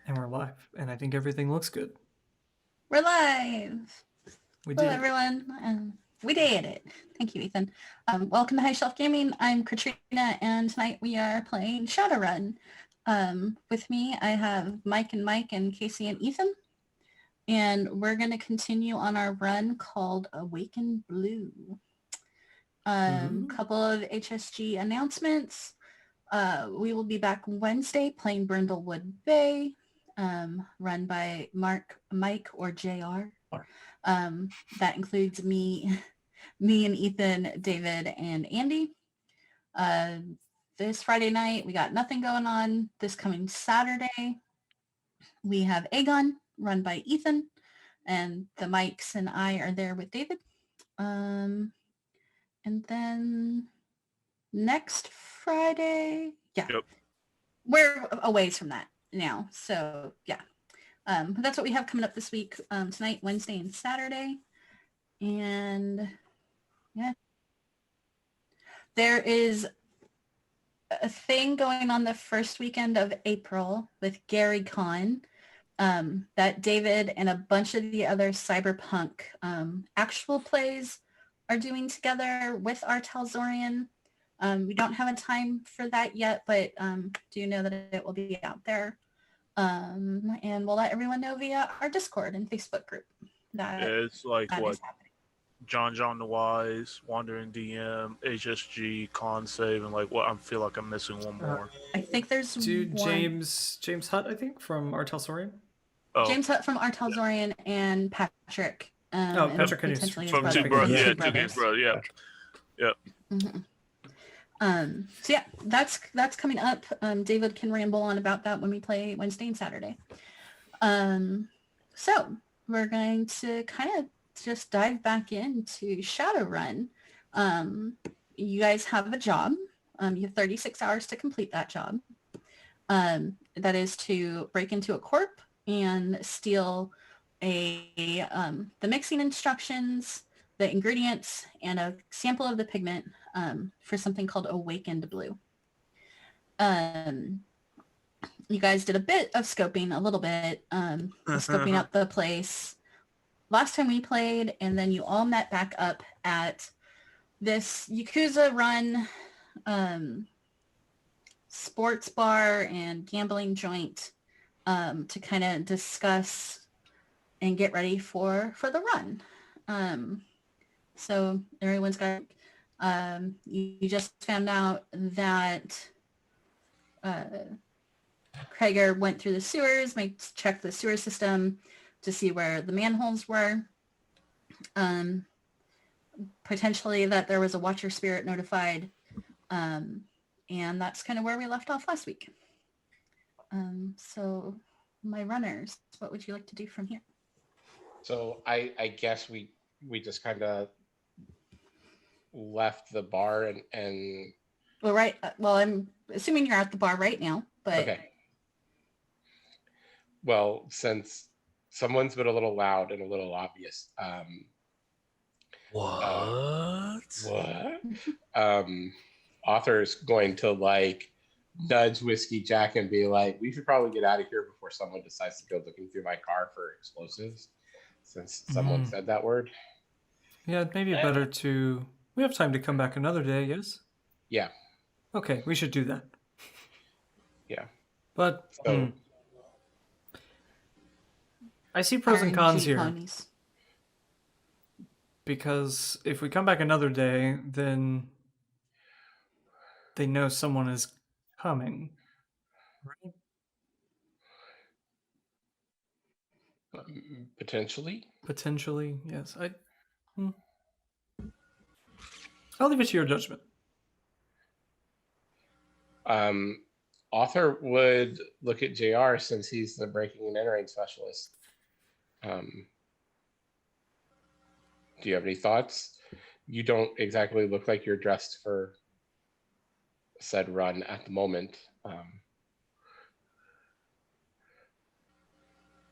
And we're live, and I think everything looks good. We're live. We Hello, did. everyone. We did it. Thank you, Ethan. Welcome to High Shelf Gaming. I'm Katrina, and tonight we are playing Shadowrun. With me, I have Mike and Casey and Ethan. And we're going to continue on our run called Awakened Blue. Couple of HSG announcements. We will be back Wednesday playing Brindlewood Bay, run by Mike, or JR. That includes me and Ethan, David, and Andy. This Friday night, we got nothing going on. This coming Saturday, we have Aegon, run by Ethan, and the Mikes and I are there with David. And then next Friday, we're a ways from that now. So yeah, that's what we have coming up this week, tonight, Wednesday, and Saturday. And yeah, there is a thing going on the first weekend of April with Gary Con that David and a bunch of the other cyberpunk actual plays are doing together with our Talzorian. We don't have a time for that yet, but do know that it will be out there. And we'll let everyone know via our Discord and Facebook group. It's like what? John the Wise, Wandering DM, HSG, Con Save, and like what? I feel like I'm missing one more. I think there's one. James Hutt, I think, from our Talzorian. Oh. James Hutt from our Talzorian and Patrick. Patrick and potentially his from brother. Two Brothers. Two Two Games Brothers. Yeah. Mm-hmm. So yeah, that's coming up. David can ramble on about that when we play Wednesday and Saturday. So we're going to kind of just dive back into Shadowrun. You guys have a job. You have 36 hours to complete that job. That is to break into a corp and steal the mixing instructions, the ingredients, and a sample of the pigment for something called Awakened Blue. You guys did a bit of scoping, a little bit, scoping out the place last time we played, and then you all met back up at this Yakuza run sports bar and gambling joint to kind of discuss and get ready for the run. So everyone's got, you just found out that Krieger went through the sewers, checked the sewer system to see where the manholes were. Potentially that there was a watcher spirit notified. And that's kind of where we left off last week. So my runners, what would you like to do from here? So I guess we just kind of left the bar and well, I'm assuming you're at the bar right now, but okay. Well, since someone's been a little loud and a little obvious, What? Author's going to like nudge Whiskey Jack and be like, we should probably get out of here before someone decides to go looking through my car for explosives, since someone said that word. Yeah, maybe better to... We have time to come back another day, yes? Yeah. Okay, we should do that. Yeah. But So, I see pros and cons here. ponies. Because if we come back another day, then they know someone is coming. Right? potentially. Potentially, yes. I'll leave it to your judgment. Author would look at JR since he's the breaking and entering specialist. Do you have any thoughts? You don't exactly look like you're dressed for said run at the moment.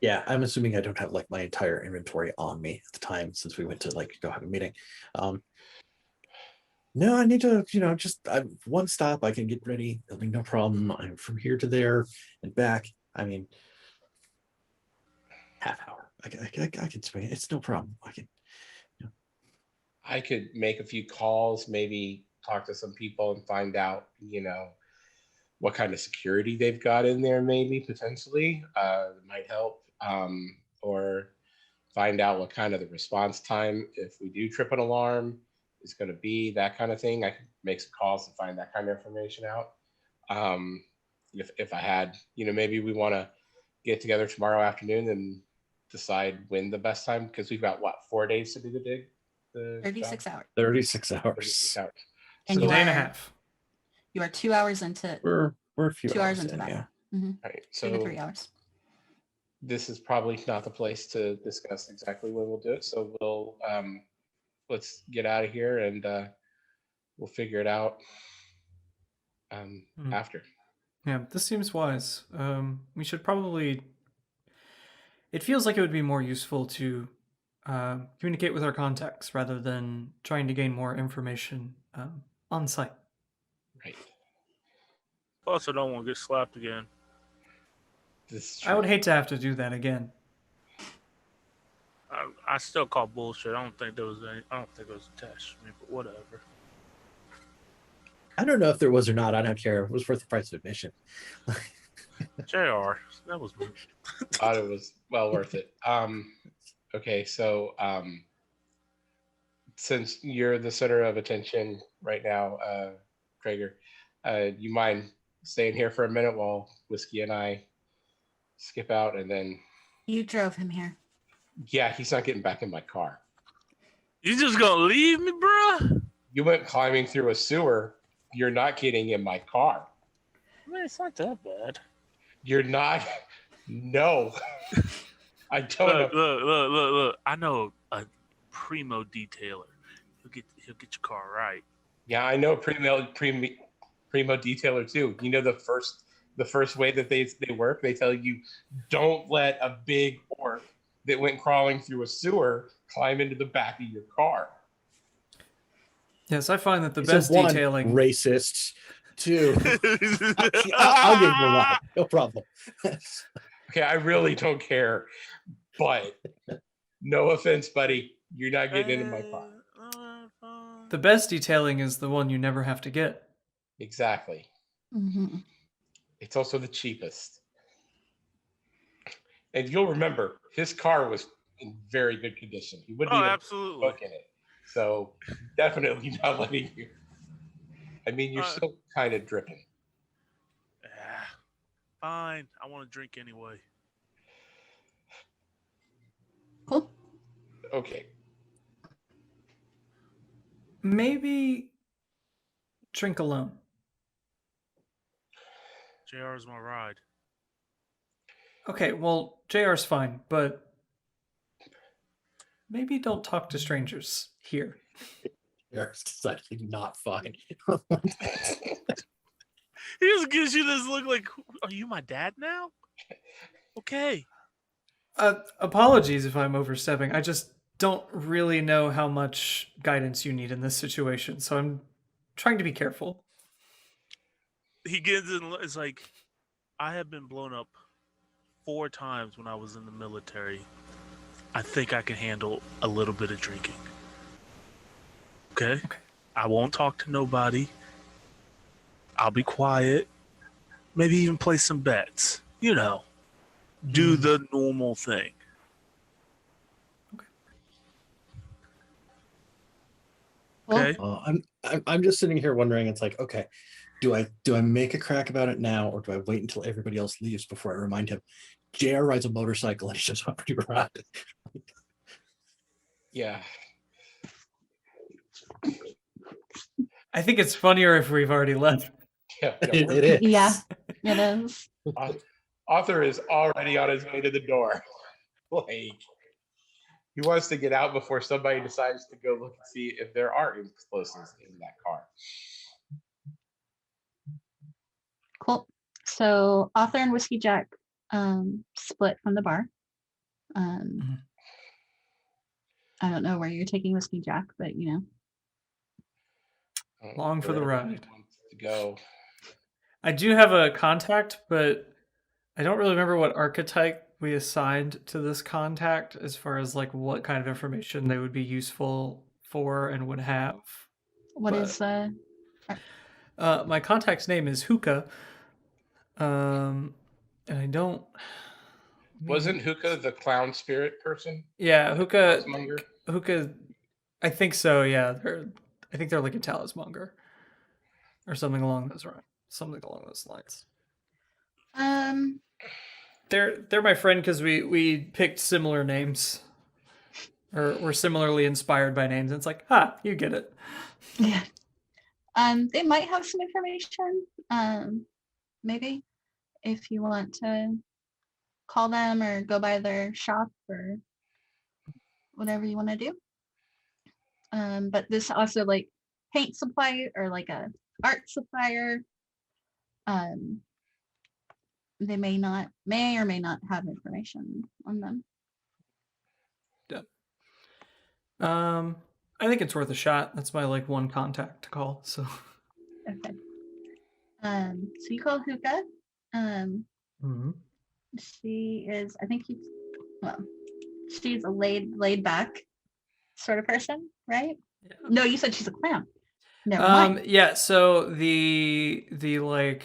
Yeah, I'm assuming I don't have like my entire inventory on me at the time since we went to like go have a meeting. No, I need to, just one stop. I can get ready. I mean, no problem. I'm from here to there and back. I mean, half hour. I can swing it. It's no problem. I could make a few calls, maybe talk to some people and find out, what kind of security they've got in there, maybe potentially. It might help. Or find out what kind of the response time, if we do trip an alarm, is going to be, that kind of thing. I could make some calls to find that kind of information out. If I had, maybe we want to get together tomorrow afternoon and decide when the best time, because we've got 4 days to do the dig. 36 hours. 36 hours. 36 hours. And So you a day and a are- half. You are 2 hours into We're a few 2 hours hours into in, that. yeah. Mm-hmm. All right. 2 to So 3 hours. this is probably not the place to discuss exactly when we'll do it. So we'll let's get out of here and we'll figure it out after. Yeah, this seems wise. We should probably. It feels like it would be more useful to communicate with our contacts rather than trying to gain more information on site. Right. Plus, I don't want to get slapped again. This is I would true. hate to have to do that again. I still call bullshit. I don't think there was attached to me, but whatever. I don't know if there was or not. I don't care. It was worth the price of admission. JR, that was me. Thought it was well worth it. Okay, so since you're the center of attention right now, Krager, you mind staying here for a minute while Whiskey and I skip out, and then You drove him here. yeah, he's not getting back in my car. You just gonna leave me, bruh? You went climbing through a sewer. You're not getting in my car. I mean, it's not that bad. You're not. No, I don't. Look. I know a primo detailer. He'll get your car right. Yeah, I know primo detailer too. You know the first way that they work, they tell you don't let a big orc that went crawling through a sewer climb into the back of your car. Yes, I find that the So best one, detailing. Racist. Two. I'll give you a lie. No problem. Okay, I really don't care, but no offense, buddy, you're not getting into my car. The best detailing is the one you never have to get. Exactly. Mm-hmm. It's also the cheapest. And you'll remember, his car was in very good condition. He wouldn't even absolutely. book in it. So definitely not letting you. I mean, you're still kind of dripping. Fine. I want to drink anyway. Cool. Okay. Maybe drink alone. JR is my ride. Okay, well, JR's fine, but maybe don't talk to strangers here. It's decidedly not fine. He just gives you this look like, are you my dad now? Okay. Apologies if I'm overstepping. I just don't really know how much guidance you need in this situation, so I'm trying to be careful. He gets in, it's like, I have been blown up 4 times when I was in the military. I think I can handle a little bit of drinking. Okay? I won't talk to nobody. I'll be quiet. Maybe even play some bets. Do the normal thing. Okay. I'm just sitting here wondering. It's like, okay, do I make a crack about it now, or do I wait until everybody else leaves before I remind him? JR rides a motorcycle and he's just offered you a ride. Yeah. I think it's funnier if we've already left. Yeah. It is. Yeah, it is. Author is already on his way to the door. Like, he wants to get out before somebody decides to go look and see if there are explosives in that car. Cool. So Author and Whiskey Jack split from the bar. I don't know where you're taking Whiskey Jack, but Long for the Wherever he ride. wants to go. I do have a contact, but I don't really remember what archetype we assigned to this contact as far as like what kind of information they would be useful for and would have. What But- is my contact's name is Hookah. And I don't. Wasn't Hookah the clown spirit person? Yeah, Hookah. Monger? Hookah. I think so. Yeah, I think they're like a talismonger, or something along those lines. Something along those lines. They're my friend because we picked similar names, or we're similarly inspired by names. And it's like, you get it. yeah. They might have some information. Maybe if you want to call them or go by their shop or whatever you want to do. But this also like paint supply or like a art supplier. They may or may not have information on them. I think it's worth a shot. That's my like one contact to call. So. Okay. So you call Hookah. Mhm. She is, I think she's a laid back sort of person, right? Yeah. No, you said she's a clown. Never mind. Yeah, so the like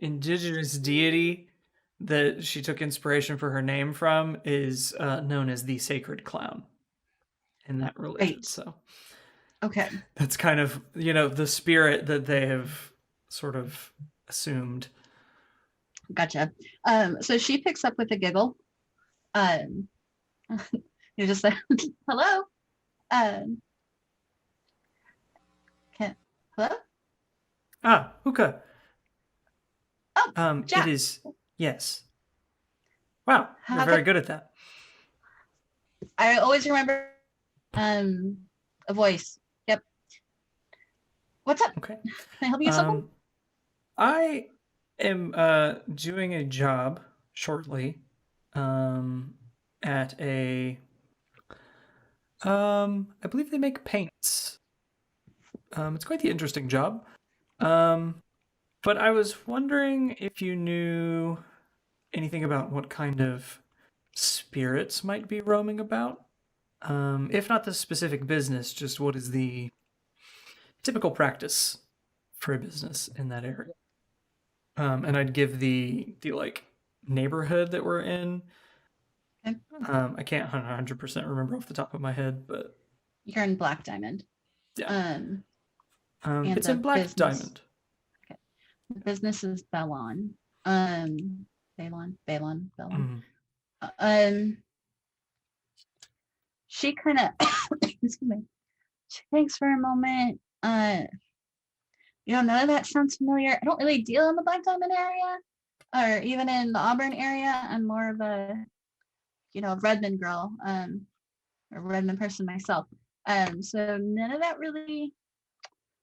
indigenous deity that she took inspiration for her name from is known as the sacred clown in that religion. Right. So Okay. that's kind of, the spirit that they have sort of assumed. Gotcha. So she picks up with a giggle. You just said, hello. Hello? Hookah. Oh, Jack. It is, yes. Wow, you're How very could- good at that. I always remember a voice. Yep. What's up? Okay. Can I help you with something? I am doing a job shortly at a I believe they make paints. It's quite the interesting job. But I was wondering if you knew anything about what kind of spirits might be roaming about. If not the specific business, just what is the typical practice for a business in that area. And I'd give the like neighborhood that we're in. Okay. I can't 100% remember off the top of my head, but You're in Black Diamond. yeah. And It's the in Black business. Diamond. The business is Belon. Belon. Mhm. She kind of excuse me. She thinks for a moment. None of that sounds familiar. I don't really deal in the Black Diamond area, or even in the Auburn area. I'm more of a, Redmond girl, a Redmond person myself. So none of that really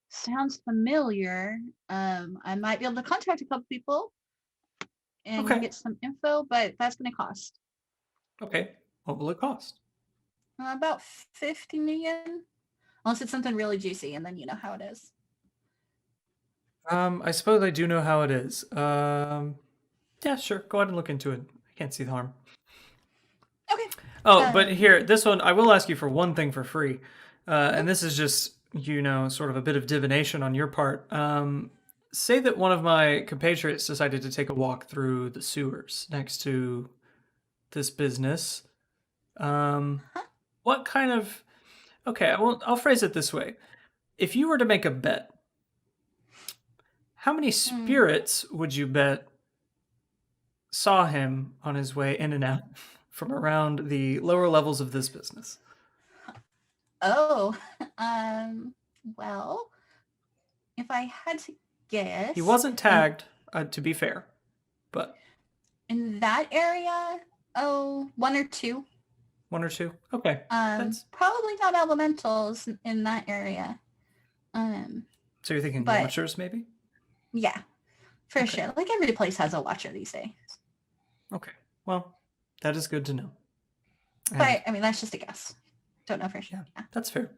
sounds familiar. I might be able to contact a couple people and Okay. get some info, but that's going to cost Okay. What will it cost? about 50 million, unless it's something really juicy, and then you know how it is. I suppose I do know how it is. Yeah, sure. Go ahead and look into it. I can't see the harm. Okay. Oh, but here, this one, I will ask you for one thing for free. And this is just, sort of a bit of divination on your part. Say that one of my compatriots decided to take a walk through the sewers next to this business. What kind of... Okay, I'll phrase it this way. If you were to make a bet, how many spirits would you bet saw him on his way in and out from around the lower levels of this business? Oh, well, if I had to guess, He wasn't tagged, to be fair, but in that area, one or two. one or two. Okay, that's... Probably not elementals in that area. So you're thinking but- watchers, maybe? Yeah, for Okay. sure. Like every place has a watcher these days. Okay, well, that is good to know. And But I mean, that's just a guess. Don't know for sure. Yeah. that's fair.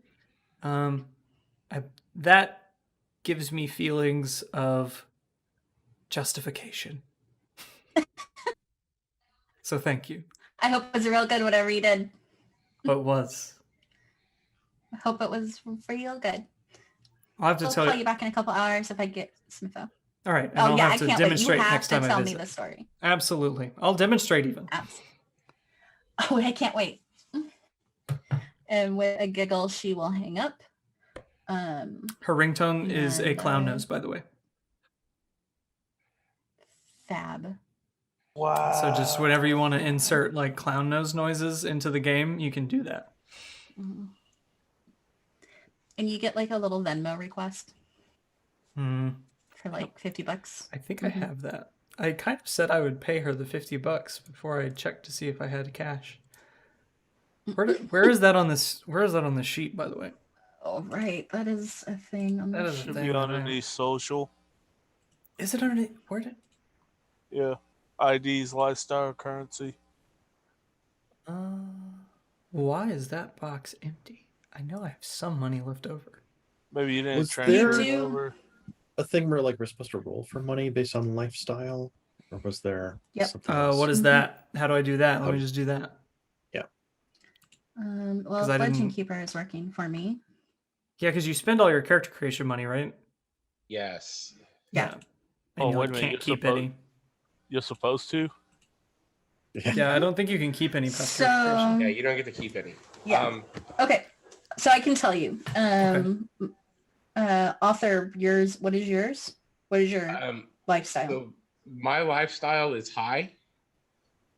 That gives me feelings of justification. So thank you. I hope it was real good, whatever you did. What was? I hope it was real good. I'll have to I'll tell call you. you back in a couple hours if I get some info. All right, and Oh I'll yeah, I have to can't wait. You demonstrate have next to time I tell me visit. the story. Absolutely, I'll demonstrate even. Oh, I can't wait. And with a giggle, she will hang up. Her ringtone is a And, clown nose, by the way. Fab. Wow. So just whenever you want to insert like clown nose noises into the game, you can do that. Mhm. And you get like a little Venmo request Hmm. for like $50. I think Mhm. I have that. I kind of said I would pay her the $50 before I checked to see if I had cash. Where is that on this? Where is that on the sheet, by the way? Oh, right. That is a thing on That the is a sheet. Should thing be that I- underneath social. Is it underneath? Where did? Yeah. IDs, lifestyle, currency. Why is that box empty? I know I have some money left over. Maybe you didn't Was transfer there- it You do- over. A thing where like we're supposed to roll for money based on lifestyle, or was there Yep. something else? What is Mhm. that? How do I do that? Let me Oh. just do that. Well, I Legend didn't- Keeper is working for me. Yeah, because you spend all your character creation money, right? Yes. Yeah. And Oh, you wait like, a minute, can't you're keep supposed- any. You're supposed to? Yeah, I don't think you can keep any past So, character creation. Yeah, you don't get to keep any. yeah. Okay. So I can tell you. Author, yours, what is yours? What is your lifestyle? So my lifestyle is high.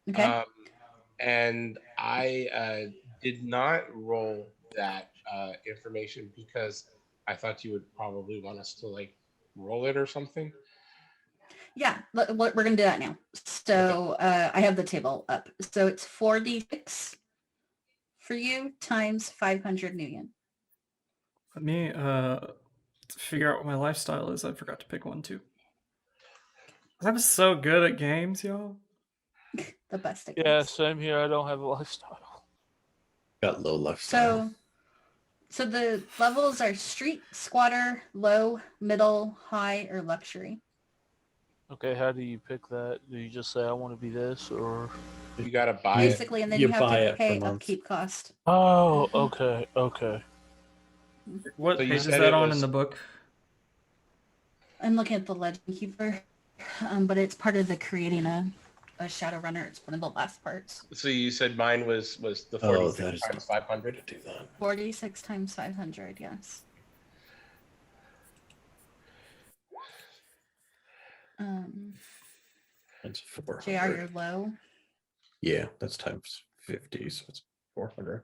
Okay. And I did not roll that information because I thought you would probably want us to like roll it or something. Yeah, we're going to do that now. So I have the table up. So it's 4d6 for you times 500 new yen. Let me figure out what my lifestyle is. I forgot to pick one too. I'm so good at games, y'all. The best. Yeah, same here. I don't have a lifestyle. Got low lifestyle. So the levels are street, squatter, low, middle, high, or luxury. Okay, how do you pick that? Do you just say I want to be this, or? You gotta buy it. Basically, and then you you have buy to it pay per month. upkeep cost. Oh, okay. What So you page is said that it on was- in the book? I'm looking at the Legend Keeper, but it's part of the creating a Shadowrunner. It's one of the last parts. So you said mine was the Oh, 46 that is times 500. do that. 46 times 500, yes. That's 400. JR, you're low. Yeah, that's times 50, so it's 400.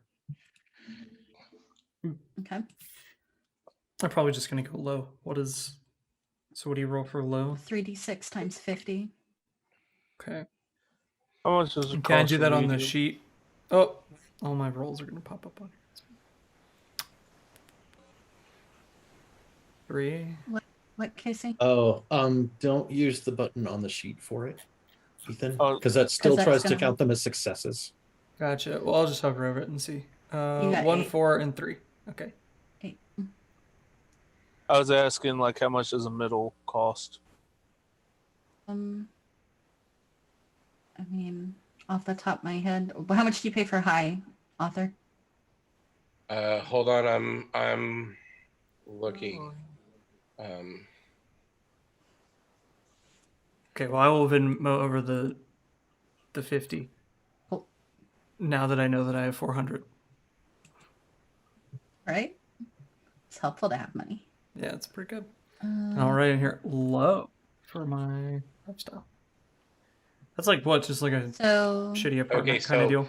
Okay. I'm probably just gonna go low. So what do you roll for low? 3d6 times 50. Okay. How much does it And can I cost do for that on the medium? sheet? Oh, all my rolls are gonna pop up on here. 3. What, Casey? Oh, don't use the button on the sheet for it, Ethan, Oh. because that still 'Cause that's tries to gonna- count them as successes. Gotcha. Well, I'll just hover over it and see. got 1, 8. 4, and 3. Okay. 8. I was asking, like, how much does a middle cost? I mean, off the top of my head, how much do you pay for high, author? Hold on, I'm looking. Okay. Well, I will Venmo over the 50. Oh. Now that I know that I have 400. Right? It's helpful to have money. Yeah, it's pretty good. All right, in here low for my lifestyle. That's like what? Just like a So shitty apartment Okay, kind of so- deal.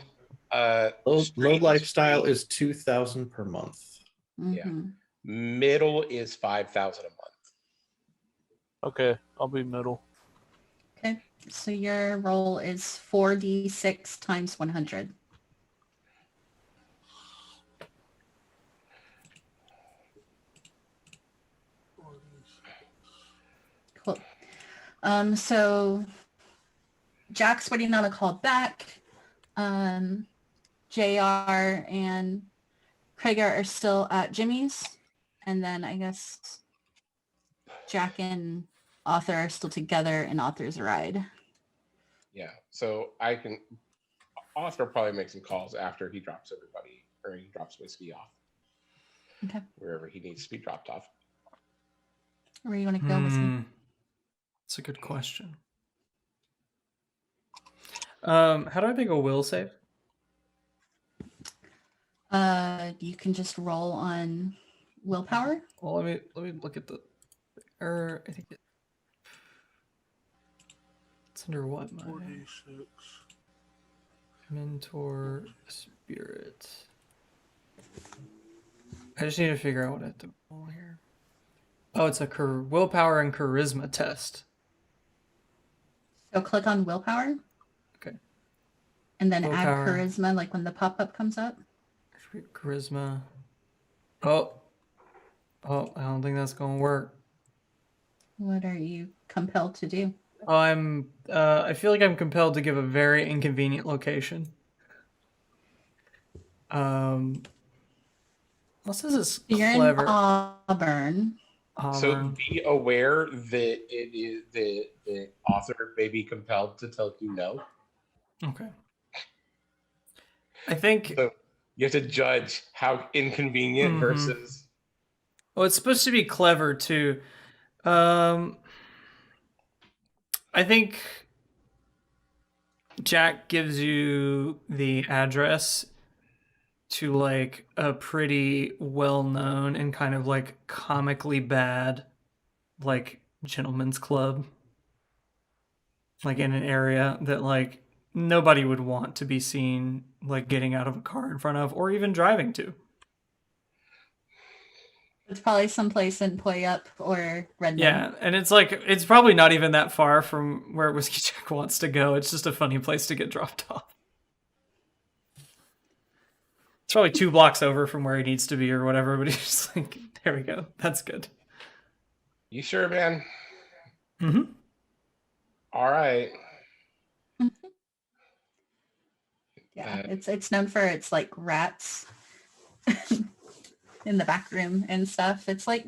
Low Street- lifestyle is 2,000 per month. mhm. middle is 5,000 a month. Okay, I'll be middle. Okay. So your roll is 4d6 times 100. Cool. So Jack's waiting on a call back. JR and Craig are still at Jimmy's. And then I guess Jack and Author are still together in Author's ride. Yeah. So Oscar will probably make some calls after he drops everybody, or he drops Whiskey off. Okay. Wherever he needs to be dropped off. Where you want to go, Whiskey? That's a good question. How do I make a will save? You can just roll on willpower. Well, let me look at the. I think it's under what? My 46. mentor spirit. I just need to figure out what I have to roll here. Oh, it's a willpower and charisma test. So click on willpower. Okay. And then add Willpower. charisma, like when the pop-up comes up. Charisma. Oh, I don't think that's gonna work. What are you compelled to do? Oh, I feel like I'm compelled to give a very inconvenient location. Unless this is You're clever. in Auburn. So be aware that the author may be compelled to tell you no. Okay. I think. So you have to judge how inconvenient versus. Well, it's supposed to be clever too. I think Jack gives you the address to like a pretty well-known and kind of like comically bad like gentleman's club, like in an area that like nobody would want to be seen like getting out of a car in front of or even driving to. It's probably someplace in Puyup or Redmond. Yeah, and it's like it's probably not even that far from where Whiskey Jack wants to go. It's just a funny place to get dropped off. It's probably 2 blocks over from where he needs to be or whatever, but he's just like, there we go. That's good. You sure, man? Mm-hmm. All right. Yeah, it's known for its like rats in the back room and stuff. It's like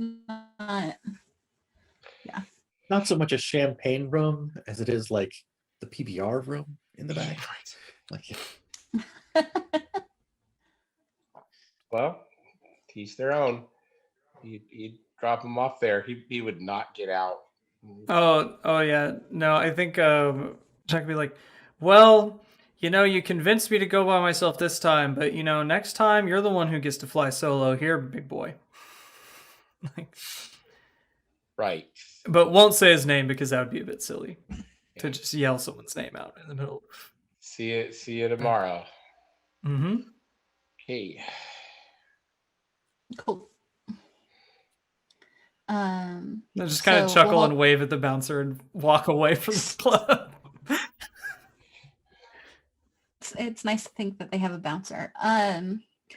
Not so much a champagne room as it is like the PBR room in the back. Like, Well, teach their own. He'd drop him off there. He would not get out. Oh yeah. No, I think Jack would be like, well, you convinced me to go by myself this time, but next time you're the one who gets to fly solo here, big boy. Like, Right. but won't say his name because that would be a bit silly to just yell someone's name out in the middle. See you tomorrow. Mm-hmm. Okay. cool. I just kind of chuckle and wave at the bouncer and walk away from the club. It's nice to think that they have a bouncer.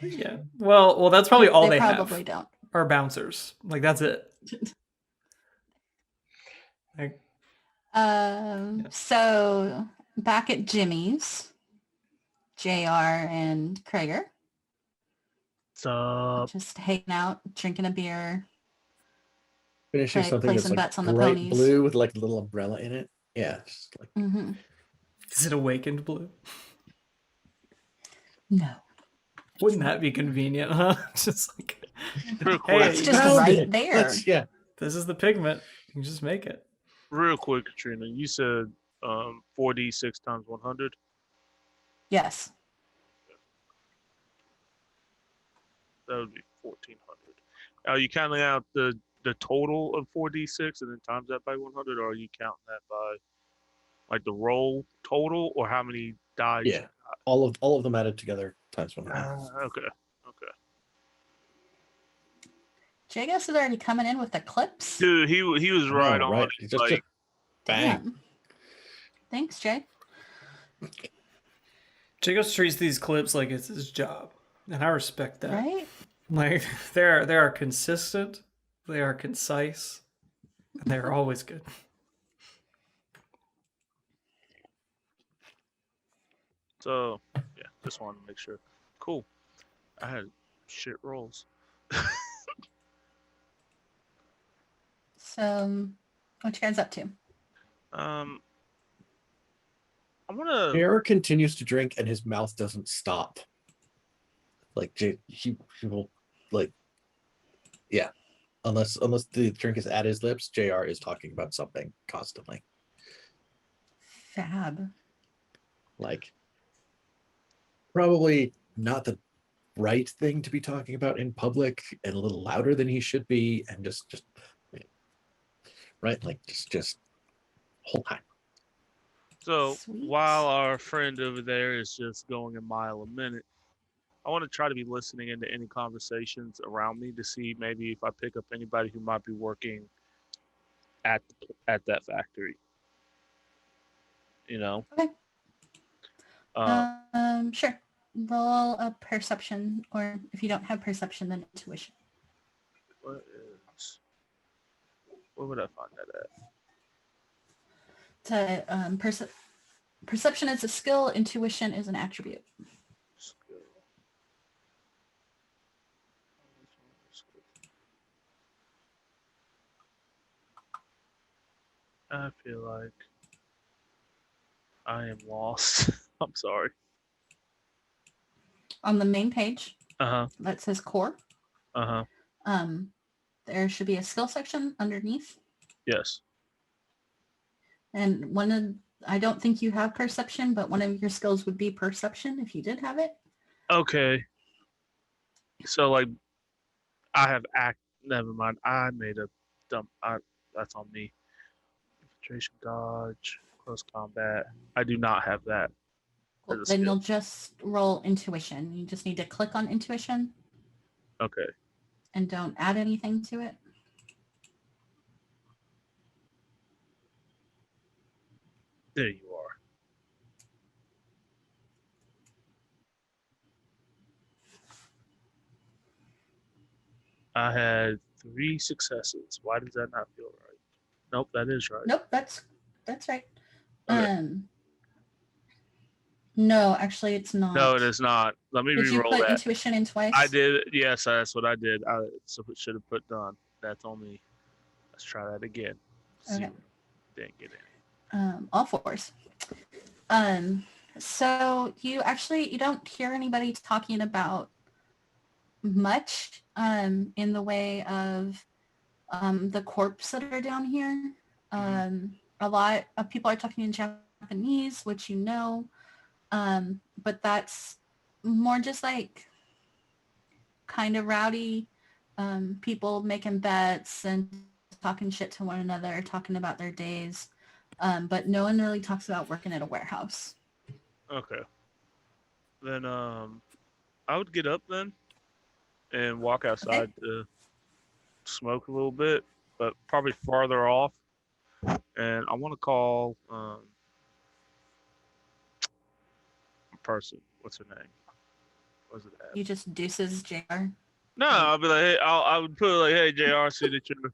Yeah. Well, that's probably all they probably have. don't. Are bouncers. Like that's it. Like, So back at Jimmy's, JR and Krager Sup? just hanging out, drinking a beer. finishing Play something that's some like bets on the bright ponies. blue with like a little umbrella in it. Yeah, just like Mm-hmm. is it awakened blue? No, Wouldn't that be convenient, huh? Just like, Real hey, quick, it's just found right it. there. Yeah, this is the pigment. You can just make it. real quick, Katrina. You said 4d6 times 100. Yes. That would be 1400. Are you counting out the total of 4d6 and then times that by 100, or are you counting that by like the roll total, or how many dice? yeah. All of them added together times 100. Okay. Jagus is already coming in with the clips. Dude, he was right on. Right. It. Just Like, bang. Damn. Thanks, Jay. Jacobs treats these clips like it's his job, and I respect that. Right? Like they are consistent, they are concise, and they are always good. so yeah, just wanted to make sure. Cool. I had shit rolls. So, what you guys up to? I'm gonna. JR continues to drink and his mouth doesn't stop. Like he will like, yeah. Unless the drink is at his lips, JR is talking about something constantly. Fab. Like, probably not the right thing to be talking about in public, and a little louder than he should be, and just right, like just whole time. So Sweet. while our friend over there is just going a mile a minute, I want to try to be listening into any conversations around me to see maybe if I pick up anybody who might be working at that factory. Okay. Uh, Sure. Roll a perception, or if you don't have perception, then intuition. where would I find that at? Perception is a skill. Intuition is an attribute. Skill. I feel like I am lost. I'm sorry. On the main page Uh-huh. that says core, Uh-huh. there should be a skill section underneath. Yes. And I don't think you have perception, but one of your skills would be perception if you did have it. Okay. So like I have never mind. I made a dump. That's on me. Infiltration, dodge, close combat. I do not have that. Cool. As a Then skill. you'll just roll intuition. You just need to click on intuition Okay. and don't add anything to it. There you are. I had 3 successes. Why does that not feel right? Nope, that is right. Nope, that's right. Okay. No, actually it's not. No, it is not. Let me Did you re-roll put that. intuition in twice? I did. Yes, that's what I did. I should have put done. That's on me. Let's try that again. Okay. 0. Didn't get any. All fours. So you don't hear anybody talking about much in the way of the corps that are down here. A lot of people are talking in Japanese, which but that's more just like kind of rowdy people making bets and talking shit to one another, talking about their days. But no one really talks about working at a warehouse. Okay. Then I would get up then and walk outside to smoke a little bit, but probably farther off. And I want to call a person. What's her name? What's it at? You just deuces JR. No, I'll be like, hey, I would put like, hey, JR, see that you're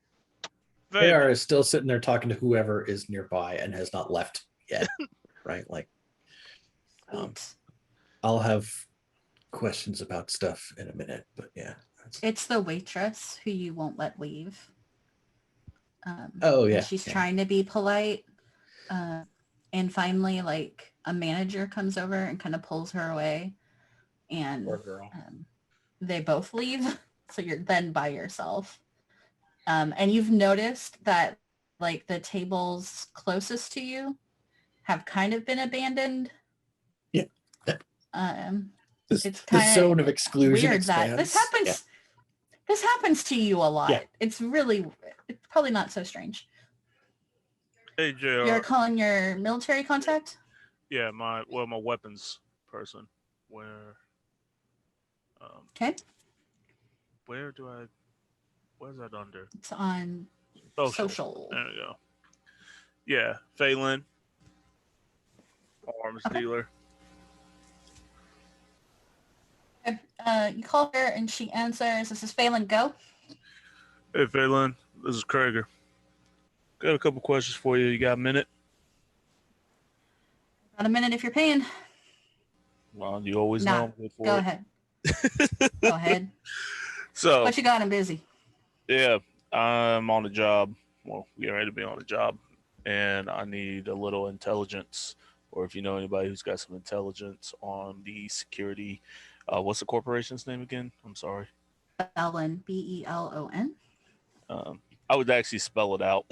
JR is still sitting there talking to whoever is nearby and has not left yet. Right? Like, I'll have questions about stuff in a minute, but yeah. It's the waitress who you won't let leave. Oh yeah. She's trying to be polite. And finally, like, a manager comes over and kind of pulls her away. And Poor girl. they both leave. So you're then by yourself. And you've noticed that, like, the tables closest to you have kind of been abandoned. Yeah. It's the kind zone of exclusion weird expands. that this happens. Yeah. This happens to you a lot. Yeah. It's probably not so strange. Hey, JR. You're calling your military contact? Yeah, my weapons person. Where? Okay. Where's that under? It's on social. There we go. Yeah, Phelan. Arms dealer. You call her and she answers. This is Phelan. Go. Hey, Phelan. This is Krager. Got a couple questions for you. You got a minute? Got a minute if you're paying. Well, you always Nah, know I'm good for Go it. ahead. Go ahead. So, What you got? I'm busy. yeah, I'm on a job. Well, getting ready to be on a job. And I need a little intelligence, or if you know anybody who's got some intelligence on the security. What's the corporation's name again? I'm sorry. Belon, Belon. I would actually spell it out.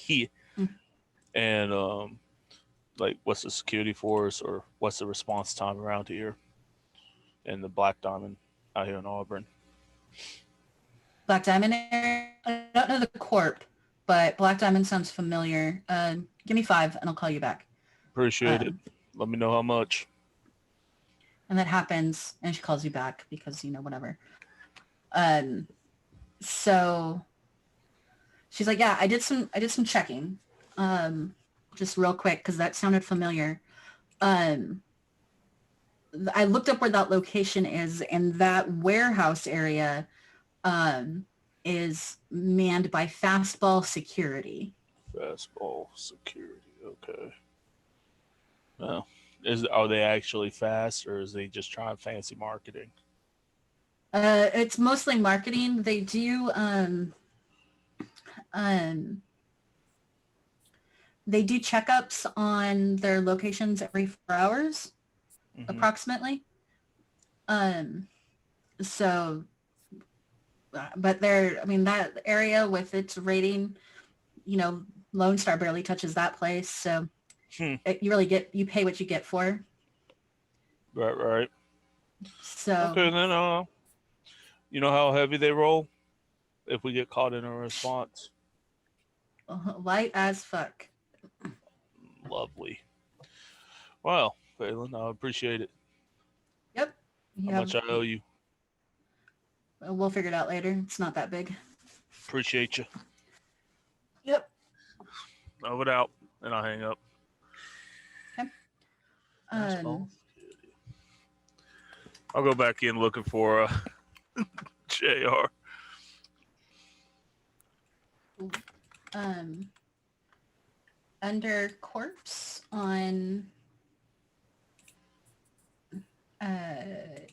Mm. And like, what's the security force, or what's the response time around here in the Black Diamond out here in Auburn? Black Diamond area. I don't know the corp, but Black Diamond sounds familiar. Give me 5 and I'll call you back. Appreciate it. Let me know how much. And that happens, and she calls you back because, whatever. So she's like, yeah, I did some checking. Just real quick, because that sounded familiar. I looked up where that location is, and that warehouse area is manned by Fastball Security. Fastball security. Okay. Well, are they actually fast, or is they just trying fancy marketing? It's mostly marketing. They do they do checkups on their locations every 4 hours, approximately. So, but that area with its rating, Lone Star barely touches that place. So you pay what you get for. Right. So Okay, then you know how heavy they roll if we get caught in a response? light as fuck. Lovely. Well, Phelan, I appreciate it. Yep. How much I owe you? We'll figure it out later. It's not that big. Appreciate you. Yep. Over it out, and I'll hang up. Okay. I'll go back in looking for JR. Under corpse on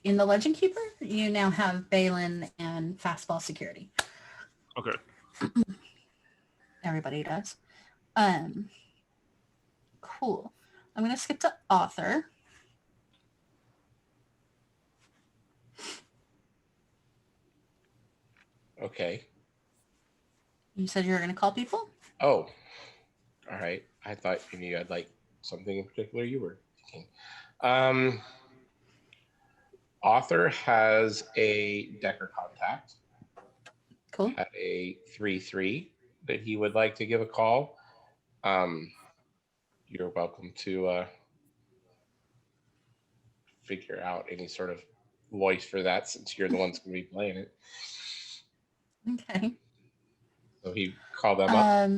in the Legend Keeper, you now have Belon and Fastball Security. Okay. Everybody does. Cool. I'm gonna skip to author. Okay. You said you were gonna call people? Oh, all right. I thought maybe you had like something in particular you were thinking. Author has a Decker contact. Cool. At a 3-3 that he would like to give a call. You're welcome to figure out any sort of voice for that, since you're the one's going to be playing it. Okay. So he called them up.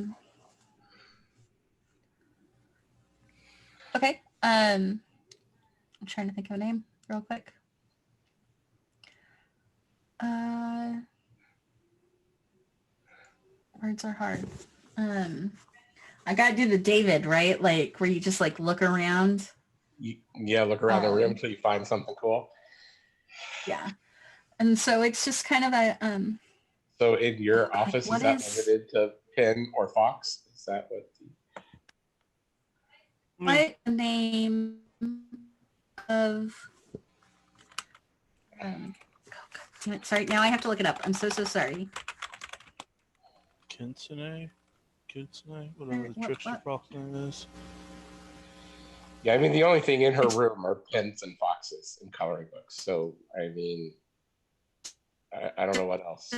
Okay. I'm trying to think of a name real quick. Words are hard. I gotta do the David, right? Like where you just like look around. Look around the room until you find something cool. Yeah. And so it's just kind of a So in your office, what is that is- limited to Penn or Fox? Is that what? what the name of oh, God damn it. Sorry, now I have to look it up. I'm so sorry. Kitsune, whatever the trickster proxy is. Yeah, I mean, the only thing in her room are pens and foxes and coloring books. So, I mean, I don't know what else.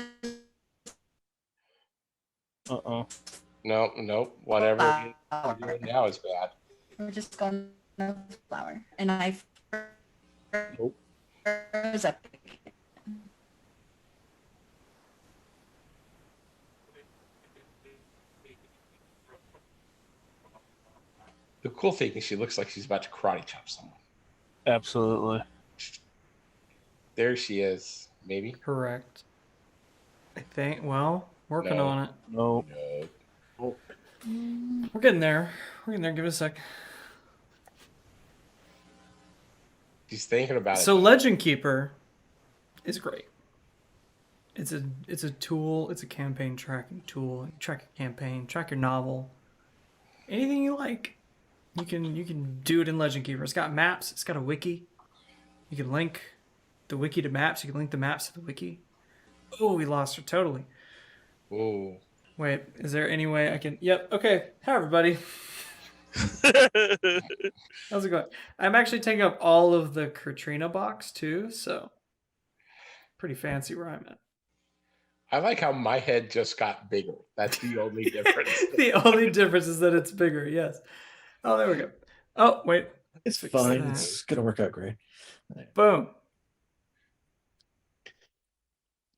No, whatever you're doing now is bad. We're just going to flower. And I froze up. The cool thing is she looks like she's about to karate chop someone. Absolutely. There she is, maybe. Correct. I think. Well, working No. on it. No. We're getting there. Give it a sec. She's thinking about it. So Legend Keeper is great. It's a tool. It's a campaign tracking tool. Track your campaign. Track your novel. Anything you like. You can do it in Legend Keeper. It's got maps. It's got a wiki. You can link the wiki to maps. You can link the maps to the wiki. Oh, we lost her totally. Ooh. Wait, is there any way I can? Yep. Okay. Hi, everybody. How's it going? I'm actually taking up all of the Katrina box too, so pretty fancy where I'm at. I like how my head just got bigger. That's the only difference. The only difference is that it's bigger. Yes. Oh, there we go. Oh, wait. It's Fix fine. that. It's gonna work out great. Boom.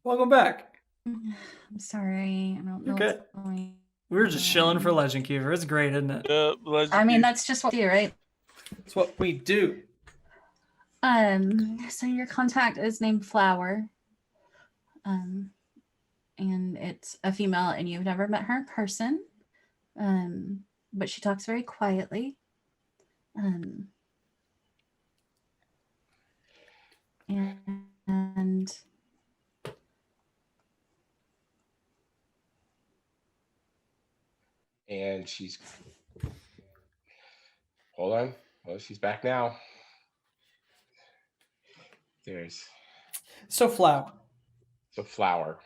Welcome back. I'm sorry. I don't know Okay. what's going We were just chilling for on. Legend Keeper. It's great, isn't it? I mean, that's just what we do, right? It's what we do. So your contact is named Flower. And it's a female, and you've never met her in person. But she talks very quietly. And And she's, hold on. Well, she's back now. There's So Flower. the Flower.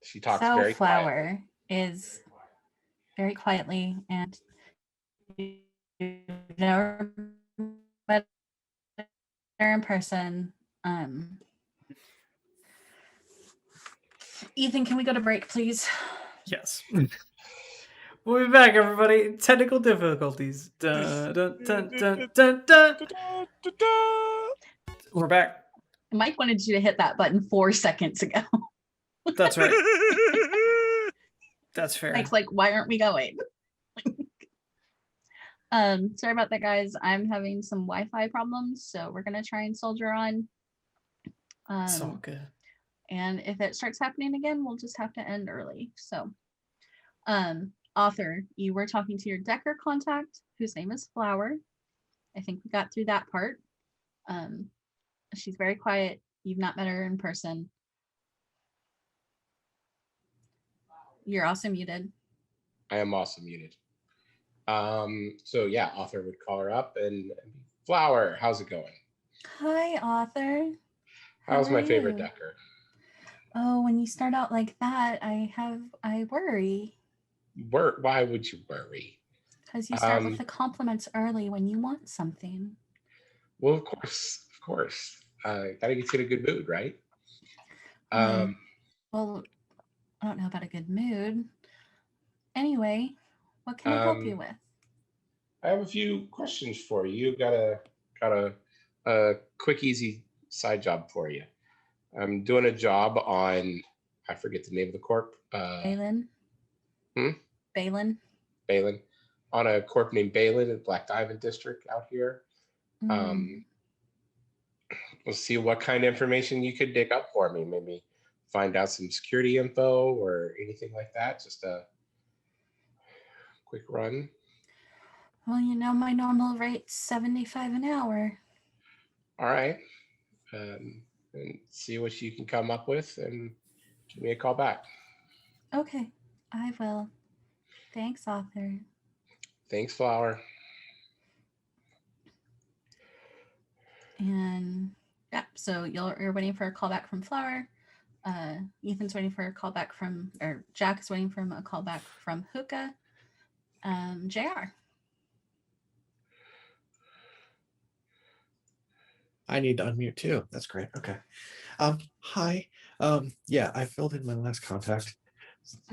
She talks so very Flower quietly. is very quietly, and you've never met her in person. Ethan, can we go to break, please? Yes. We'll be back, everybody. Technical difficulties. Dun, dun, dun, dun, dun, dun. We're back. Mike wanted you to hit that button 4 seconds ago. That's right. That's fair. Mike's like, why aren't we going? Sorry about that, guys. I'm having some Wi-Fi problems, so we're gonna try and soldier on. It's all good. And if it starts happening again, we'll just have to end early. So, Author, you were talking to your Decker contact, whose name is Flower. I think we got through that part. She's very quiet. You've not met her in person. You're also muted. I am also muted. So yeah, Author would call her up and Flower, how's it going? Hi, Author. How's How my are favorite you? Decker? Oh, when you start out like that, I worry. Why would you worry? Because you start with the compliments early when you want something. Well, of course. Gotta get you in a good mood, right? Well, I don't know about a good mood. Anyway, what can I help you with? I have a few questions for you. Got a quick, easy side job for you. I'm doing a job on, I forget the name of the corp. Belon. Belon. Belon. On a corp named Belon in Black Diamond District out here. We'll see what kind of information you could dig up for me. Maybe find out some security info or anything like that. Just a quick run. Well, you know, my normal rate's $75 an hour. All right. And see what you can come up with and give me a call back. Okay, I will. Thanks, Author. Thanks, Flower. And yeah, so you're waiting for a call back from Flower. Ethan's waiting for a call back from, or Jack is waiting for a call back from Hookah. JR. I need to unmute too. That's great. Okay. Hi. Yeah, I filled in my last contact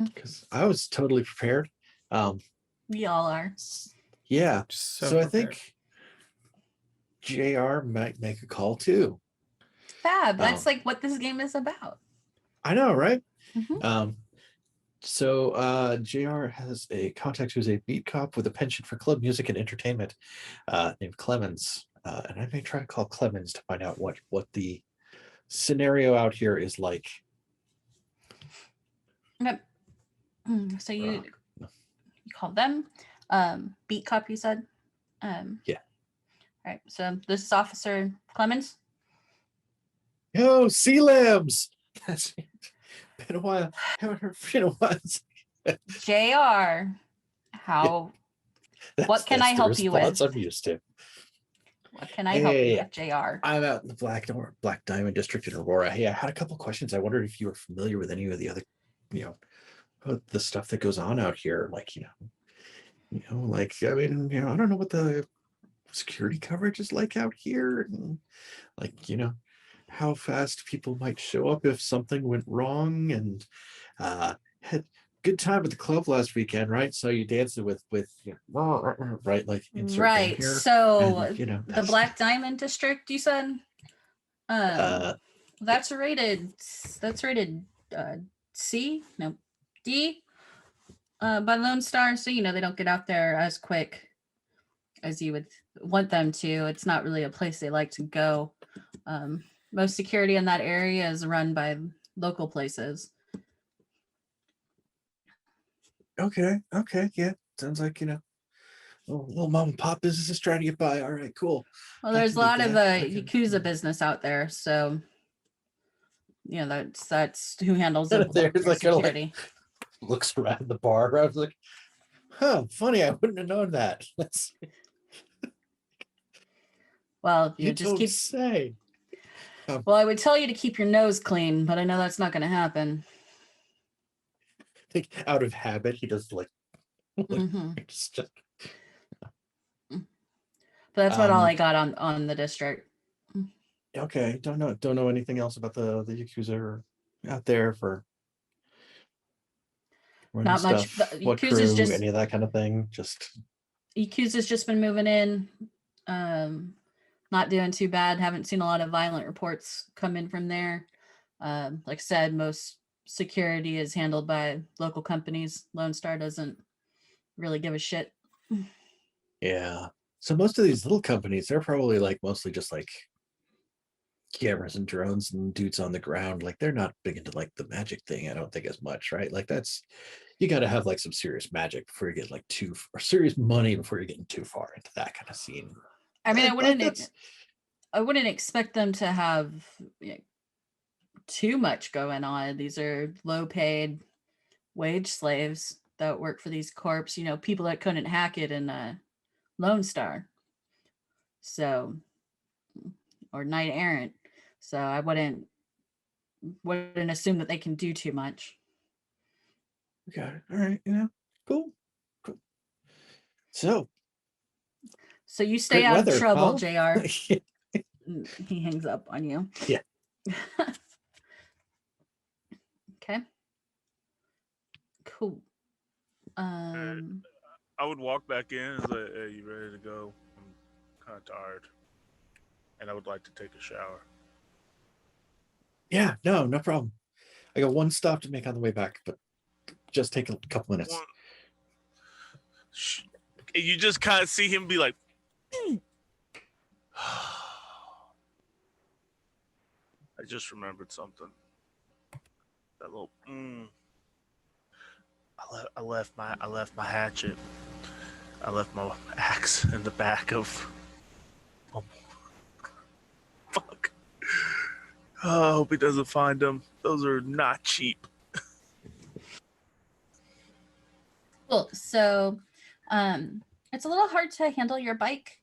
because I was totally prepared. We all are. Yeah. So I think JR might make a call too. Fab. That's like what this game is about. I know, right? Mm-hmm. So JR has a contact who's a beat cop with a penchant for club music and entertainment named Clemens. And I may try to call Clemens to find out what the scenario out here is like. Yep. So you call them beat cop, you said? Yeah. All right. So this is Officer Clemens. Yo, sea lambs. That's been a while. Haven't heard in a while. JR, how What can I the help you with? response I'm used to. What can I help you Hey, with, JR? I'm out in the Black Diamond District in Aurora. Hey, I had a couple questions. I wondered if you were familiar with any of the other, the stuff that goes on out here. Like, like, I mean, I don't know what the security coverage is like out here, and like, how fast people might show up if something went wrong. And had good time at the club last weekend, right? So you dancing with right, like insert name Right. here. So And, the Black Diamond District, you said? That's rated C, no, D by Lone Star. So they don't get out there as quick as you would want them to. It's not really a place they like to go. Most security in that area is run by local places. Okay, yeah, sounds like little mom and pop businesses trying to get by. All right, cool. Well, I there's a can dig lot of that. I can- Yakuza business out there, so that's who handles the There's like kinda like- security. looks around the bar. I was like, huh, funny, I wouldn't have known that. Well, You just don't keep. say. Well, I would tell you to keep your nose clean, but I know that's not going to happen. Like out of habit, he does like Mhm. just But that's about all Um, I got on the district. okay. Don't know anything else about the Yakuza or out there for running Not much. stuff. The What Yakuza's crew? just Any of that kind of thing? Just Yakuza's just been moving in. Not doing too bad. Haven't seen a lot of violent reports come in from there. Like I said, most security is handled by local companies. Lone Star doesn't really give a shit. yeah. So most of these little companies, they're probably like mostly just like cameras and drones and dudes on the ground. Like they're not big into like the magic thing. I don't think as much, right? Like that's you got to have like some serious magic before you get like or serious money before you're getting too far into that kind of scene. I mean, That's- I wouldn't expect them to have too much going on. These are low-paid wage slaves that work for these corps. People that couldn't hack it in Lone Star, so or Knight Errant. So I wouldn't assume that they can do too much. Okay. All right. Cool. So So you stay great out weather, of trouble, huh? JR. He hangs up on you. Yeah. Okay. Cool. I would walk back in and say, "Hey, you ready to go? I'm kind of tired, and I would like to take a shower." Yeah, no problem. I got one stop to make on the way back, but just take a couple minutes. You just kind of see him be like, I just remembered something. That little. I left my hatchet. I left my axe in the back of. Oh, fuck. Oh, I hope he doesn't find them. Those are not cheap. Cool. So it's a little hard to handle your bike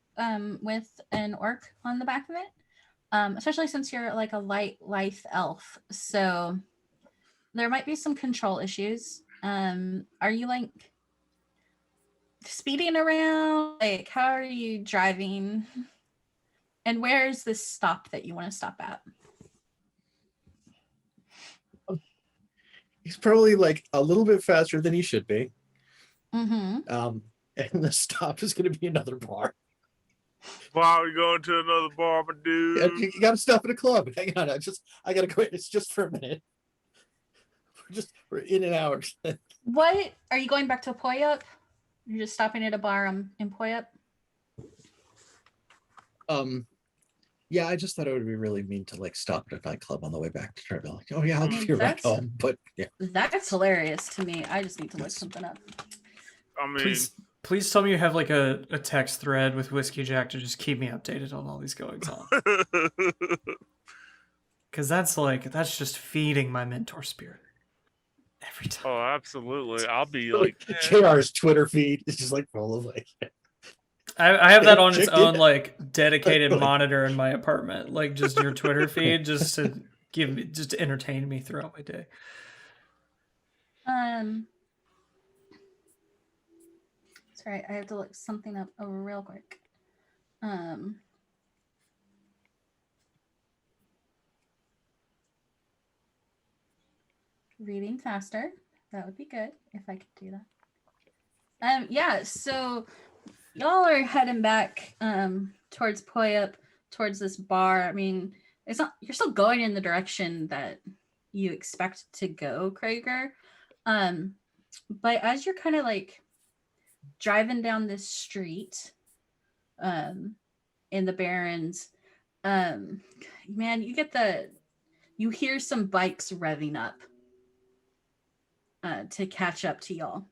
with an orc on the back of it, especially since you're like a lithe elf. So there might be some control issues. Are you like speeding around? Like, how are you driving? And where is this stop that you want to stop at? He's probably like a little bit faster than he should be. Mm-hmm. And the stop is going to be another bar. Why are we going to another bar, my dude? You got to stop at a club. Hang on, I got to quit. It's just for a minute. We're in and out. What are you going back to Poyup? You're just stopping at a bar in Poyup? Yeah, I just thought it would be really mean to like stop at a nightclub on the way back to try to like, oh yeah, I'll I mean, give you a ride that's- home. But yeah, That's hilarious to me. I just need to look something up. I mean, Please tell me you have like a text thread with Whiskey Jack to just keep me updated on all these goings on. Because that's just feeding my mentor spirit every every time. Oh, absolutely. I'll be like, JR's Twitter feed is just like full of like I have that on its Check own it. like dedicated Like- monitor in my apartment, like just your Twitter feed, just to entertain me throughout my day. Sorry, I have to look something up real quick. Reading faster. That would be good if I could do that. Yeah, so y'all are heading back towards Poyup, towards this bar. I mean, it's not, you're still going in the direction that you expect to go, Krager. But as you're kind of like driving down this street in the Barrens, man, you hear some bikes revving up to catch up to y'all.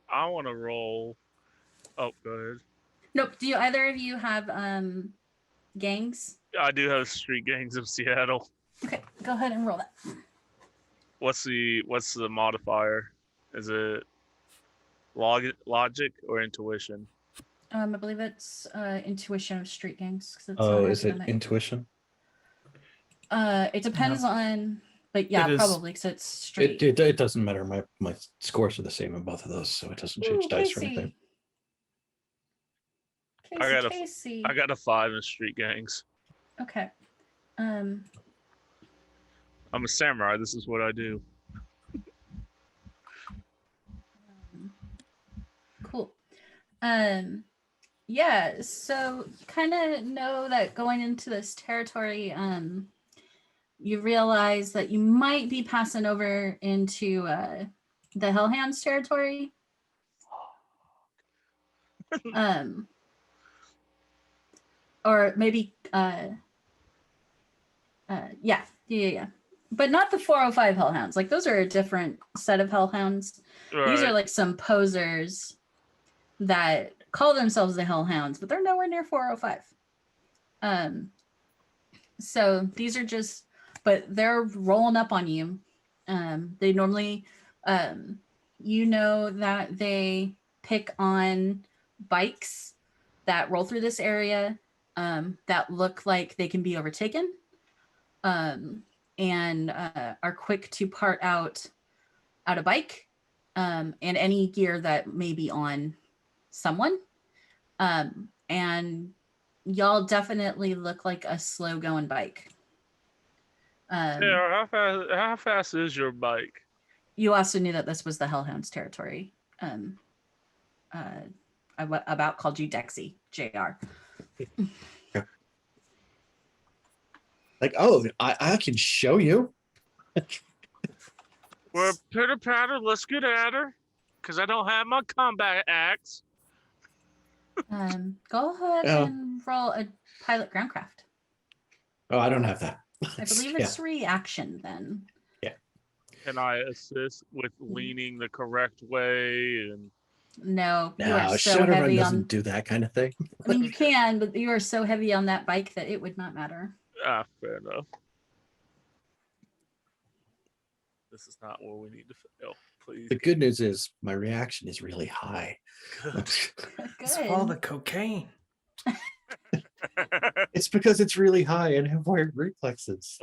I want to roll. Oh, go ahead. Nope. Do either of you have gangs? I do have street gangs of Seattle. Okay, go ahead and roll that. What's the modifier? Is it logic or intuition? I believe it's intuition of street gangs. 'Cause it's oh, not is it academic. intuition? It depends on, but yeah, It is- probably because it's street. It doesn't matter. My scores are the same in both of those, so it doesn't change Ooh, dice or Casey. anything. Casey. I got a 5 in street gangs. Okay. I'm a samurai. This is what I do. Cool. Yeah, so you kind of know that going into this territory, you realize that you might be passing over into the Hellhounds territory. Or maybe yeah. But not the 405 Hellhounds. Like those are a different set of Hellhounds. These are like some posers that call themselves the Hellhounds, but they're nowhere near 405. So these are just, but they're rolling up on you. They normally, you know that they pick on bikes that roll through this area that look like they can be overtaken and are quick to part out a bike and any gear that may be on someone. And y'all definitely look like a slow going bike. Yeah, how fast is your bike? You also knew that this was the Hellhounds territory. I about called you Dexy, JR. Like, oh, I can show you. We're pitter patter. Let's get at her, cause I don't have my combat axe. Go ahead Oh. and roll a pilot groundcraft. Oh, I don't have that. I believe it's reaction then. Can I assist with leaning the correct way? And No, you No, are so Shadowrun heavy doesn't on. do that kind of thing. I mean, you can, but you are so heavy on that bike that it would not matter. fair enough. This is not where we need to fail. Please. The good news is my reaction is really high. Good. It's all the Good. cocaine. It's because it's really high and have weird reflexes.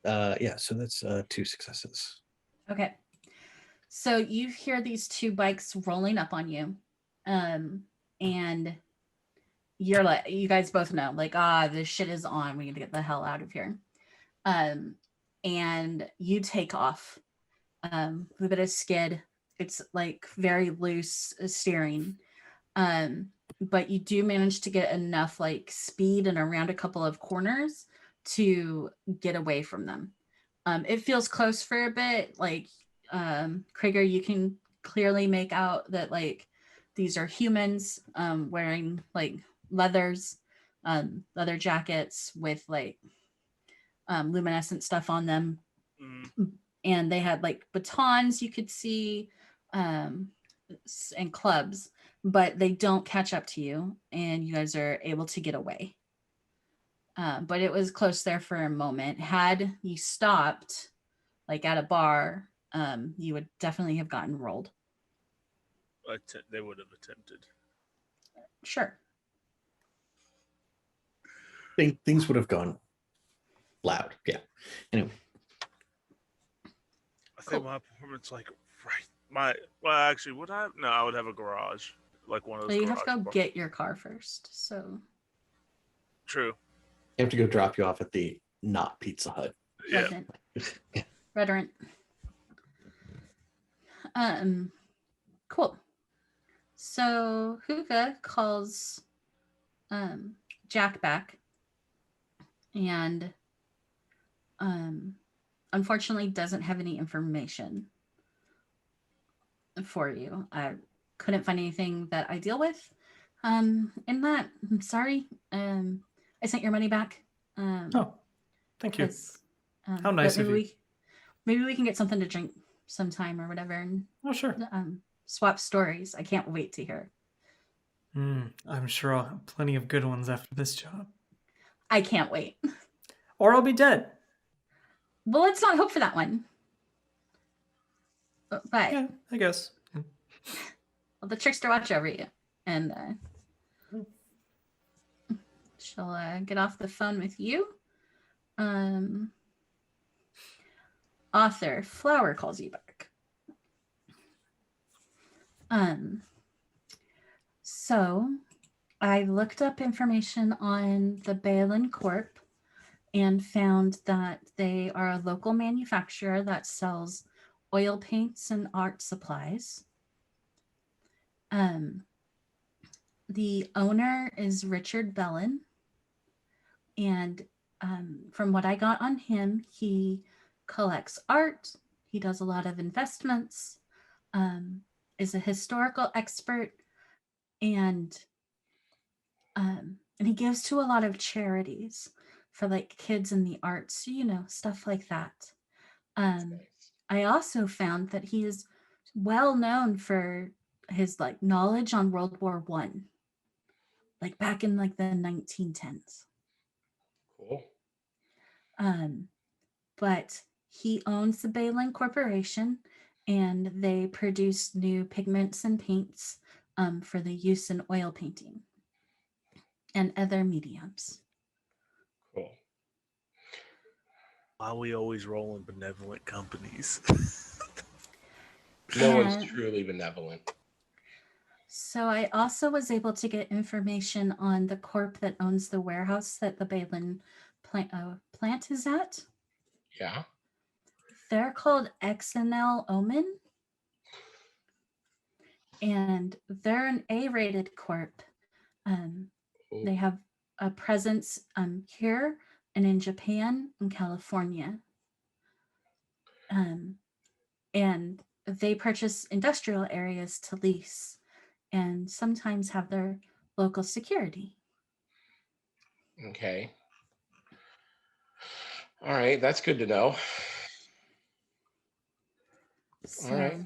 Yeah, so that's 2 successes. Okay. So you hear these 2 bikes rolling up on you. And you're like, you guys both know, like, this shit is on. We need to get the hell out of here. And you take off with a bit of skid. It's like very loose steering. But you do manage to get enough like speed and around a couple of corners to get away from them. It feels close for a bit. Like Krager, you can clearly make out that like these are humans wearing like leather jackets with like luminescent stuff on them. And they had like batons you could see and clubs, but they don't catch up to you and you guys are able to get away. but it was close there for a moment. Had you stopped, like at a bar, you would definitely have gotten rolled. They would have attempted. Sure. Things would have gone loud. Yeah. Anyway, I think my performance, like, actually, would I? No, I would have a garage, like one of those. So you have to garage go bars. get your car first. So True. you have to go drop you off at the not Pizza Hut. Yeah. Resident. Redorant. Cool. So Huga calls Jack back and unfortunately doesn't have any information for you. I couldn't find anything that I deal with. In that, I'm sorry. I sent your money back. Oh, thank you. 'cause, How nice but of you. Maybe we can get something to drink sometime or whatever and Oh, sure. swap stories. I can't wait to hear. I'm sure I'll have plenty of good ones after this job. I can't wait. Or I'll be dead. Well, let's not hope for that one. But Yeah, I guess. well, the trickster watch over you, and she'll get off the phone with you. Author Flower calls you back. So I looked up information on the Belon Corp and found that they are a local manufacturer that sells oil paints and art supplies. The owner is Richard Belon, and from what I got on him, he collects art, he does a lot of investments, is a historical expert, and he gives to a lot of charities for like kids in the arts, you know, stuff like that. I also found that he is well known for his like knowledge on World War I, like back in like the 1910s. Cool. But he owns the Belon Corporation, and they produce new pigments and paints for the use in oil painting and other mediums. Cool. Why are we always rolling benevolent companies? No one's And truly benevolent. so I also was able to get information on the corp that owns the warehouse that the Belon plant is at. Yeah. They're called XNL Omen, and they're an A-rated corp. They have a presence here and in Japan and California. And they purchase industrial areas to lease and sometimes have their local security. Okay. All right, that's good to know. So, All right.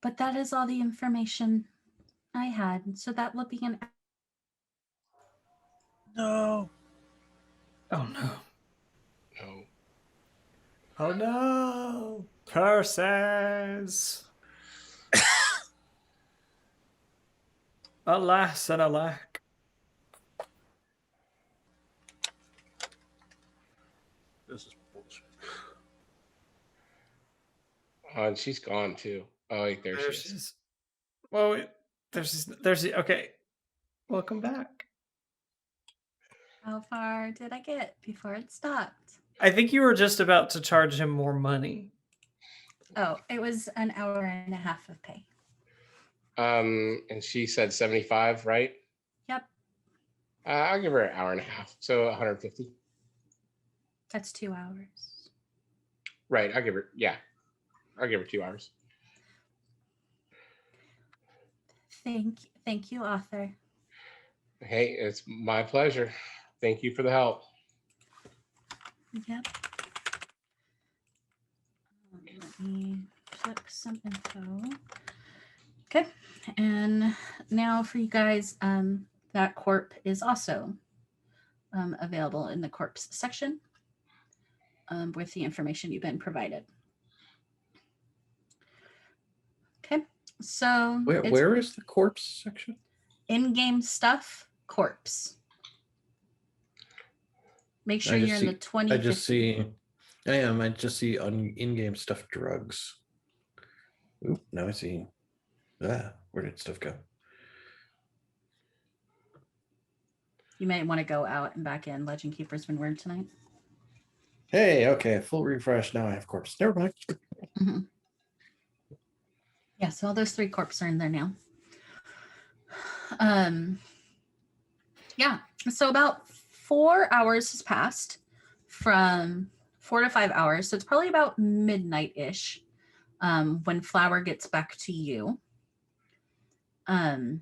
but that is all the information I had. So that will be an No. Oh no. No. Oh no. Curses. Alas and alack. This is bullshit. Oh, and she's gone too. Oh, wait, there she is. is. Well, wait, there's okay. Welcome back. How far did I get before it stopped? I think you were just about to charge him more money. Oh, it was an hour and a half of pay. And she said 75, right? Yep, I'll give her an hour and a half, so 150. that's 2 hours. Right, I'll give her 2 hours. Thank you, author. Hey, it's my pleasure. Thank you for the help. Yep. Let me check some info. Okay, and now for you guys, that corp is also available in the corpse section with the information you've been provided. Okay, so it's Where is the corpse section? in-game stuff, corpse. Make sure you're in the 20. I just see. I am. I just see on in-game stuff drugs. Oop, now I see. Where did stuff go? You might want to go out and back in. Legend Keeper's been weird tonight. Hey, okay, full refresh. Now I have corpse. Never mind. Mm-hmm. Yeah, so all those 3 corpses are in there now. Yeah, so about 4 hours has passed, from 4 to 5 hours. So it's probably about midnight-ish when Flower gets back to you. And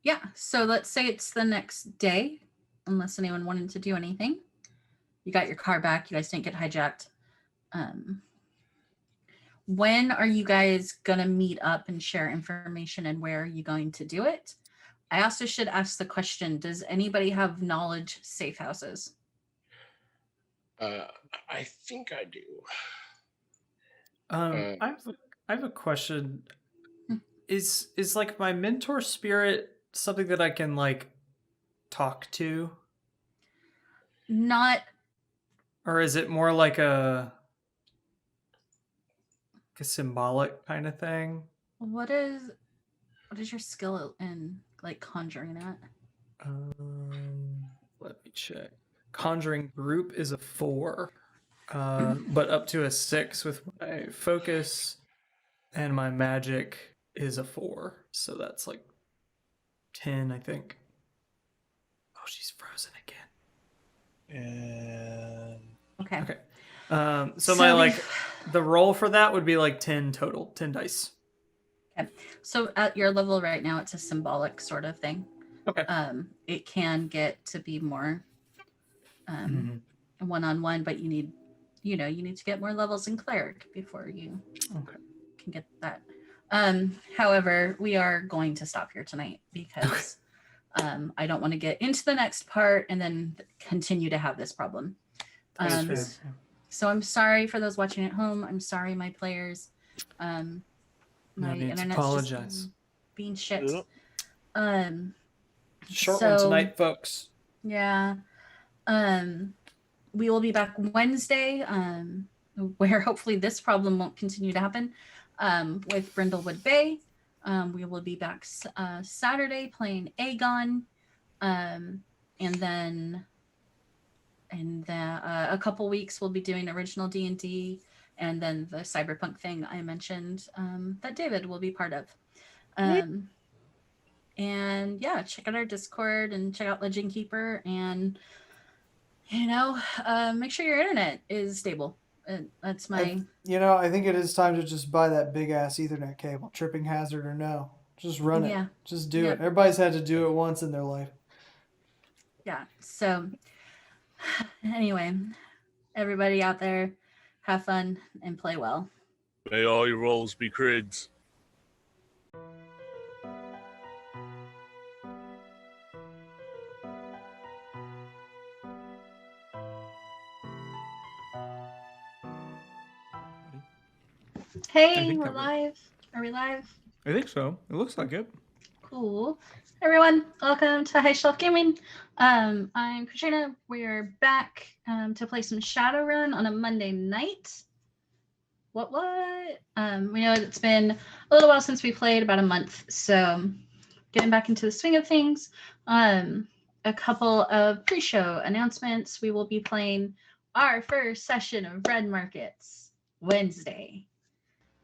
yeah, so let's say it's the next day, unless anyone wanted to do anything. You got your car back. You guys didn't get hijacked. When are you guys going to meet up and share information, and where are you going to do it? I also should ask the question, does anybody have knowledge safe houses? I think I do. I have a question. Is like my mentor spirit something that I can like talk to? Not. Or is it more like a symbolic kind of thing? What is your skill in like conjuring that? Let me check. Conjuring group is a 4, but up to a 6 with my focus, and my magic is a 4, so that's like 10, I think. Oh, she's frozen again. And Okay. So my like the roll for that would be like 10 total, 10 dice. Okay. So at your level right now, it's a symbolic sort of thing. Okay. It can get to be more one-on-one, but you need to get more levels in cleric before you can get that. However, we are going to stop here tonight because I don't want to get into the next part and then continue to have this problem. So I'm sorry for those watching at home. I'm sorry, my players. My internet's apologize. just being shit. Yep. Short one tonight, folks. Yeah. We will be back Wednesday, where hopefully this problem won't continue to happen, with Brindlewood Bay. We will be back Saturday playing Aegon, and then in a couple weeks we'll be doing original D&D, and then the cyberpunk thing I mentioned that David will be part of. And yeah, check out our Discord and check out Legend Keeper, and make sure your internet is stable. That's my. I think it is time to just buy that big ass Ethernet cable, tripping hazard or no. Just run it. Just do it. Everybody's had to do it once in their life. Yeah. So anyway, everybody out there, have fun and play well. May all your rolls be crids. Hey, we're live. Are we live? I think so. It looks like it. Cool. Everyone, welcome to High Shelf Gaming. I'm Katrina. We're back to play some Shadowrun on a Monday night. What? We know it's been a little while since we played, about a month. So getting back into the swing of things. A couple of pre-show announcements. We will be playing our first session of Red Markets Wednesday.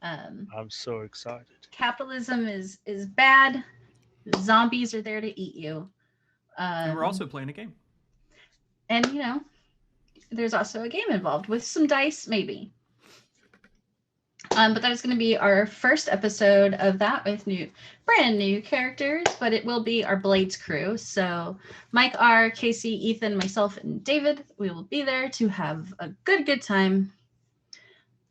I'm so excited. Capitalism is bad. Zombies are there to eat you. And we're also playing a game. And there's also a game involved with some dice, maybe. But that is going to be our first episode of that with brand new characters, but it will be our Blades crew. So Mike R, Casey, Ethan, myself, and David, we will be there to have a good time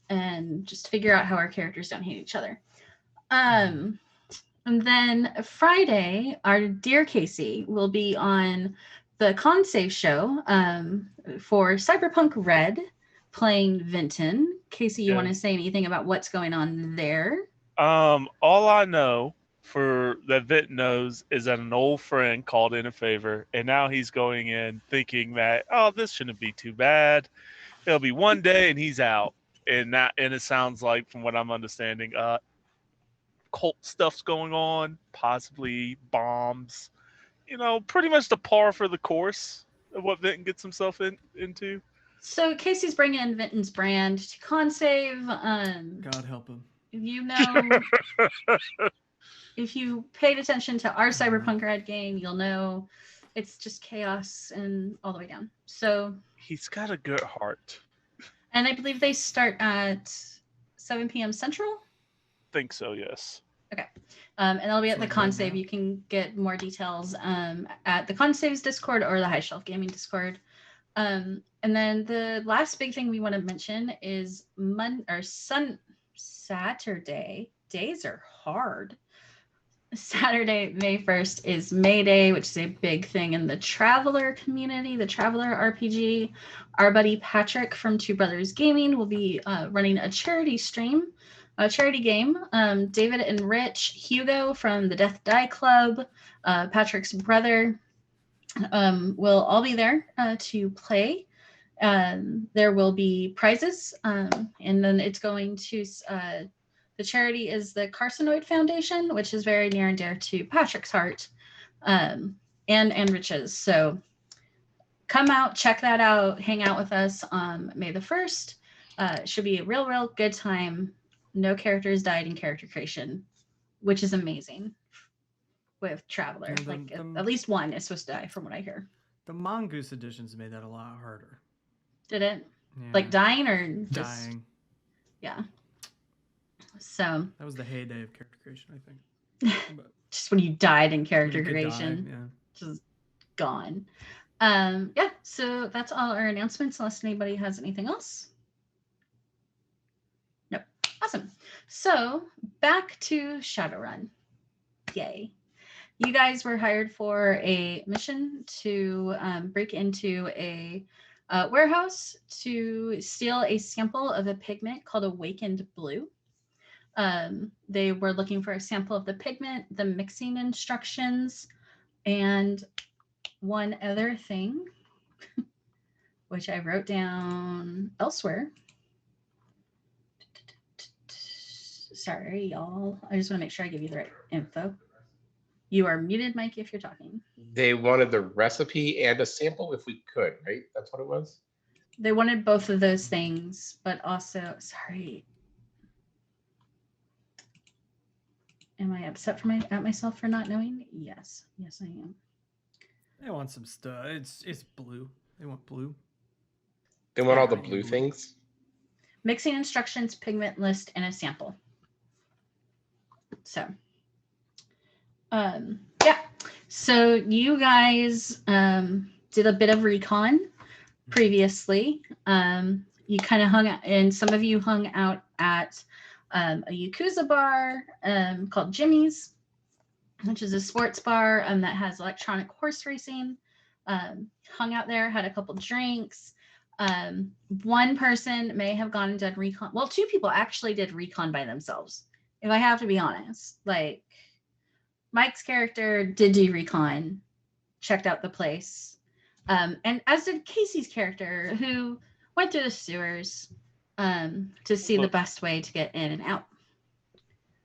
and just figure out how our characters don't hate each other. And then Friday, our dear Casey will be on the Con Save show for Cyberpunk Red, playing Vinton. Casey, you want to say anything about what's going on there? All I know for that Vit knows is that an old friend called in a favor, and now he's going in thinking that, oh, this shouldn't be too bad. It'll be one day and he's out. And it sounds like, from what I'm understanding, cult stuff's going on, possibly bombs. Pretty much the par for the course of what Vinton gets himself into. So Casey's bringing in Vinton's brand to Con Save. God help him. If you paid attention to our Cyberpunk Red game, you'll know it's just chaos and all the way down. So he's got a good heart. And I believe they start at 7 p.m. Central? Think so, yes. Okay. And they'll be at the Con Save. You can get more details at the Con Save's Discord or the High Shelf Gaming Discord. And then the last big thing we want to mention is Saturday. Days are hard. Saturday, May 1st is May Day, which is a big thing in the Traveler community, the Traveler RPG. Our buddy Patrick from Two Brothers Gaming will be running a charity stream, a charity game. David and Rich, Hugo from the Death Die Club, Patrick's brother, will all be there to play. There will be prizes, and then it's going to... the charity is the Carcinoid Foundation, which is very near and dear to Patrick's heart, and Rich's. So come out, check that out, hang out with us on May the 1st. It should be a real good time. No characters died in character creation, which is amazing with Traveler. At least one is supposed to die, from what I hear. The Mongoose editions made that a lot harder. Did it? Yeah. Like dying or just... Dying. Yeah. So that was the heyday of character creation, I think. But just when you died in character creation, just gone. Yeah, so that's all our announcements, unless anybody has anything else. Nope. Awesome. So back to Shadowrun. Yay. You guys were hired for a mission to break into a warehouse to steal a sample of a pigment called Awakened Blue. They were looking for a sample of the pigment, the mixing instructions, and one other thing, which I wrote down elsewhere. Sorry, y'all. I just want to make sure I give you the right info. You are muted, Mike, if you're talking. They wanted the recipe and a sample if we could, right? That's what it was? They wanted both of those things, but also, sorry. Am I upset at myself for not knowing? Yes. Yes, I am. They want some stuff. It's blue. They want blue. They want all the blue things? Mixing instructions, pigment list, and a sample. So, yeah. So you guys did a bit of recon previously. You kind of hung out, and some of you hung out at a Yakuza bar called Jimmy's, which is a sports bar that has electronic horse racing. Hung out there, had a couple drinks. One person may have gone and done recon. Well, two people actually did recon by themselves, if I have to be honest. Like, Mike's character did do recon, checked out the place, and as did Casey's character, who went through the sewers to see the best way to get in and out.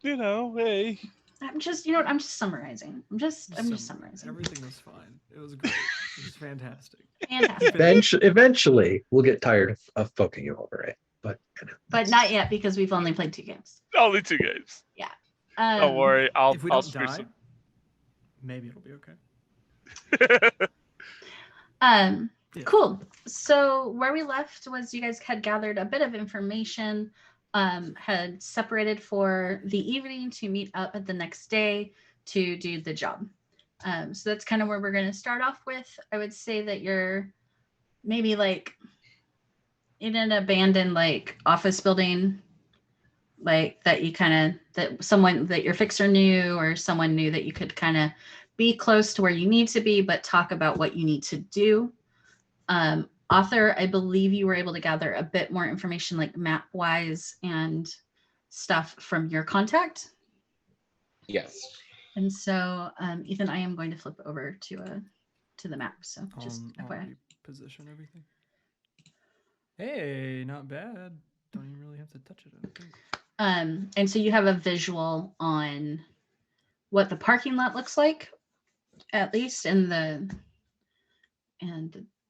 Hey. I'm just summarizing. I'm just summarizing. Everything was fine. It was great. It was fantastic. Fantastic. Eventually, we'll get tired of poking you over it, but not yet, because we've only played 2 games. Only 2 games. Yeah. Don't worry. If we I'll don't die, some... maybe it'll be okay. Yeah. Cool. So where we left was you guys had gathered a bit of information, had separated for the evening to meet up at the next day to do the job. So that's kind of where we're going to start off with. I would say that you're maybe like in an abandoned like office building, like that you kind of, that someone that your fixer knew or someone knew that you could kind of be close to where you need to be, but talk about what you need to do. Author, I believe you were able to gather a bit more information like map wise and stuff from your contact. Yes. And so, Ethan, I am going to flip over to the map. So just I'll FYI. reposition everything. Hey, not bad. Don't even really have to touch it, I don't think. And so you have a visual on what the parking lot looks like, at least, and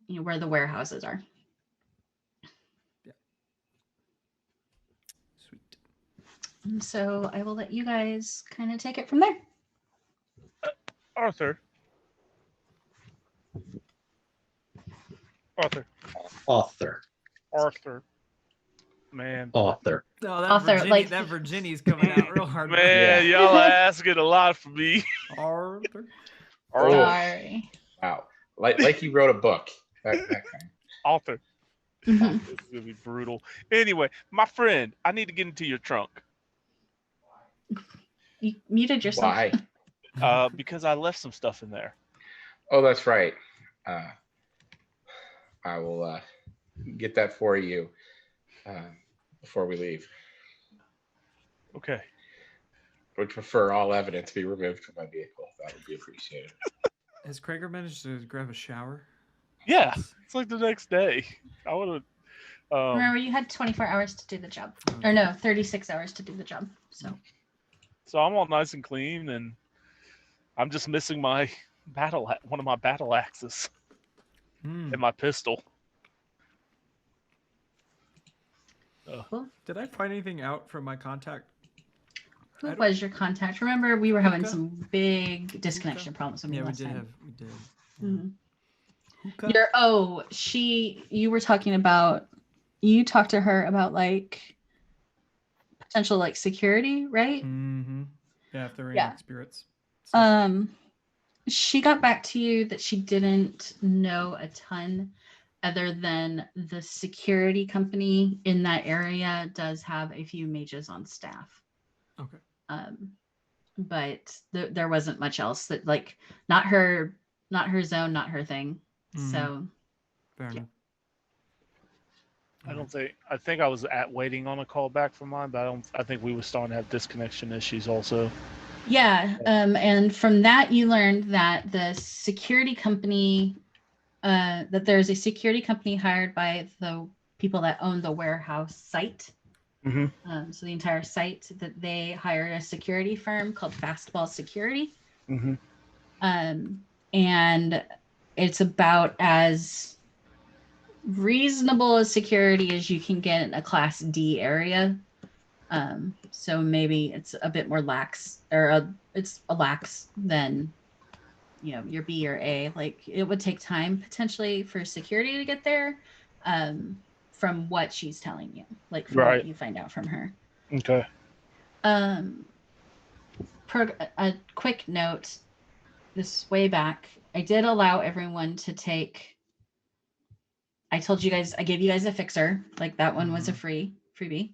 you know where the warehouses are. Yeah. Sweet. And so I will let you guys kind of take it from there. Arthur. Man. Author. Oh, that Author, Virginia, like- that Virginia's coming out real hard. Man, y'all are asking a lot from me. Arthur. Oh. Sorry. Wow. Like he wrote a book. That kind. Author. Mhm. This is gonna be brutal. Anyway, my friend, I need to get into your trunk. You muted yourself. Why? Because I left some stuff in there. Oh, that's right. I will get that for you before we leave. Okay. Would prefer all evidence be removed from my vehicle. That would be appreciated. Has Krager managed to grab a shower? Yeah, it's like the next day. I would have. Remember, you had 24 hours to do the job. Or no, 36 hours to do the job. So I'm all nice and clean, and I'm just missing my one of my battle axes and my pistol. Did I find anything out from my contact? Who was your contact? Remember, we were having Hookah? some big disconnection problems when we Yeah, we last did time. have. We did. Mhm. Hookah? You were talking about, you talked to her about like potential like security, right? Mm-hmm. Yeah, if there were Yeah. any spirits. She got back to you that she didn't know a ton other than the security company in that area does have a few mages on staff. Okay. But there wasn't much else that like not her zone, not her thing. So Fair enough. I think I was waiting on a call back from mine, but I think we were starting to have disconnection issues also. yeah. And from that you learned that the security company, that there's a security company hired by the people that own the warehouse site. Mm-hmm. So the entire site, that they hired a security firm called Fastball Security. Mm-hmm. And it's about as reasonable a security as you can get in a Class D area. So maybe it's a bit more lax, or it's a lax than, you know, your B or A. Like it would take time potentially for security to get there. From what she's telling you, like from what you find out from her. Okay. A quick note, this way back, I did allow everyone to take, I told you guys, I gave you guys a fixer, like that one was a freebie.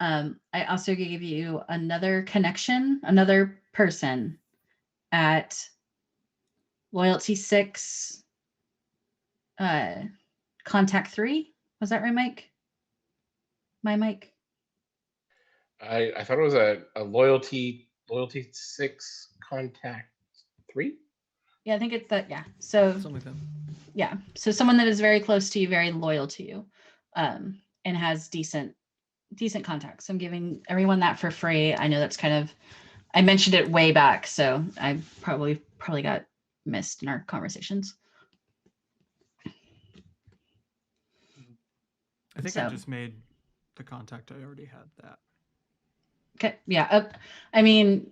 I also gave you another connection, another person at Loyalty 6, Contact 3. Was that right, Mike? My Mike? I thought it was a loyalty 6 contact 3. Yeah, I think it's that. Yeah. So Something like that. Yeah. So someone that is very close to you, very loyal to you, and has decent contacts. So I'm giving everyone that for free. I know that's kind of, I mentioned it way back, so I probably got missed in our conversations. I think I just made the contact. I already had that. Okay. Yeah. I mean,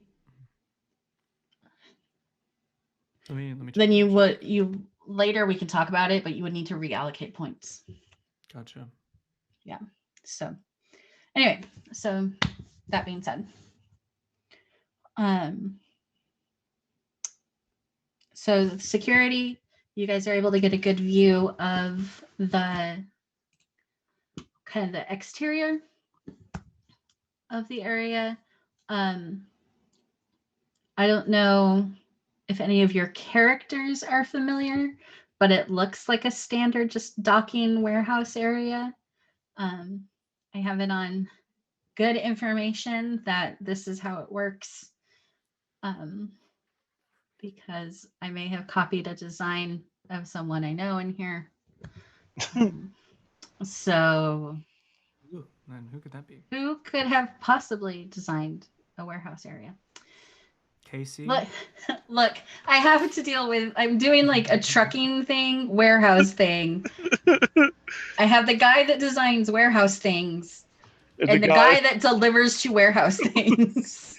let me then you later we can talk about it, but you would need to reallocate points. Gotcha. Yeah. So anyway, so that being said, so the security, you guys are able to get a good view of the kind of the exterior. of the area. I don't know if any of your characters are familiar, but it looks like a standard just docking warehouse area. I have it on good information that this is how it works. Because I may have copied a design of someone I know in here. So Ooh, and who could that be? who could have possibly designed a warehouse area? Casey? Look, I have to deal with, I'm doing like a trucking thing, warehouse thing. I have the guy that designs warehouse things and the guy that delivers to warehouse things.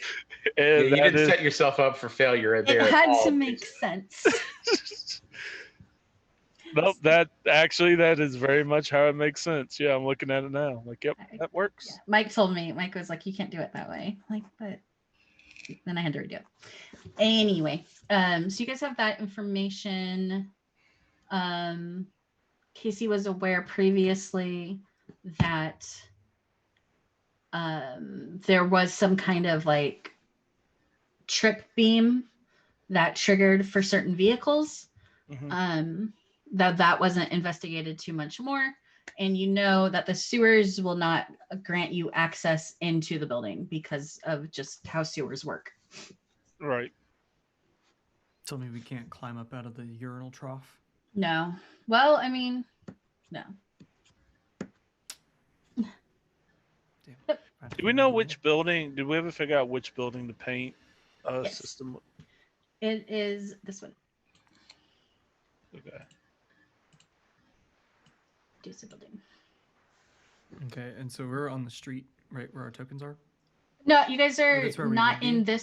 Yeah, you didn't set yourself up for failure there. It had to make sense. Nope, that is very much how it makes sense. Yeah, I'm looking at it now. Like, yep, that works. Yeah. Mike told me, Mike was like, you can't do it that way. Like, but then I had to redo it. Anyway, so you guys have that information. Casey was aware previously that there was some kind of like trip beam that triggered for certain vehicles. Mm-hmm. That wasn't investigated too much more. And you know that the sewers will not grant you access into the building because of just how sewers work. Right. Tell me we can't climb up out of the urinal trough. No. Well, I mean, no. Damn. Do we know which building? Did we ever figure out which building the paint Yes. system? It is this one. Okay. Deuce building. Okay, and so we're on the street, right where our tokens are? No, you guys are that's where we not would in be?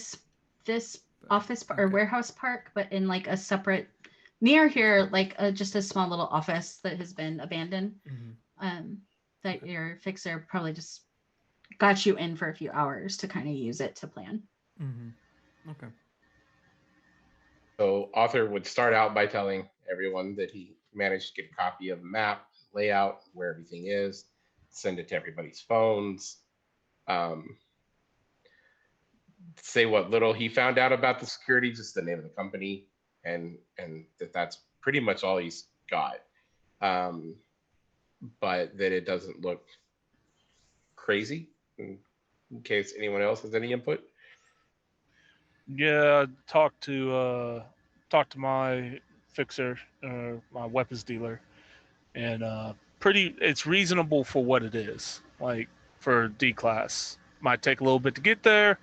this office or warehouse park, but in like a separate near here, like just a small little office that has been abandoned. Mm-hmm. That your fixer probably just got you in for a few hours to kind of use it to plan. Mm-hmm. Okay. So Arthur would start out by telling everyone that he managed to get a copy of the map, layout, where everything is, send it to everybody's phones, say what little he found out about the security, just the name of the company, and that's pretty much all he's got. But that it doesn't look crazy, in case anyone else has any input. Yeah, talk to my fixer, my weapons dealer, and it's reasonable for what it is. Like for D class, might take a little bit to get there,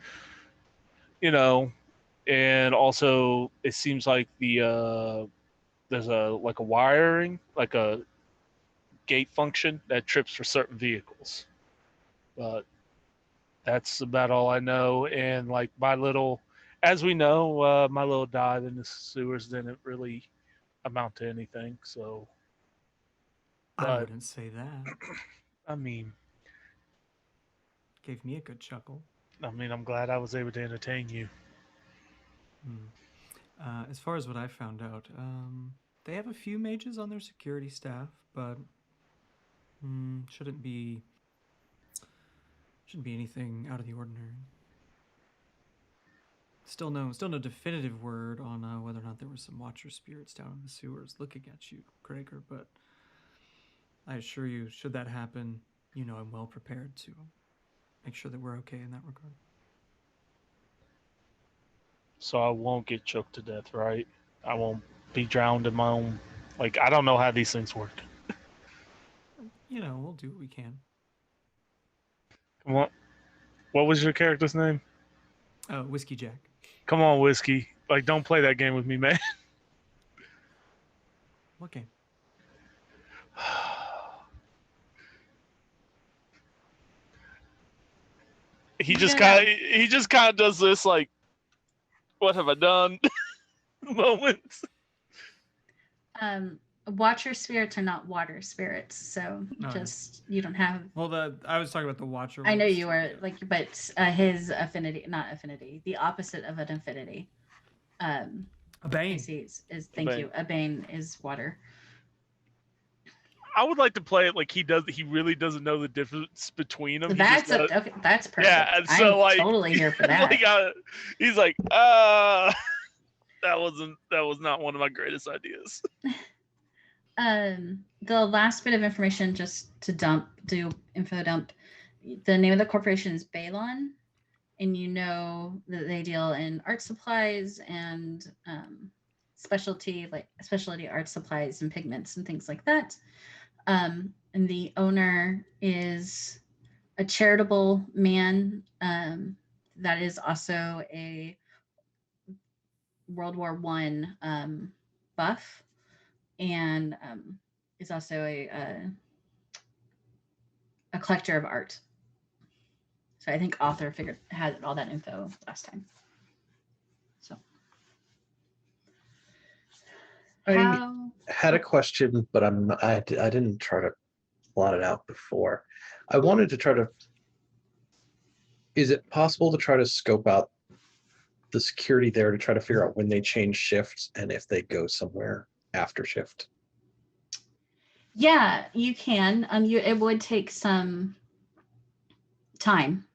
and also it seems like there's a wiring, like a gate function that trips for certain vehicles, but that's about all I know. And like as we know, my little dive in the sewers didn't really amount to anything. So, I wouldn't say that. I mean, gave me a good chuckle. I'm glad I was able to entertain you. As far as what I found out, they have a few mages on their security staff, but shouldn't be anything out of the ordinary. Still no definitive word on whether or not there were some watcher spirits down in the sewers looking at you, Gregor, but I assure you, should that happen, I'm well prepared to make sure that we're okay in that regard. So I won't get choked to death, right? I won't be drowned in my own... I don't know how these things work. We'll do what we can. Come on. What was your character's name? Whiskey Jack. Come on, Whiskey. Don't play that game with me, man. What game? He just kind of does this what have I done moments. Watcher spirits are not water spirits, so you don't have. Well, I was talking about the watcher. I know you were but his affinity, not affinity, the opposite of an affinity. A bane is thank you. A bane is water. I would like to play it like he does. He really doesn't know the difference between them. That's okay. That's perfect. Yeah, and so I'm like totally here for that. like, he's like, that was not one of my greatest ideas. The last bit of information, just to do info dump. The name of the corporation is Belon, and you know that they deal in art supplies and specialty art supplies and pigments and things like that. And the owner is a charitable man that is also a World War I buff, and is also a collector of art. So I think author had all that info last time. So I had a question, but I didn't try to plot it out before. I wanted to try to. Is it possible to try to scope out the security there to try to figure out when they change shifts and if they go somewhere after shift? Yeah, you can. It would take some time,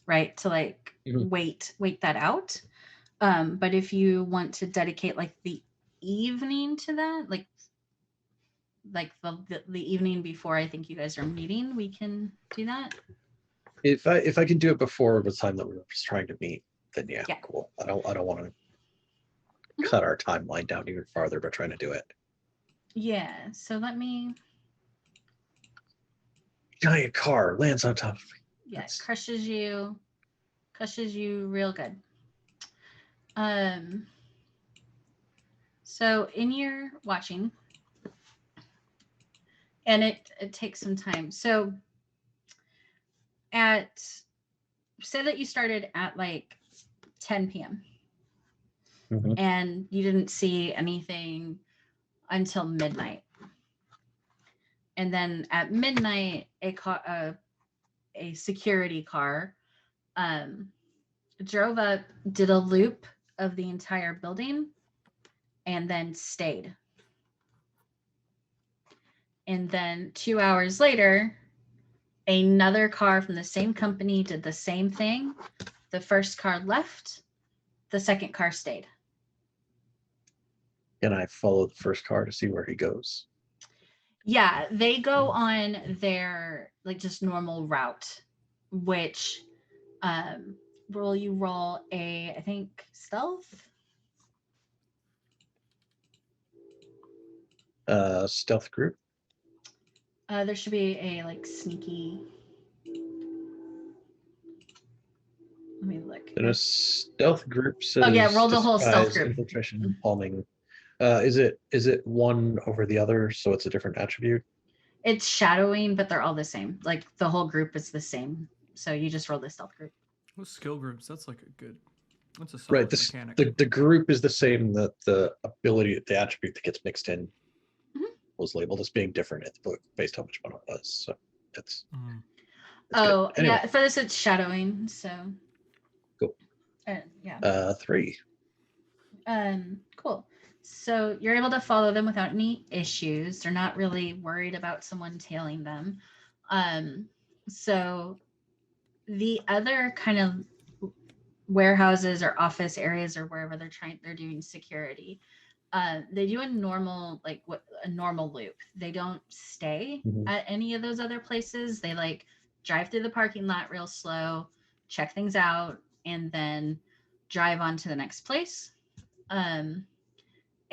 right, to like wait that out. But if you want to dedicate like the evening to that, like the evening before I think you guys are meeting, we can do that. If I can do it before the time that we were just trying to meet, then yeah. Cool. I don't want to cut our timeline down even farther by trying to do it. Yeah. So let me. Giant car lands on top of me. Yeah, it crushes you real good. So in your watching, and it takes some time. So say that you started at like 10 p.m. and you didn't see anything until midnight. And then at midnight, a security car drove up, did a loop of the entire building, and then stayed. And then 2 hours later, another car from the same company did the same thing. The first car left, the second car stayed. And I follow the first car to see where he goes. Yeah, they go on their like just normal route, which will you roll I think stealth? Stealth group. There should be a like sneaky. Let me look. And a stealth group says. Oh yeah, roll the whole stealth group. Infiltration, palming. Is it one over the other, so it's a different attribute? It's shadowing, but they're all the same. Like the whole group is the same. So you just roll the stealth group. Those skill groups, that's like a good. That's a solid Right. mechanic. The group is the same. That the ability, the attribute that gets mixed in, was labeled as being different based on which one it was. So that's. Oh anyway. Yeah, for this it's shadowing. So. Cool. Yeah. 3. Cool. So you're able to follow them without any issues. They're not really worried about someone tailing them. So the other kind of warehouses or office areas or wherever they're doing security, they do a normal loop. They don't stay at any of those other places. They like drive through the parking lot real slow, check things out, and then drive on to the next place.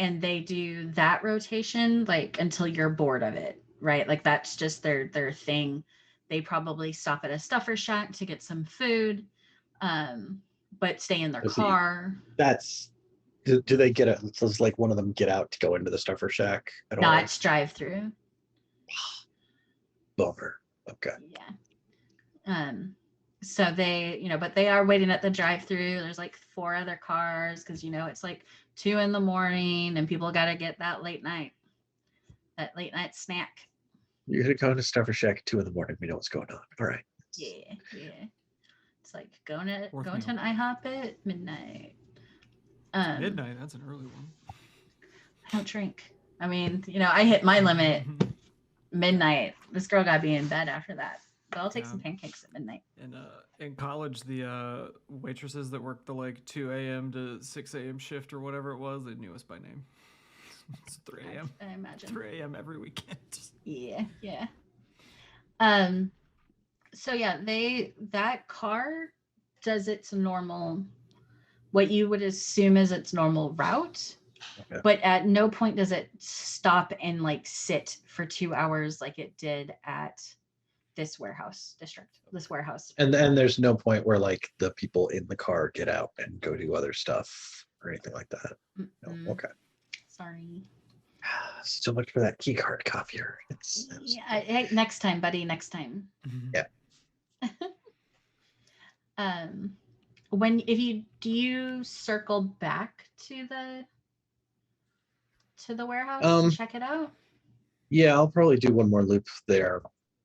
And they do that rotation like until you're bored of it, right? Like that's just their thing. They probably stop at a stuffer shack to get some food, but stay in their car. Do they get it? Does like one of them get out to go into the stuffer shack at all? No, it's drive through. Bummer. Okay. Yeah. So they, but they are waiting at the drive-through. There's like 4 other cars because it's like 2 a.m. and people got to get that late night snack. You're gonna go into Stuffer Shack at 2 a.m. We know what's going on. All right. Yeah. It's like going to an IHOP at midnight. Midnight, that's an early one. I don't drink. I mean, I hit my limit midnight. This girl gotta be in bed after that. But I'll take some Yeah. pancakes at midnight. In college, the waitresses that worked the like 2 a.m. to 6 a.m. shift or whatever it was, they knew us by name. It's 3 a.m. I imagine. 3 a.m. every weekend. Yeah. So yeah, that car does its normal, what you would assume is its normal route. Okay. But at no point does it stop and like sit for 2 hours like it did at this warehouse. And then there's no point where like the people in the car get out and go do other stuff or anything like that. No. Okay. Sorry. Still look for that key card copier. Yeah, next time, buddy. Next time. Yeah. Do you circle back to the warehouse to check it out? Yeah, I'll probably do one more loop there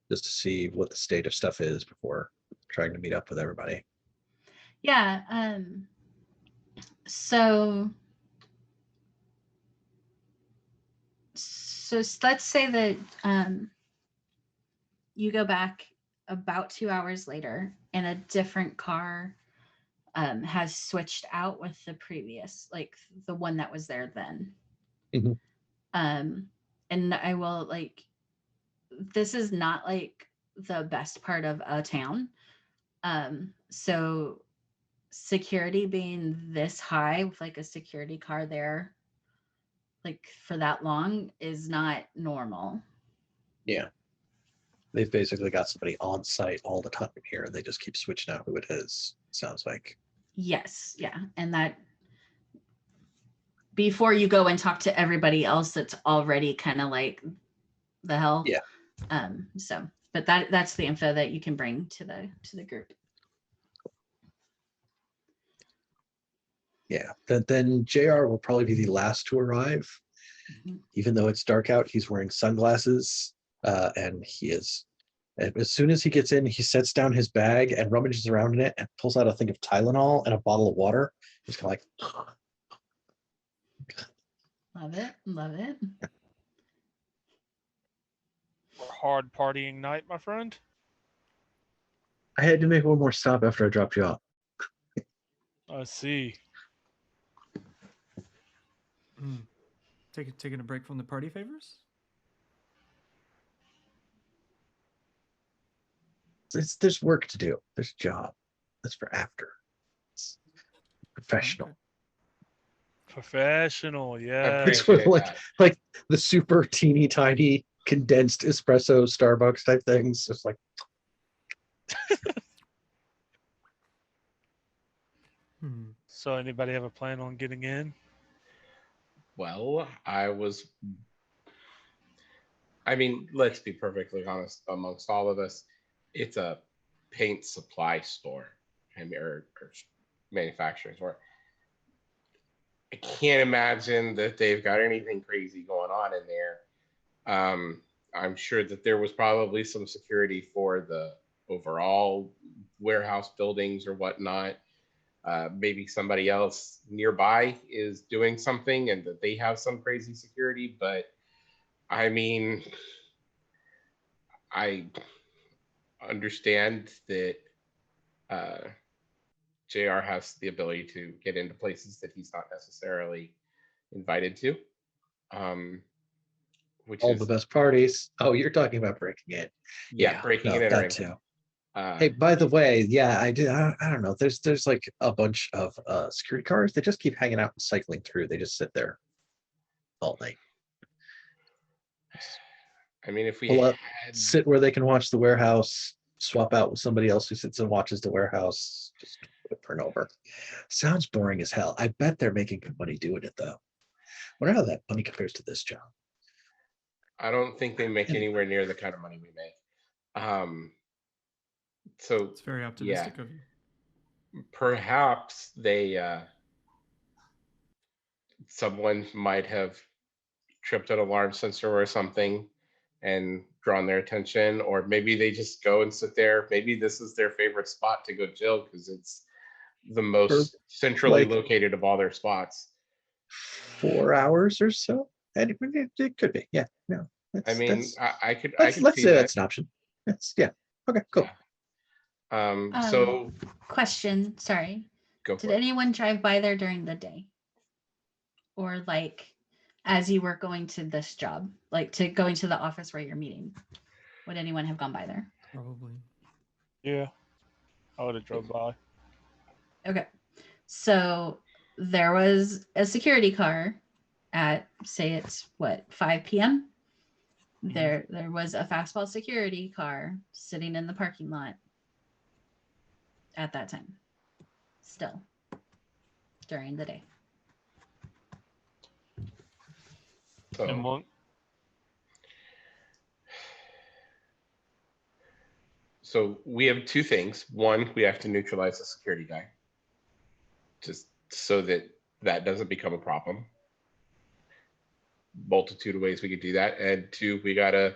just to see what the state of stuff is before trying to meet up with everybody. Yeah. So let's say that you go back about 2 hours later and a different car has switched out with the previous, like the one that was there then. Mm-hmm. And I will this is not like the best part of a town. So security being this high with like a security car there like for that long is not normal. Yeah. They've basically got somebody on site all the time here and they just keep switching out who it is, sounds like. Yes, yeah. And that before you go and talk to everybody else that's already kind of like the hell. Yeah. But that's the info that you can bring to the group. Yeah. Then JR will probably be the last to arrive. Mm-hmm. Even though it's dark out, he's wearing sunglasses. And as soon as he gets in, he sets down his bag and rummages around in it and pulls out a thing of Tylenol and a bottle of water. He's kind of like, love it. Hard partying night, my friend. I had to make one more stop after I dropped you off. I see. Taking a break from the party favors? There's work to do. There's a job. That's for after. It's professional. Okay. Professional, yeah. It's with like the super teeny tiny condensed espresso Starbucks type things. Just like So anybody have a plan on getting in? Well, let's be perfectly honest, amongst all of us, it's a paint supply store, or manufacturing store. I can't imagine that they've got anything crazy going on in there. I'm sure that there was probably some security for the overall warehouse buildings or whatnot. Maybe somebody else nearby is doing something and that they have some crazy security, but I mean, I understand that JR has the ability to get into places that he's not necessarily invited to. Which all is the best parties. Oh, you're talking about breaking in. Yeah, breaking and that entering. too. Hey, by the way, yeah, I do. I don't know. There's like a bunch of security cars. They just keep hanging out and cycling through. They just sit there all night. I mean, if we Pull up, sit where they can watch the warehouse, swap out with somebody else who sits and watches the warehouse, just over and over. Sounds boring as hell. I bet they're making good money doing it though. Wonder how that money compares to this job. I don't think they make anywhere near the kind of money we make. So it's very optimistic of you. Perhaps they someone might have tripped an alarm sensor or something and drawn their attention, or maybe they just go and sit there. Maybe this is their favorite spot to go chill because it's the most centrally located of all their spots. 4 hours or so, and it could be. Yeah, no, I mean, I could let's see say that. that's an option. Yeah. Okay, cool. So question, sorry. go Did for it. anyone drive by there during the day? Or like as you were going to this job, like to going to the office where you're meeting? Would anyone have gone by there? Probably. Yeah, I would have drove by. Okay. So there was a security car at, say it's what, 5 p.m. There was a fastball security car sitting in the parking lot at that time. Still during the day. And one, so we have two things. One, we have to neutralize the security guy, just so that that doesn't become a problem. Multitude of ways we could do that. And two, we gotta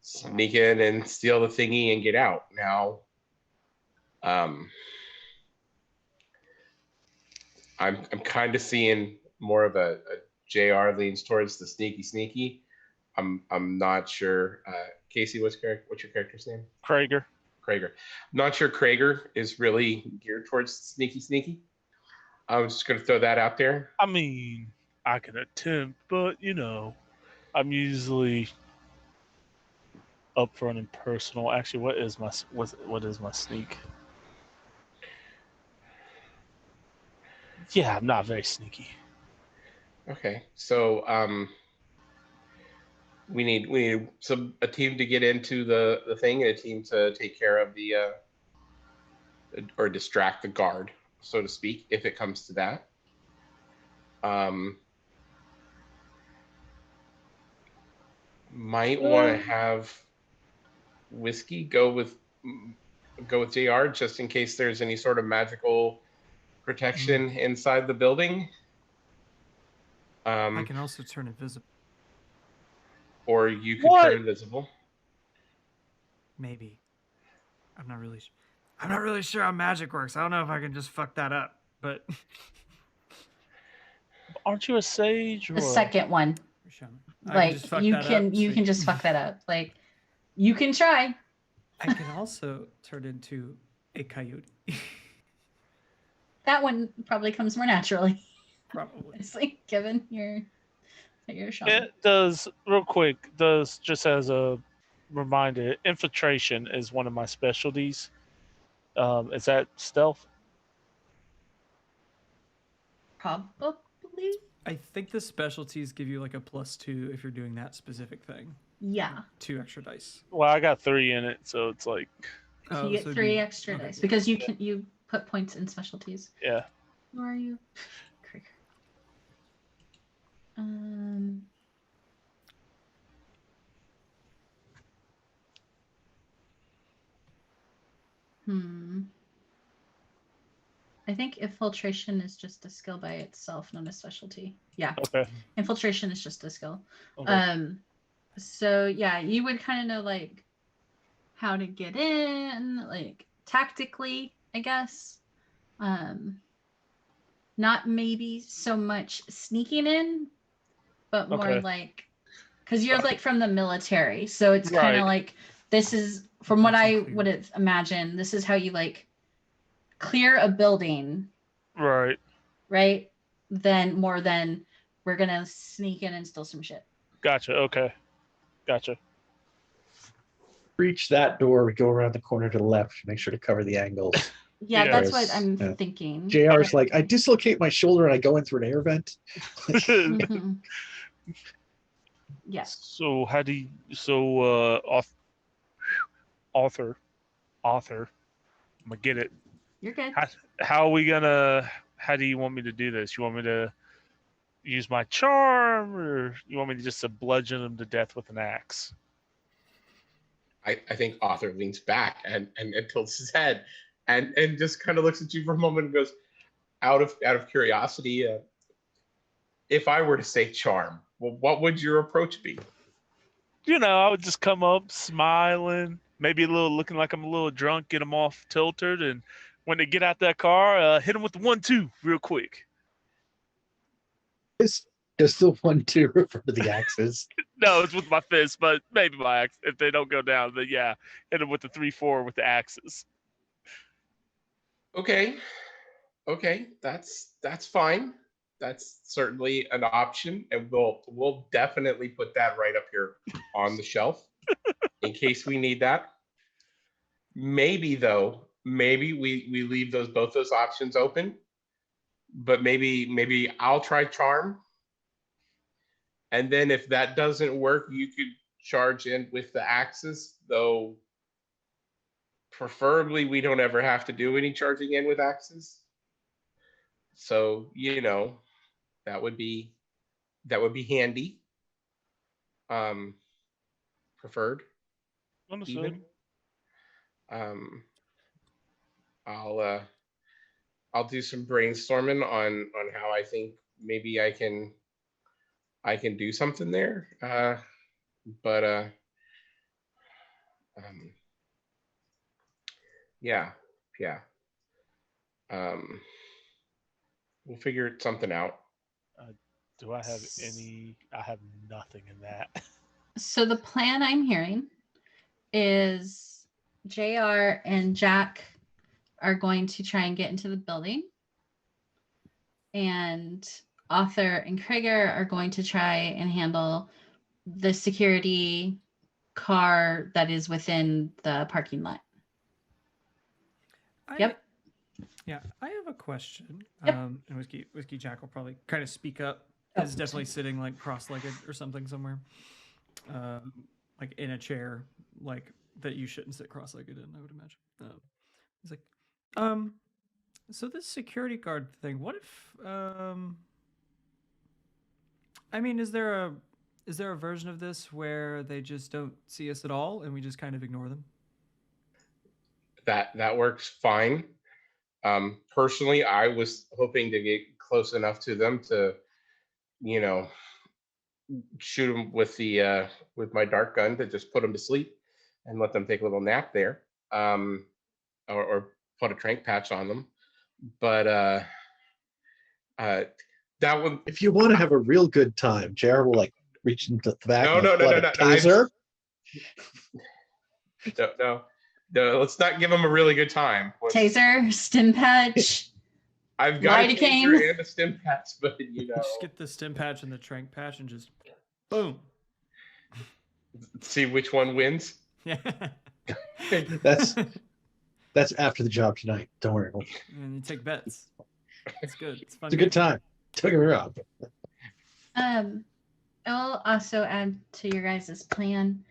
sneak in and steal the thingy and get out. Now, I'm kind of seeing more of a JR leans towards the sneaky. I'm not sure. Casey, what's your character's name? Krager. I'm not sure Krager is really geared towards sneaky. I'm just gonna throw that out there. I mean, I can attempt, but you know, I'm usually upfront and personal. Actually, what is my sneak? Yeah, I'm not very sneaky. Okay, so we need a team to get into the thing and a team to take care of the or distract the guard, so to speak, if it comes to that. Might want to have Whiskey go with JR just in case there's any sort of magical protection inside the building. I can also turn invisible. Or you could turn invisible. Maybe. I'm not really sure how magic works. I don't know if I can just fuck that up, but aren't you a sage? The second one. Like you can just fuck that up. Like you can try. I can also turn into a coyote. That one probably comes more naturally. Probably. It's like given your shaman. It does, real quick, just as a reminder, infiltration is one of my specialties. Is that stealth? Probably. I think the specialties give you like a +2 if you're doing that specific thing. Yeah. 2 extra dice. Well, I got 3 in it, so it's like. So you get 3 extra dice because you put points in specialties. Yeah. Who are you? I think infiltration is just a skill by itself, not a specialty. Yeah. Okay. Infiltration is just a skill. Okay. So yeah, you would kind of know like how to get in, like tactically, I guess. Not maybe so much sneaking in, but more like, because you're like from the military, so it's kind of like, this is from what I would have imagined, this is how you like clear a building, right? Then more than we're gonna sneak in and steal some shit. Gotcha. Okay, gotcha. Reach that door, we go around the corner to the left, make sure to cover the angles. Yeah, that's what I'm thinking. JR's like, I dislocate my shoulder and I go in through an air vent. Mm-hmm. Yes. So how do you, author, I'm gonna get it. You're good. How do you want me to do this? You want me to use my charm, or you want me to just bludgeon him to death with an axe? I think Author leans back and tilts his head and just kind of looks at you for a moment and goes, out of curiosity, if I were to say charm, well, what would your approach be? I would just come up smiling, maybe looking like I'm a little drunk, get them off tilted, and when they get out that car, hit them with the 1-2 real quick. Just the one to refer to the axes. No, it's with my fist, but maybe my axe. If they don't go down, then yeah, hit them with the 3-4 with the axes. Okay. Okay, that's fine. That's certainly an option, and we'll definitely put that right up here on the shelf in case we need that. Maybe though, maybe we leave both those options open, but maybe I'll try charm, and then if that doesn't work, you could charge in with the axes, though. Preferably, we don't ever have to do any charging in with axes. So that would be handy. Preferred. Understood. Even. I'll do some brainstorming on how I think maybe I can do something there. Yeah. We'll figure something out. Do I have any? I have nothing in that. So the plan I'm hearing is JR and Jack are going to try and get into the building. And Arthur and Krieger are going to try and handle the security car that is within the parking lot. Yep. Yeah, I have a question. Yep. And Whiskey Jack will probably kind of speak up. Oh, He's definitely sitting like cross-legged or something somewhere, like in a chair, like that you shouldn't sit cross-legged in. I would imagine. He's like, so this security guard thing. What if, I mean, is there a version of this where they just don't see us at all and we just kind of ignore them? That works fine. Personally, I was hoping to get close enough to them to, shoot them with with my dart gun to just put them to sleep and let them take a little nap there, or put a trank patch on them. But that one. If you want to have a real good time, JR will like reach into the back. No, and pull out a taser. No, let's not give them a really good time. Taser, stim patch. I've got a lidocaine. taser and a stim patch, but Just get the stim patch and the trank patch and just boom. See which one wins. Yeah. That's after the job tonight. Don't worry. And you take bets. It's good. It's fun. It's a good time. Don't get me wrong. I'll also add to your guys' plan.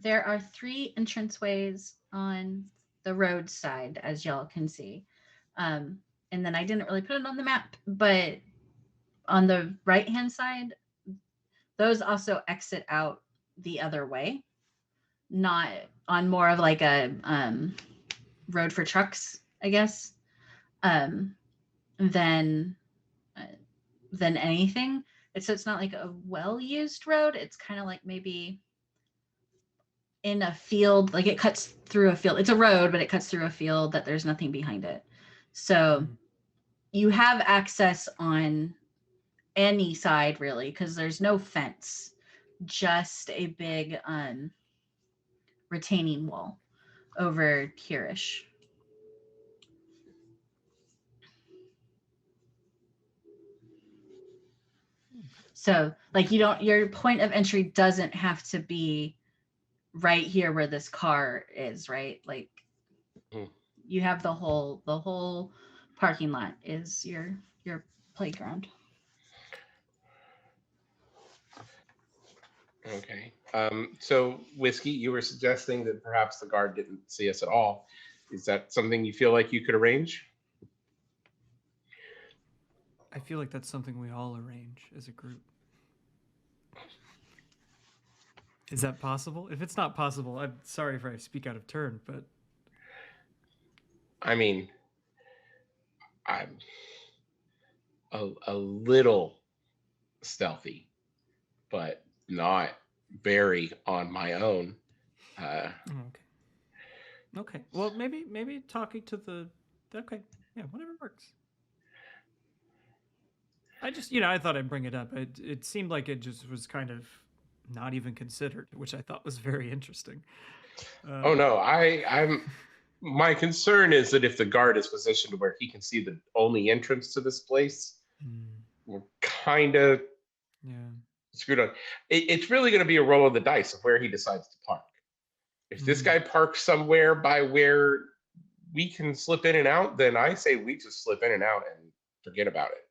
There are 3 entranceways on the road side, as y'all can see. And then I didn't really put it on the map, but on the right-hand side, those also exit out the other way, not on more of like a road for trucks, I guess, than anything. So it's not like a well-used road. It's kind of like maybe in a field, like it cuts through a field. It's a road, but it cuts through a field that there's nothing behind it. So you have access on any side really, because there's no fence, just a big retaining wall over here-ish. So like your point of entry doesn't have to be right here where this car is, right? Like you have the whole parking lot is your playground. Okay. So Whiskey, you were suggesting that perhaps the guard didn't see us at all. Is that something you feel like you could arrange? I feel like that's something we all arrange as a group. Is that possible? If it's not possible, I'm sorry if I speak out of turn, but I mean, I'm a little stealthy, but not very on my own. Okay. Well, maybe talking to the. Okay. Yeah. Whatever works. I just, I thought I'd bring it up. It seemed like it just was kind of not even considered, which I thought was very interesting. Oh no, I'm. My concern is that if the guard is positioned where he can see the only entrance to this place, we're kind of screwed on. It's really going to be a roll of the dice of where he decides to park. If this guy parks somewhere by where we can slip in and out, then I say we just slip in and out and forget about it.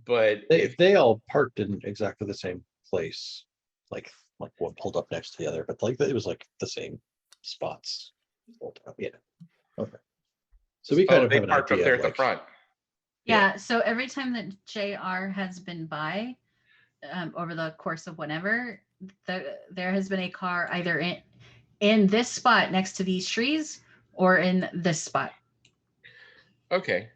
But if they all parked in exactly the same place, like one pulled up next to the other, but like it was like the same spots. Yeah. Okay. So we kind of they have an parked idea, up there at the like, front. Yeah. So every time that JR has been by, over the course of whenever, there has been a car either in this spot next to these trees or in this spot. Okay.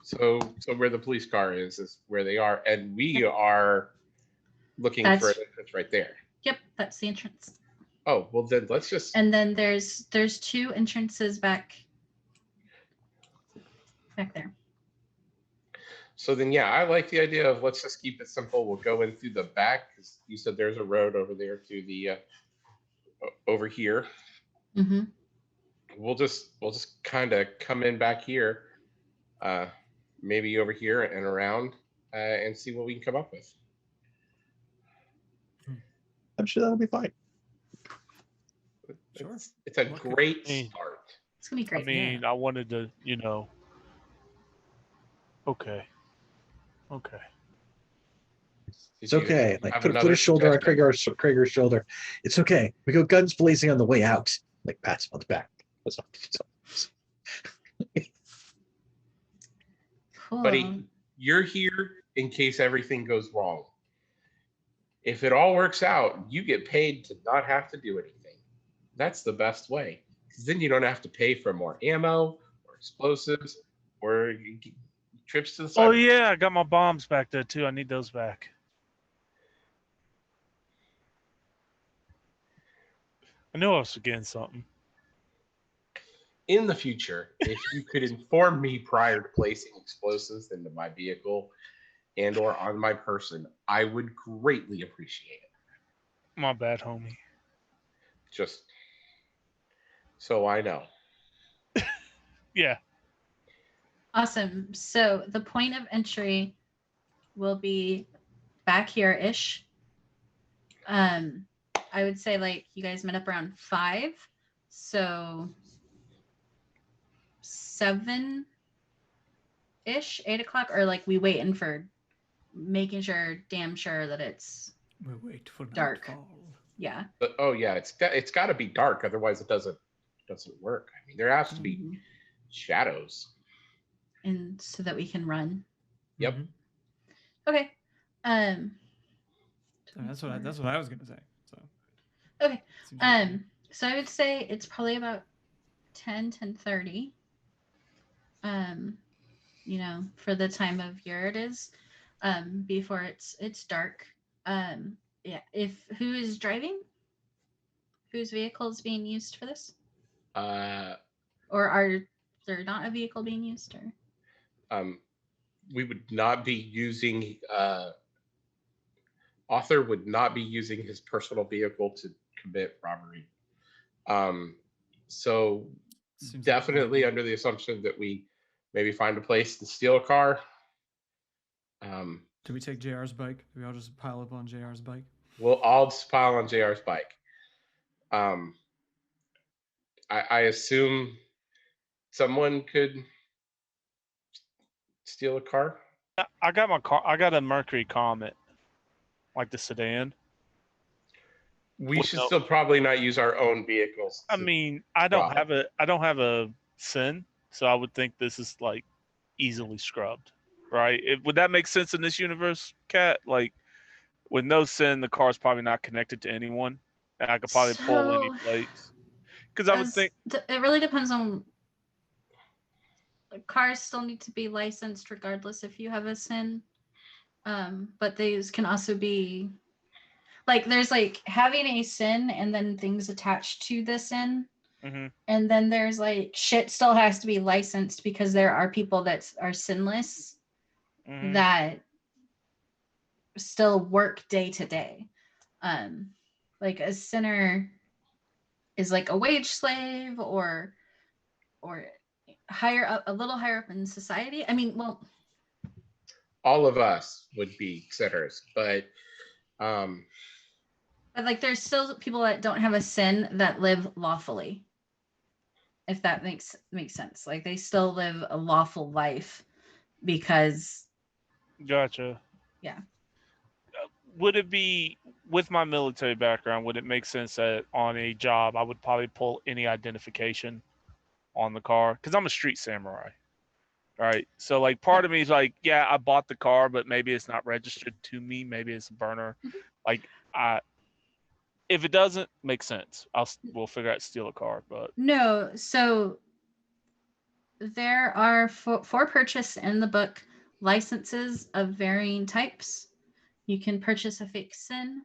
So where the police car is where they are, and we are looking for an entrance right there. Yep, that's the entrance. Oh, well then let's just. And then there's 2 entrances back there. So then, yeah, I like the idea of let's just keep it simple. We'll go in through the back because you said there's a road over there to the over here. Mm-hmm. We'll just kind of come in back here, maybe over here and around, and see what we can come up with. I'm sure that'll be fine. Sure. It's a great start. It's gonna be great. I mean, I wanted to, Okay. It's okay. Like put a shoulder on Krager's shoulder. It's okay. We go guns blazing on the way out. Like pats him on the back. Cool. Buddy, you're here in case everything goes wrong. If it all works out, you get paid to not have to do anything. That's the best way. Because then you don't have to pay for more ammo or explosives or trips to the side. Oh yeah, I got my bombs back there too. I need those back. I knew I was forgetting something. In the future, if you could inform me prior to placing explosives into my vehicle and or on my person, I would greatly appreciate it. My bad, homie. Just so I know. Yeah. Awesome. So the point of entry will be back here-ish. I would say like you guys met up around 5. So 7-ish, 8 o'clock, or like we waiting for making sure, damn sure that it's wait for dark. nightfall. Yeah. But, oh yeah, it's got to be dark, otherwise it doesn't work. I mean, there has to be shadows, and so that we can run. Yep. Okay. So that's what I was gonna say. So. Okay. So I would say it's probably about 10:30. For the time of year it is, before it's dark. Yeah. Who is driving? Whose vehicle is being used for this? Or are there not a vehicle being used? Or we would not be using. Author would not be using his personal vehicle to commit robbery. So Seems definitely under the assumption that we maybe find a place to steal a car. Do we take JR's bike? Do we all just pile up on JR's bike? We'll all just pile on JR's bike. I assume someone could steal a car. I got my car. I got a Mercury Comet, like the sedan. We should still probably not use our own vehicles. I mean, I don't have a sin, so I would think this is like easily scrubbed, right? Would that make sense in this universe, Kat? Like, with no sin, the car's probably not connected to anyone, and I could probably pull any plates. Because I would think it really depends on. Cars still need to be licensed regardless if you have a sin, but these can also be. Like there's like having a sin and then things attached to the sin. And then there's like shit still has to be licensed because there are people that are sinless that still work day to day. Like a sinner is like a wage slave or higher up, a little higher up in society. I mean, well, all of us would be sinners, but like there's still people that don't have a sin that live lawfully. If that makes sense. Like they still live a lawful life because Gotcha. Yeah. Would it be, with my military background, would it make sense that on a job I would probably pull any identification on the car? Because I'm a street samurai, right? So like part of me is like, yeah, I bought the car, but maybe it's not registered to me. Maybe it's a burner. Like if it doesn't make sense, we'll figure out steal a car. But no, so there are for purchase in the book licenses of varying types. You can purchase a fake sin.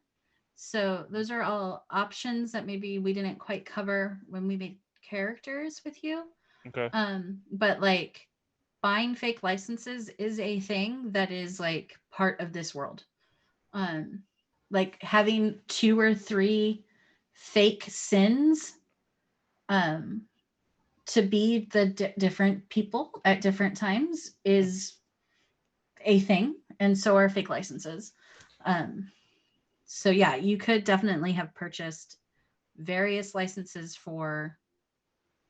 So those are all options that maybe we didn't quite cover when we made characters with you. okay. But like buying fake licenses is a thing that is like part of this world. Like having 2 or 3 fake sins to be the different people at different times is a thing, and so are fake licenses. So yeah, you could definitely have purchased various licenses for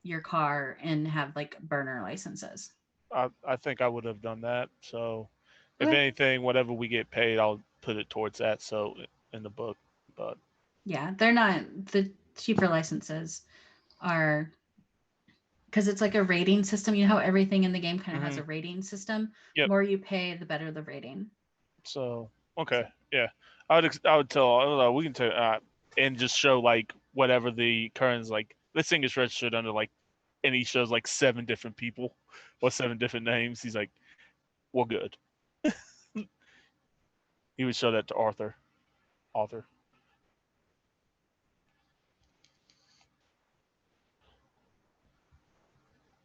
your car and have like burner licenses. I think I would have done that. So if Okay. anything, whatever we get paid, I'll put it towards that. So in the book, but Yeah, they're not the cheaper licenses are because it's like a rating system. You know how everything in the game kind of has a rating system. Yep. More you pay, the better the rating. So okay, yeah, I would tell. I don't know. We can tell and just show like whatever the current is like. This thing is registered under like, and he shows like 7 different people or 7 different names. He's like, "Well, good." He would show that to Arthur.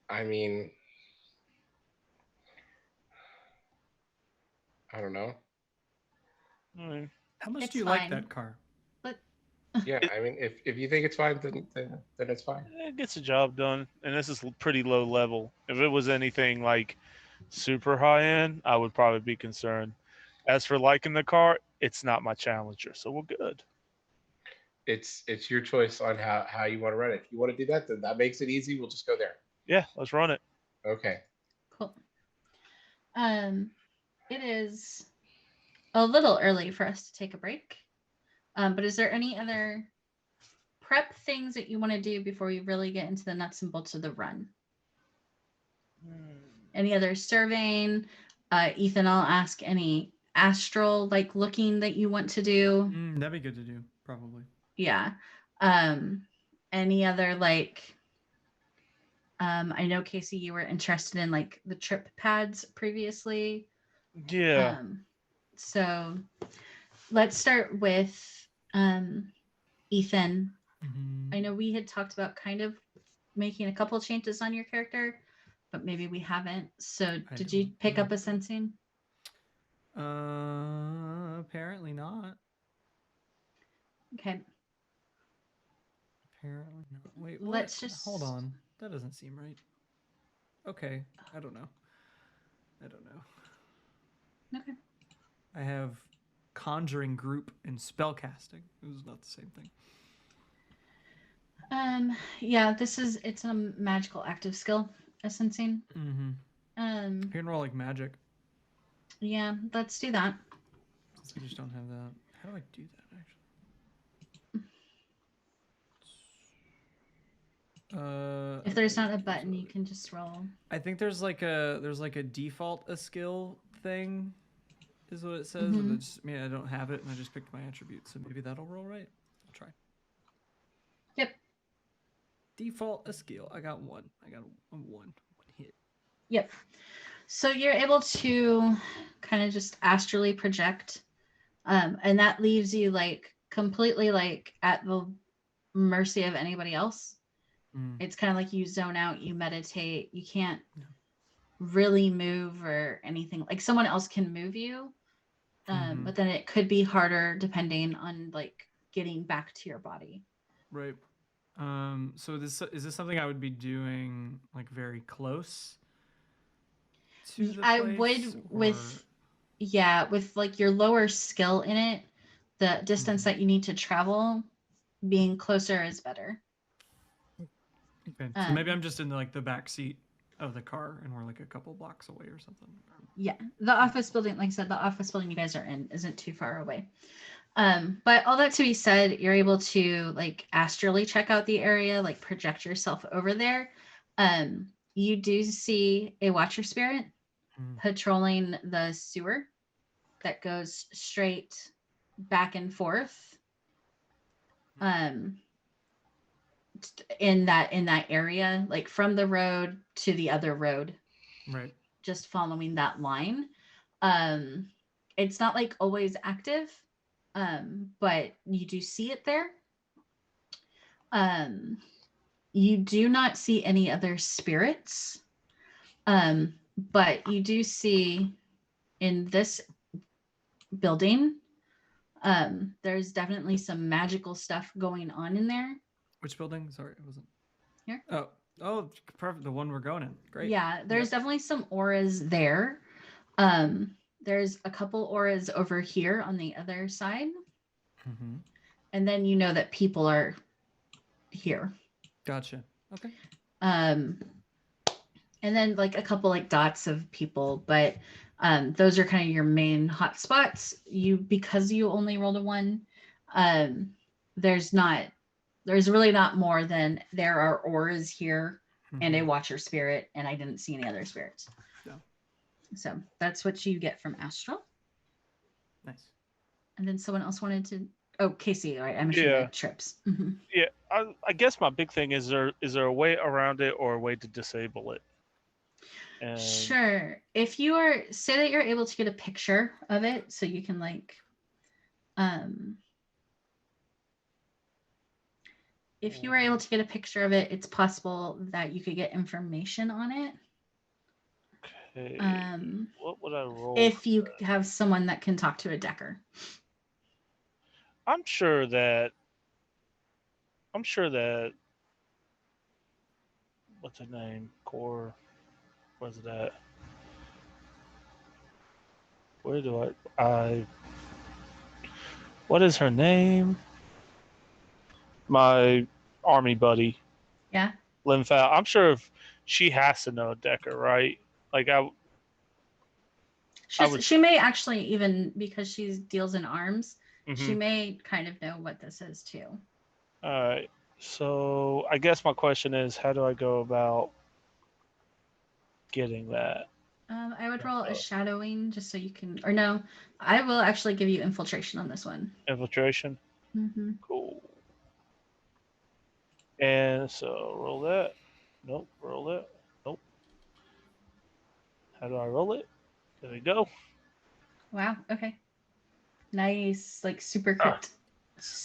I mean, I don't know. How much It's do you like fine. that car? But Yeah, I mean, if you think it's fine, then it's fine. It gets the job done, and this is pretty low level. If it was anything like super high end, I would probably be concerned. As for liking the car, it's not my challenger, so we're good. It's your choice on how you want to run it. If you want to do that, then that makes it easy. We'll just go there. Yeah, let's run it. Okay. cool. It is a little early for us to take a break. But is there any other prep things that you want to do before we really get into the nuts and bolts of the run? Any other surveying? Ethan, I'll ask any astral like looking that you want to do. That'd be good to do, probably. Yeah. Any other like I know Casey, you were interested in like the trip pads previously. Yeah. So let's start with Ethan. I know we had talked about kind of making a couple changes on your character, but maybe we haven't. So did you pick up a sensing? Apparently not. Okay. Apparently not. Wait, what? Let's just Hold on. That doesn't seem right. Okay, I don't know. Okay. I have conjuring group and spellcasting. It was not the same thing. Yeah, it's a magical active skill, a sensing. You can roll like magic. Yeah, let's do that. Since I just don't have that. How do I do that actually? If there's not a button, you can just roll. I think there's like a default a skill thing, is what it says. And I don't have it, and I just picked my attribute, so maybe that'll roll right. I'll try. Yep. Default a skill. I got 1. I got a one hit. Yep. So you're able to kind of just astrally project, and that leaves you like completely like at the mercy of anybody else. It's kind of like you zone out, you meditate, you can't really move or anything. Like someone else can move you, But then it could be harder depending on like getting back to your body. Right. So is this something I would be doing like very close to the I place? would with like your lower skill in it, the distance that you need to travel, being closer is better. Okay. So maybe I'm just in like the back seat of the car and we're like a couple blocks away or something. Yeah. The office building, like I said, the office building you guys are in isn't too far away. But all that to be said, you're able to like astrally check out the area, like project yourself over there. You do see a watcher spirit patrolling the sewer that goes straight back and forth. In that area, like from the road to the other road. Right. Just following that line. It's not like always active. But you do see it there. You do not see any other spirits. But you do see in this building, there's definitely some magical stuff going on in there. Which building? Sorry, it wasn't here. Oh, perfect. The one we're going in. Great. Yeah, there's definitely some auras there. There's a couple auras over here on the other side. And then you know that people are here. Gotcha. Okay. And then like a couple like dots of people, but those are kind of your main hot spots. Because you only rolled a 1, there's really not more than there are auras here and a watcher spirit, and I didn't see any other spirits. Yeah. So that's what you get from Astral. Nice. And then someone else wanted to. Oh, Casey, all right. I'm sure trips. Yeah, I guess my big thing is there a way around it or a way to disable it? And sure. If you say that you're able to get a picture of it, so you can like, if you were able to get a picture of it, it's possible that you could get information on it. Okay. What would I roll? If you have someone that can talk to a Decker. I'm sure that what's her name? Core. Where's it at? Where do I what is her name? My army buddy. Yeah. Linfal. I'm sure if she has to know Decker, right? Like she may actually, even because she deals in arms, she may kind of know what this is too. All right. So I guess my question is, how do I go about getting that? I would roll a shadowing just so you can, or no, I will actually give you infiltration on this one. Infiltration? Cool. And so roll that. Nope. Roll that. Nope. How do I roll it? There we go. Wow. Okay. Nice. Like super crit.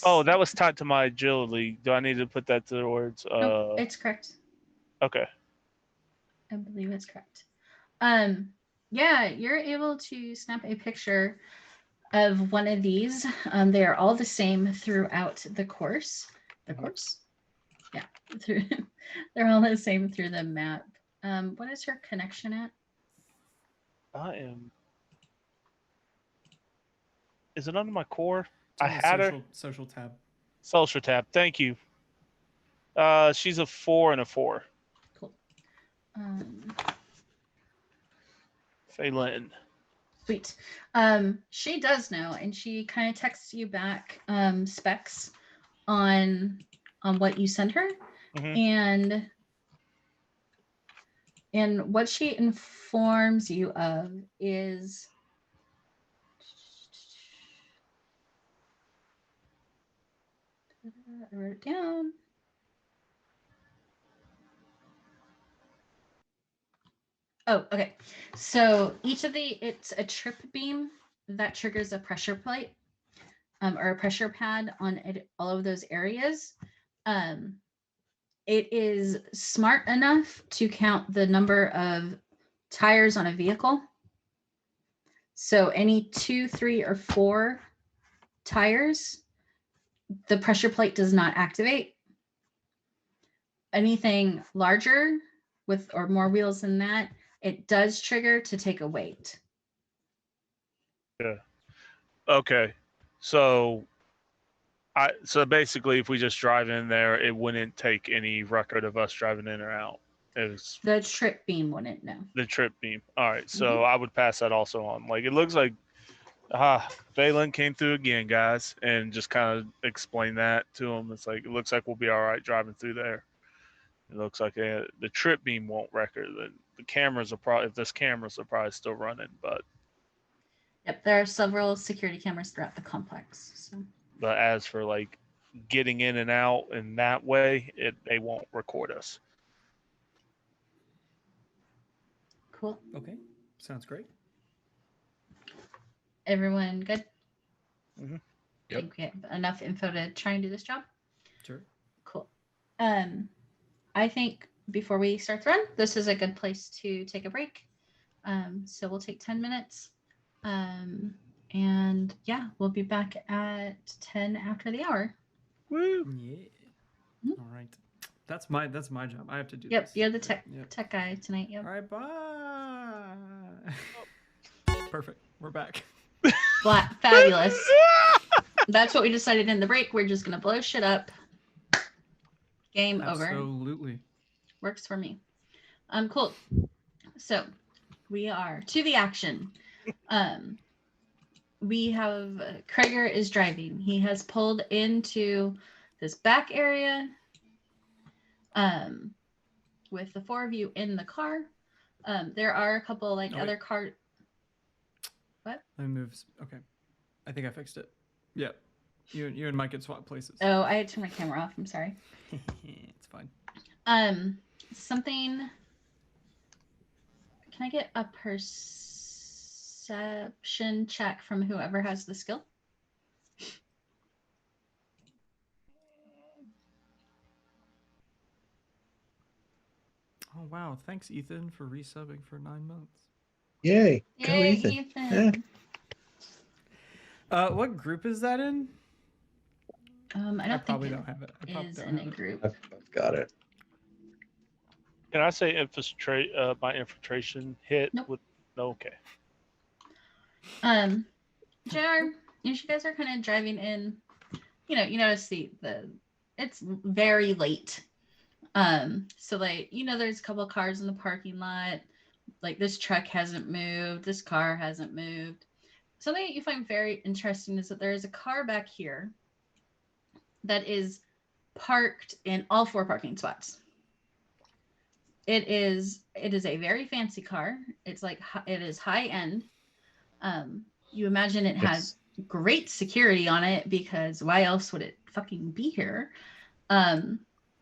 Oh, that was tied to my agility. Do I need to put that towards? Nope, it's correct. Okay. I believe it's correct. Yeah, you're able to snap a picture of one of these. They are all the same throughout the course. Yeah, they're all the same through the map. What is her connection at? Is it under my core? I had her. Social tab. Social tab. Thank you. She's a 4 and a 4. Cool. Phelan. Sweet. She does know, and she kind of texts you back specs on what you sent her, and what she informs you of is I wrote it down. Oh, okay. So each of it's a trip beam that triggers a pressure plate or a pressure pad on all of those areas. It is smart enough to count the number of tires on a vehicle. So any 2, 3, or 4 tires, the pressure plate does not activate. Anything larger with or more wheels than that, it does trigger to take a weight. Yeah. Okay. So so basically, if we just drive in there, it wouldn't take any record of us driving in or out. It's The trip beam wouldn't know. the trip beam. All right. So I would pass that also on. Like, it looks like Belon came through again, guys, and just kind of explain that to them. It's like, it looks like we'll be all right driving through there. It looks like the trip beam won't record. The cameras are probably, if there's cameras, they're probably still running. Yep, there are several security cameras throughout the complex. So. But as for like getting in and out in that way, they won't record us. Cool. Okay, sounds great. Everyone good? Mhm. I think we have enough info to try and do this job. Sure. Cool. I think before we start the run, this is a good place to take a break. So we'll take 10 minutes. And yeah, we'll be back at 10 after the hour. Woo! Yeah. All right. That's my job. I have to do Yep, this. you're the tech Yep. tech guy tonight. Yep. All right, bye. Perfect. We're back. Fabulous. That's what we decided in the break. We're just gonna blow shit up. Game over. Absolutely. Works for me. Cool. So we are to the action. We have Krager is driving. He has pulled into this back area. With the 4 of you in the car. There are a couple other car. What? I moves. Okay. I think I fixed it. Yeah. You and Mike could swap places. Oh, I had turned my camera off. I'm sorry. It's fine. Something. Can I get a perception check from whoever has the skill? Oh wow! Thanks, Ethan, for resubbing for 9 months. Yay! Go, Yay, Ethan. Yeah. What group is that in? I probably don't have it. Is in a group. I've got it. Can I say my infiltration hit? Nope. No, okay. JR, you guys are kind of driving in. You notice it's very late. So there's a couple of cars in the parking lot. Like, this truck hasn't moved. This car hasn't moved. Something that you find very interesting is that there is a car back here that is parked in all 4 parking spots. It is a very fancy car. It is high end. You imagine it has great security on it, because why else would it fucking be here? And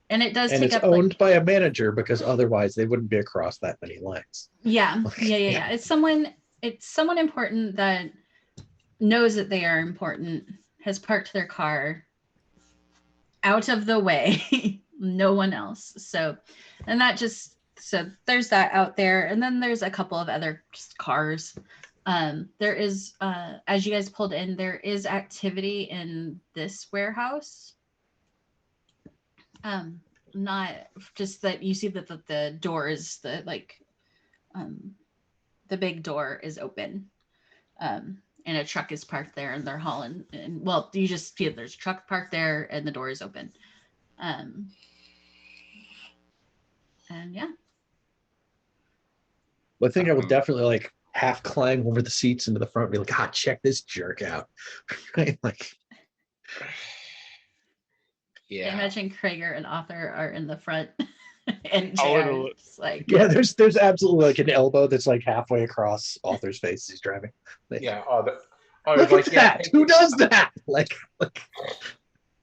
it does take up. And it's owned by a manager, because otherwise they wouldn't be across that many lines. Yeah. It's someone important that knows that they are important, has parked their car out of the way, no one else. So there's that out there. And then there's a couple of other cars. There is, as you guys pulled in, there is activity in this warehouse. Not just that you see that the door is the big door is open. And a truck is parked there, and they're hauling. And well, you just see that there's a truck parked there, and the door is open. And yeah. Well, I think I will definitely half climb over the seats into the front, and be like, check this jerk out. Right? I imagine Krager and Author are in the front, and Jared's there's absolutely an elbow that's halfway across Author's face as he's driving. Look at that! Who does that?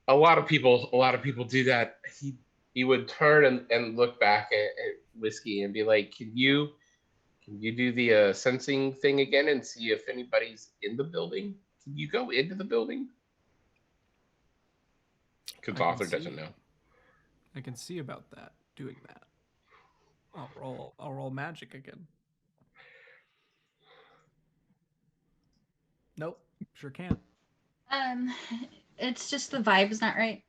A lot of people do that. He would turn and look back at Whiskey and be like, "Can you do the sensing thing again and see if anybody's in the building? Can you go into the building?" Because Author doesn't know. I can see about that. Doing that. I'll roll magic again. Nope, sure can't. It's just the vibe's not right.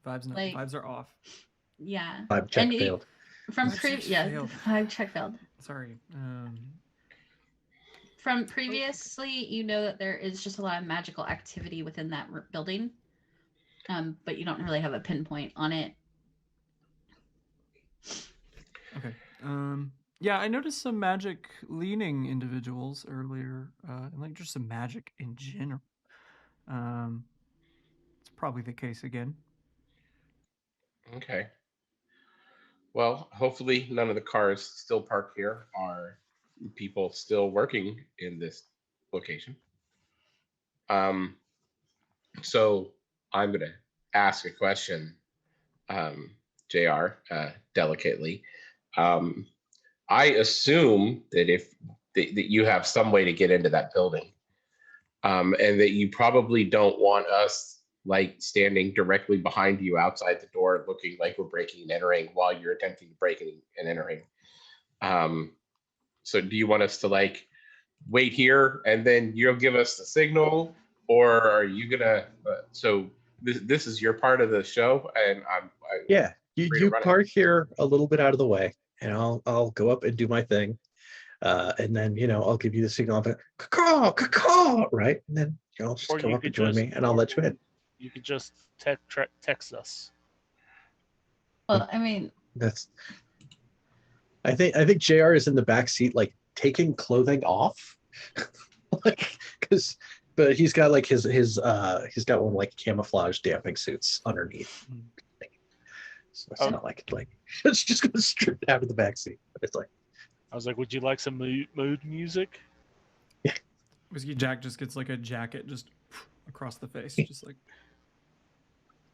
Like- Vibes are off. Yeah. Vibe check And failed. From Vibe checks yeah, failed. vibe check failed. Sorry. From previously, you know that there is just a lot of magical activity within that building, but you don't really have a pinpoint on it. Okay. Yeah, I noticed some magic leaning individuals earlier, and like just some magic in general. It's probably the case again. Okay. Well, hopefully none of the cars still parked here are people still working in this location. So I'm going to ask a question, JR, delicately. I assume that that you have some way to get into that building, and that you probably don't want us like standing directly behind you outside the door looking like we're breaking and entering while you're attempting to break and entering. So do you want us to like wait here and then you'll give us the signal, or are you gonna so this is your part of the show and Yeah, free to you run it. park here a little bit out of the way, and I'll go up and do my thing, and then I'll give you the signal of it, caw, right, and then just Or come you up and could join just- me, and I'll let you in. You could just text us. Well, I mean, I think JR is in the back seat, like taking clothing off, like but he's got like he's got one like camouflage damping suits underneath. So it's not like it's just gonna strip out of the back seat. But it's like, I was like, would you like some mood music? Whiskey Jack just gets like a jacket just across the face, just like.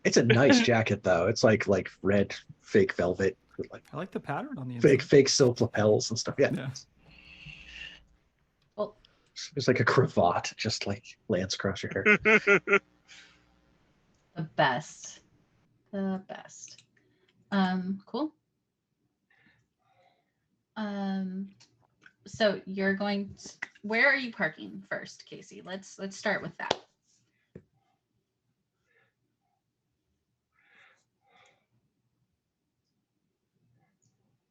it's a nice jacket though. It's like red fake velvet with like I like the pattern on the inside. fake silk lapels and stuff. Yeah. well, It's like a cravat just like lands across your hair. the best. Cool. So you're going to, where are you parking first, Casey? Let's start with that.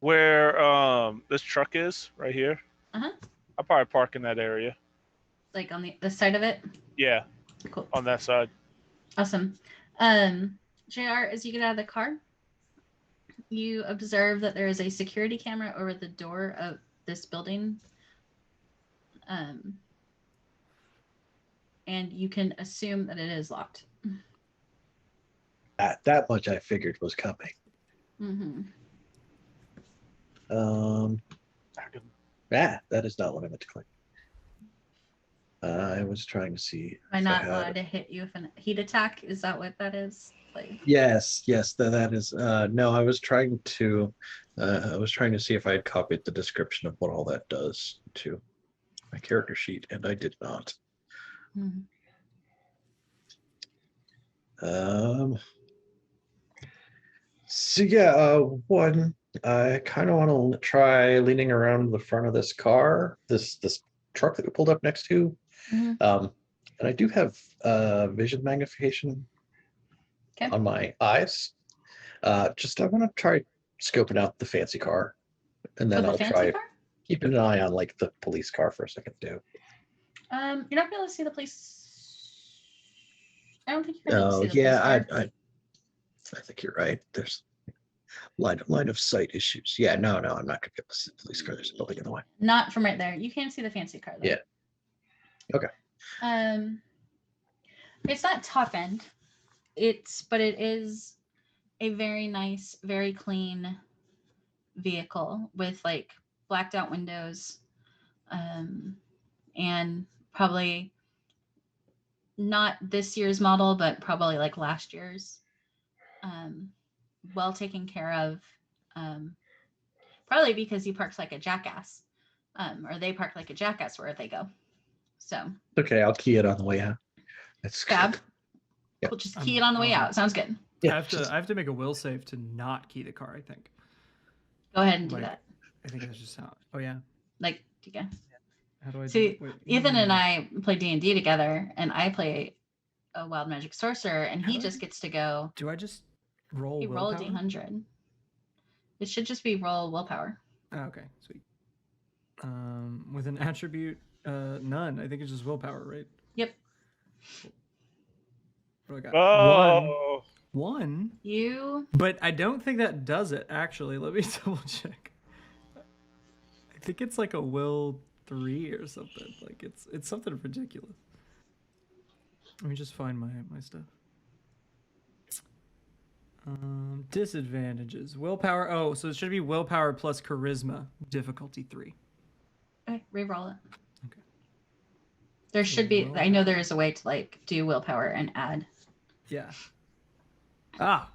Where this truck is right here. Uh-huh. I'll probably park in that area. Like on the side of it? Yeah. Cool. On that side. Awesome. JR, as you get out of the car, you observe that there is a security camera over the door of this building. And you can assume that it is locked. That much I figured was coming. Mm-hmm. That is not what I meant to click. I was trying to see. Am I not allowed to hit you with a heat attack? Is that what that is? Like, Yes, that is. No, I was trying to see if I had copied the description of what all that does to my character sheet, and I did not. mm-hmm. So yeah, one, I kind of want to try leaning around the front of this car, this truck that we pulled up next to. Mm-hmm. And I do have vision magnification on my eyes. I want to try scoping out the fancy car, and then I'll try keeping an eye on like the police car for a second too. You're not gonna be able to see the police. I don't think you're gonna see the police car. I think you're right. There's line of sight issues. Yeah, no, I'm not gonna be able to see the police car. There's a building in the way. Not from right there. You can see the fancy car though. Yeah. Okay. It's not top end. But it is a very nice, very clean vehicle with like blacked out windows, and probably not this year's model, but probably like last year's. Well taken care of, probably because he parks like a jackass, or they park like a jackass wherever they go. So okay, I'll key it on the way out. That's fab. Yeah. We'll just key it on the way out. Sounds good. Yeah, I have to make a will save to not key the car, I think. Go ahead and do that. I think that's just how. Oh yeah. Like, okay. How do I do See, it? Wait, Ethan and I play D&D together, and I play a wild magic sorcerer, and How he do I just gets to go. Do I just roll You roll a willpower? D100. It should just be roll willpower. Oh, okay, sweet. With an attribute, none. I think it's just willpower, right? Yep. What do I got? Oh, One. You. But I don't think that does it, actually. Let me double check. I think it's like a will 3 or something. Like it's something ridiculous. Let me just find my stuff. Disadvantages. Willpower. Oh, so it should be willpower plus charisma. Difficulty 3. Okay, reroll it. Okay. There So should be. I know willpower. there is a way to like do willpower and add. Yeah. Ah.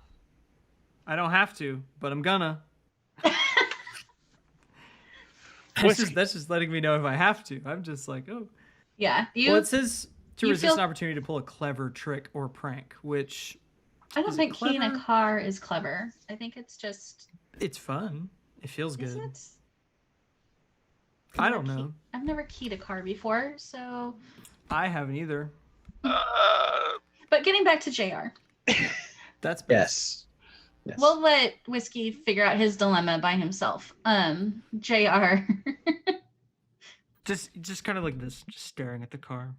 I don't have to, but I'm gonna. That's just letting me know if I have to. I'm just like, oh. Yeah, you. Well, it says to you resist feel- an opportunity to pull a clever trick or prank, which I don't is it think keying a clever? car is clever. I think it's just. It's fun. It feels Is good. it? I don't know. I've never keyed a car before, so. I haven't either. But getting back to JR, That's best. Yes. Yes. we'll let Whiskey figure out his dilemma by himself. JR. Just kind of like this, just staring at the car.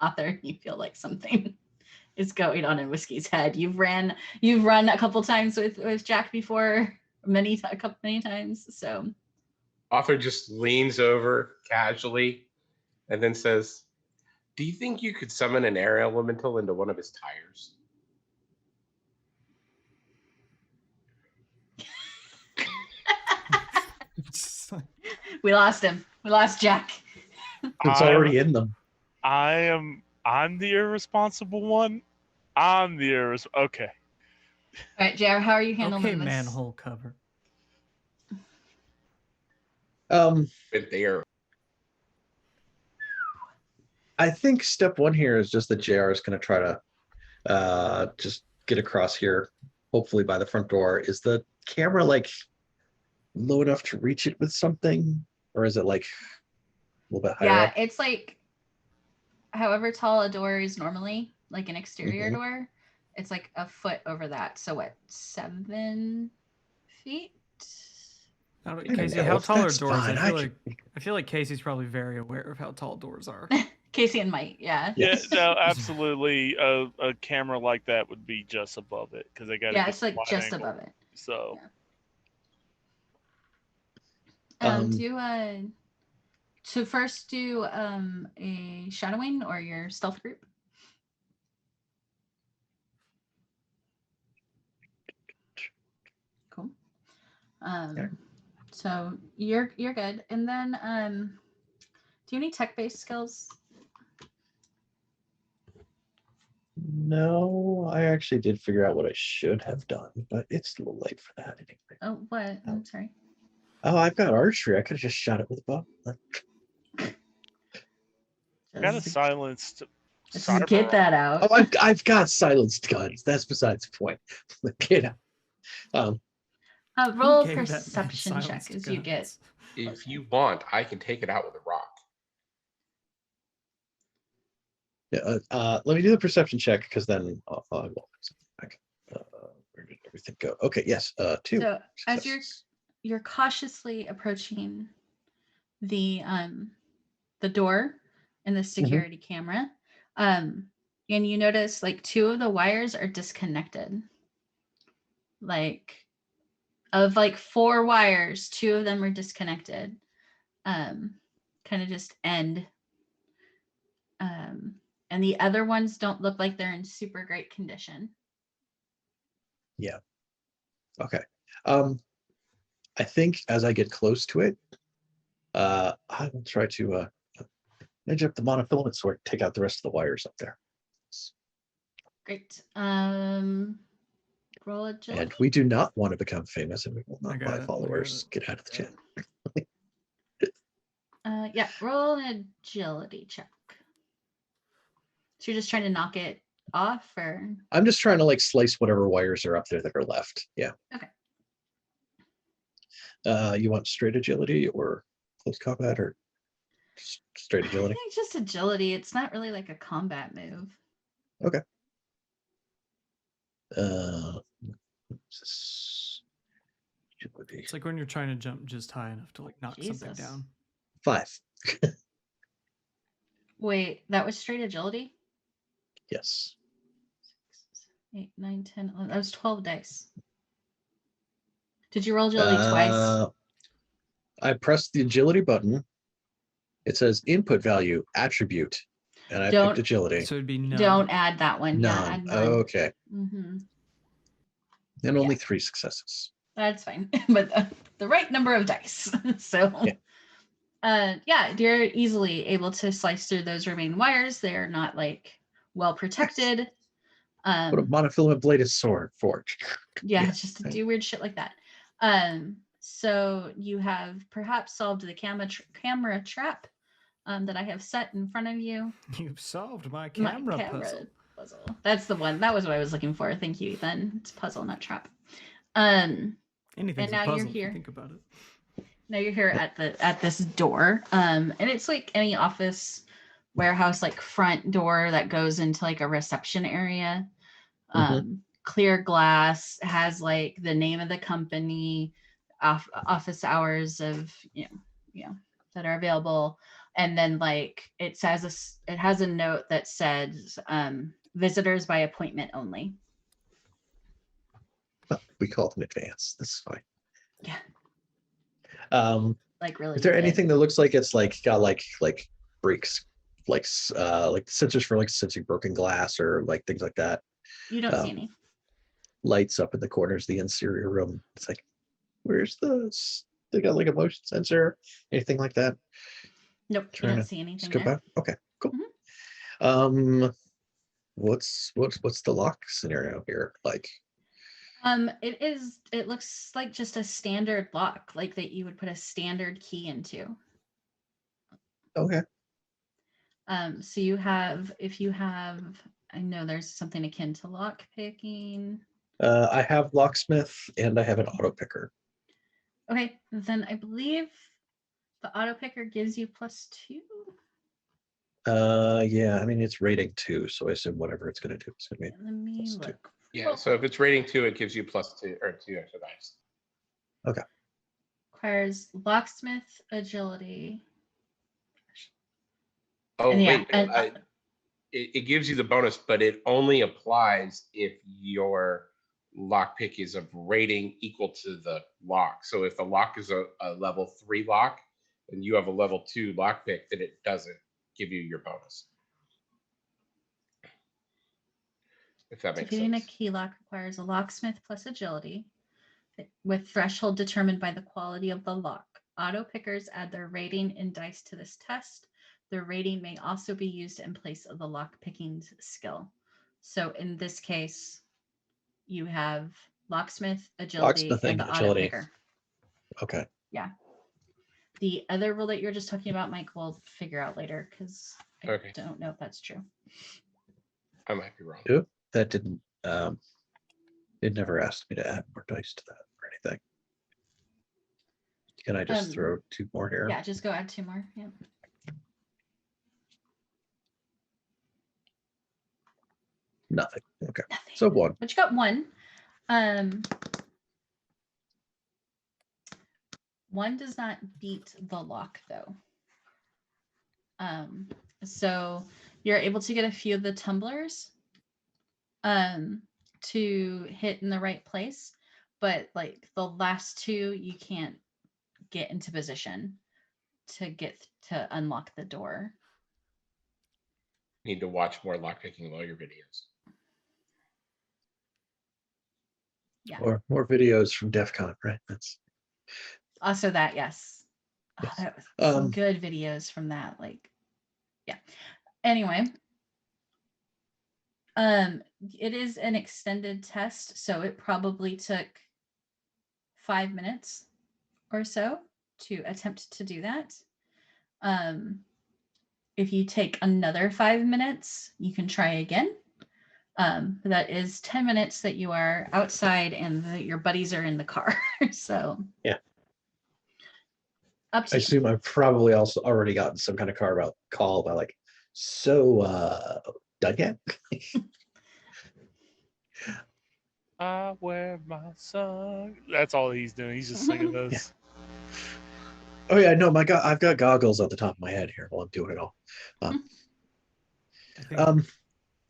Author, you feel like something is going on in Whiskey's head. You've run a couple times with Jack before, many times. So Author just leans over casually and then says, "Do you think you could summon an air elemental into one of his tires?" we lost him. We lost Jack. It's already in them. I'm the irresponsible one. Okay. All right, JR, how are you handling Okay, this? manhole cover. But there. I think step one here is just that JR is going to try to just get across here, hopefully by the front door. Is the camera like low enough to reach it with something, or is it like a little bit higher Yeah, up? it's like however tall a door is normally, like an exterior Mhm. door, it's like a foot over that. So what, 7 feet? I don't, I don't Casey, know, how if tall are that's doors? fine, I feel like Casey's probably very aware of how tall doors are. Casey and Mike, yeah. Yeah, Yes. no, absolutely. A camera like that would be just above it because they got. Yeah, it's like just above it. So. Yeah. To first do a shadowing or your stealth group. Cool. Okay. So you're good. And then do you have any tech-based skills? No, I actually did figure out what I should have done, but it's a little late for that anyway. Oh, what? I'm sorry. Oh, I've got archery. I could have just shot it with a bow. Got a Just silenced. get that out. Oh, I've got silenced guns. That's besides the point. Get out. Roll a Who gave that man perception check silenced as you get. guns? If you want, I can take it out with a rock. Yeah, let me do the perception check because then I will. Where did everything go? Okay, yes, 2. So as successes. you're cautiously approaching the door and the security camera, and you notice like 2 of the wires are disconnected. Like of like 4 wires, 2 of them are disconnected. Kind of just end. And the other ones don't look like they're in super great condition. Yeah. Okay. I think as I get close to it, I will try to edge up the monofilament sword, take out the rest of the wires up there. Great. Roll agility. And we do not want to become famous, and we will not I got buy it, I got followers. it. Get out of the chat. Yeah, roll an agility check. So you're just trying to knock it off, or? I'm just trying to like slice whatever wires are up there that are left. Yeah. Okay. You want straight agility or close combat or? Straight I agility. think just agility. It's not really like a combat move. Okay. What's this? Agility. It's like when you're trying to jump just high enough to like knock something Jesus. down. 5. Wait, that was straight agility? Yes. 6, 8, 9, 10, 11. That was 12 dice. Did you roll agility twice? I pressed the agility button. It says input value attribute, and I Don't- picked agility. So it'd be none. Don't add that one. Yeah, None. add none. Okay. Mm-hmm. And only 3 successes. That's fine, but the right number of dice. So, Yeah. you're easily able to slice through those remaining wires. They're not like well protected. What a monofilament bladed sword forge. Yeah, just to do weird shit like that. So you have perhaps solved the camera trap that I have set in front of you. You've solved my My camera puzzle. That's the one. That was what I was looking for. Thank you, Ethan. It's puzzle, not trap. Anything's now a you're puzzle if you here. think about it. Now you're here at this door. And it's like any office warehouse, like front door that goes into like a reception area. Clear glass, has like the name of the company, office hours of you know that are available, and then like it says it has a note that says visitors by appointment only. Well, we called in advance. This is fine. Yeah. Like really. Is there good. anything that looks like it's like got like breaks, like sensors for like sensing broken glass or like things like that? You don't see any. Lights up in the corners of the interior room. It's like, where's they got like a motion sensor, anything like that? Nope, you don't see anything Skip there. out. Okay, cool. Mm-hmm. What's the lock scenario here like? It looks like just a standard lock, like that you would put a standard key into. Okay. So if you have, I know there's something akin to lock picking. I have locksmith and I have an auto picker. Okay, then I believe the auto picker gives you +2. Yeah, I mean it's rating 2, so I assume whatever it's gonna do is gonna be. Let me +2. look. Yeah, so if it's rating 2, it gives you +2 or 2 extra dice. Okay. Requires locksmith agility. Oh, And yeah, wait. and- It gives you the bonus, but it only applies if your lockpick is of rating equal to the lock. So if the lock is a level 3 lock and you have a level 2 lockpick, then it doesn't give you your bonus. If that makes Defeating sense. a key lock requires a locksmith plus agility, with threshold determined by the quality of the lock. Auto pickers add their rating and dice to this test. Their rating may also be used in place of the lock picking skill. So in this case, you have locksmith, agility, Locksmithing, and the auto agility. picker. Okay. Yeah. The other rule that you're just talking about, Mike, we'll figure out later because I Okay. don't know if that's true. I might be wrong. Yep. That didn't it never asked me to add more dice to that or anything. Can I just throw 2 more here? Yeah, just go add 2 more. Yeah. Nothing. Okay. Nothing. So 1. But you got 1. 1 does not beat the lock though. So you're able to get a few of the tumblers to hit in the right place, but like the last 2 you can't get into position to unlock the door. Need to watch more lockpicking lawyer videos. Yeah. Or more videos from DEF CON, right? That's Also that, yes. Yes. That was some good videos from that. Like, yeah. Anyway, it is an extended test, so it probably took 5 minutes or so to attempt to do that. If you take another 5 minutes, you can try again. That is 10 minutes that you are outside and your buddies are in the car. So yeah. Up I to you. assume I've probably also already gotten some kind of call about like, so done yet? I wear my song. That's all he's doing. He's just singing those. Oh yeah, no, I've got goggles at the top of my head here while I'm doing it all. I think Um,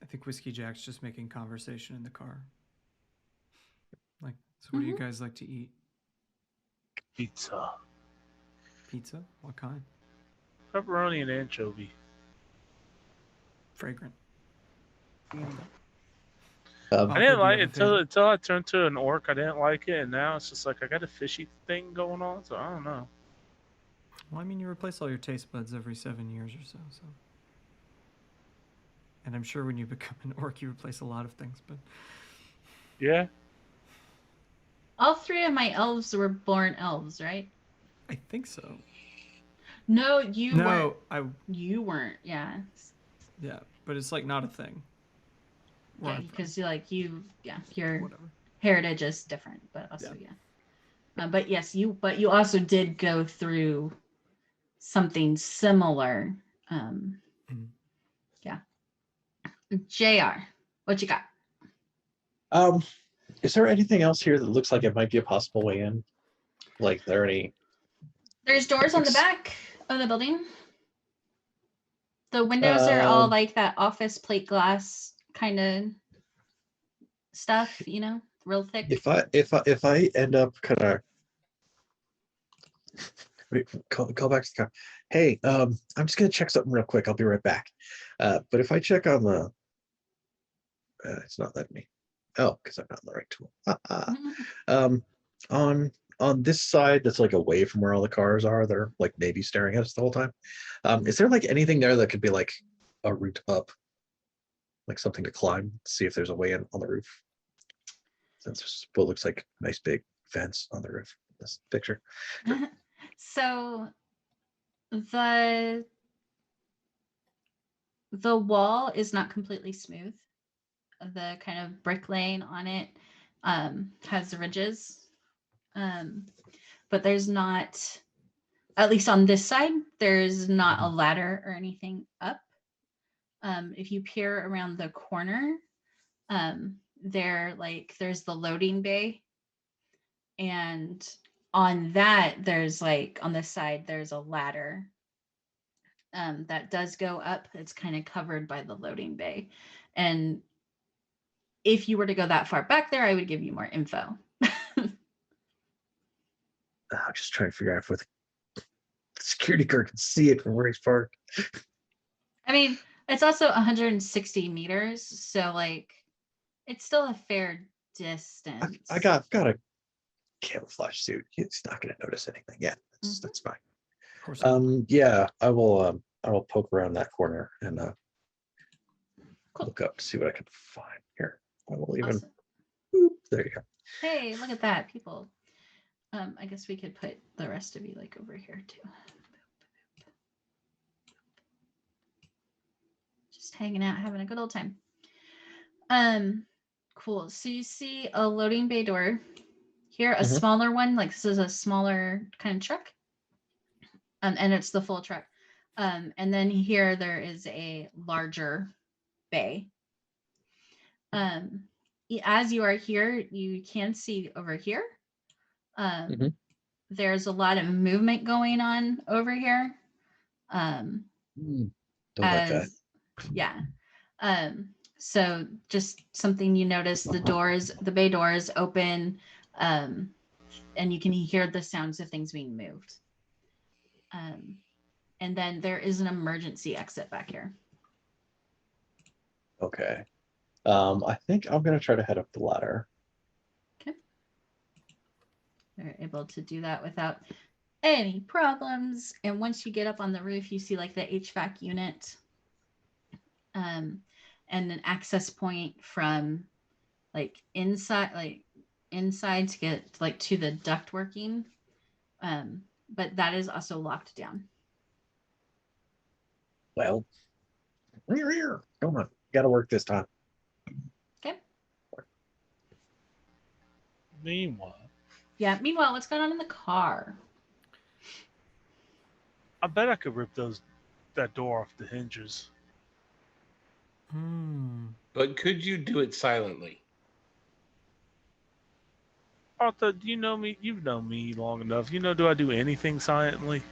I think Whiskey Jack's just making conversation in the car. Like, so what do you guys like to eat? Pizza, Pizza? What kind? pepperoni, and anchovy. Fragrant. I didn't like it until until I turned to an orc. I didn't like it, and now it's just like I got a fishy thing going on. So I don't know. Well, I mean, you replace all your taste buds every 7 years or so. And I'm sure when you become an orc, you replace a lot of things. But yeah, all 3 of my elves were born elves, right? I think so. No, you weren't. I. You weren't. Yeah. Yeah, but it's like not a thing. Yeah, because your whatever heritage is different, but also but yes, you also did go through something similar. Yeah. JR, what you got? Is there anything else here that looks like it might be a possible way in? Like, there any? There's doors on the back of the building. The windows are all like that office plate glass kind of stuff, real thick. If I end up kind of call back to the car. Hey, I'm just gonna check something real quick. I'll be right back. But if I check on the, it's not letting me. Oh, because I'm not on the right tool. On this side that's like away from where all the cars are, they're like maybe staring at us the whole time. Is there like anything there that could be like a route up, like something to climb, see if there's a way in on the roof? That's what looks like a nice big fence on the roof in this picture. So the wall is not completely smooth. The kind of brick lane on it has ridges. But there's not, at least on this side, there's not a ladder or anything up. If you peer around the corner, there's the loading bay. And on that, there's on the side, there's a ladder that does go up. It's kind of covered by the loading bay. And if you were to go that far back there, I would give you more info. I'm just trying to figure out if the security guard can see it from where he's parked. I mean, it's also 160 meters, so it's still a fair distance. I got a camouflage suit. He's not going to notice anything. Yeah, that's fine. Of course. Yeah, I will poke around that corner and Cool. look up to see what I can find here. I will even. Awesome. Boop, there you go. Hey, look at that, people. I guess we could put the rest of you over here too. Just hanging out, having a good old time. Cool. So you see a loading bay door here, a smaller one. This is a smaller kind of truck. And it's the full truck. And then here there is a larger bay. As you are here, you can see over here. There's a lot of movement going on over here. Don't like that. Yeah. So just something you notice, the bay doors open, and you can hear the sounds of things being moved. And then there is an emergency exit back here. Okay. I think I'm gonna try to head up the ladder. Okay. They're able to do that without any problems. And once you get up on the roof, you see the HVAC unit, and an access point from inside to get to the duct working. But that is also locked down. Well, come on, gotta work this time. Okay. Meanwhile, what's going on in the car? I bet I could rip that door off the hinges. But could you do it silently? Arthur, do you know me? You've known me long enough. Do I do anything silently?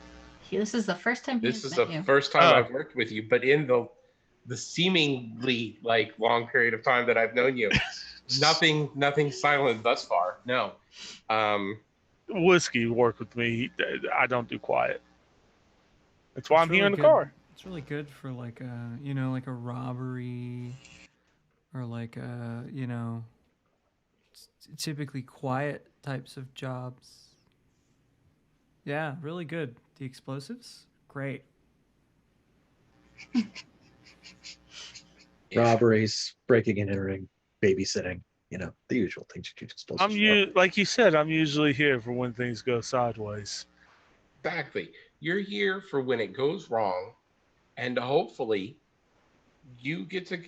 This is the first time This he's is met the you. first time Oh. I've worked with you, but in the seemingly like long period of time that I've known you, nothing silent thus far. No. Whiskey work with me. I don't do quiet. That's why It's I'm here really in the good. car. It's really good for like a like a robbery, or like a typically quiet types of jobs. Yeah, really good. The explosives, great. Yeah. Robberies, breaking and entering, babysitting, the usual things you use explosives for. Like you said, I'm usually here for when things go sideways. Exactly. You're here for when it goes wrong, and hopefully you get to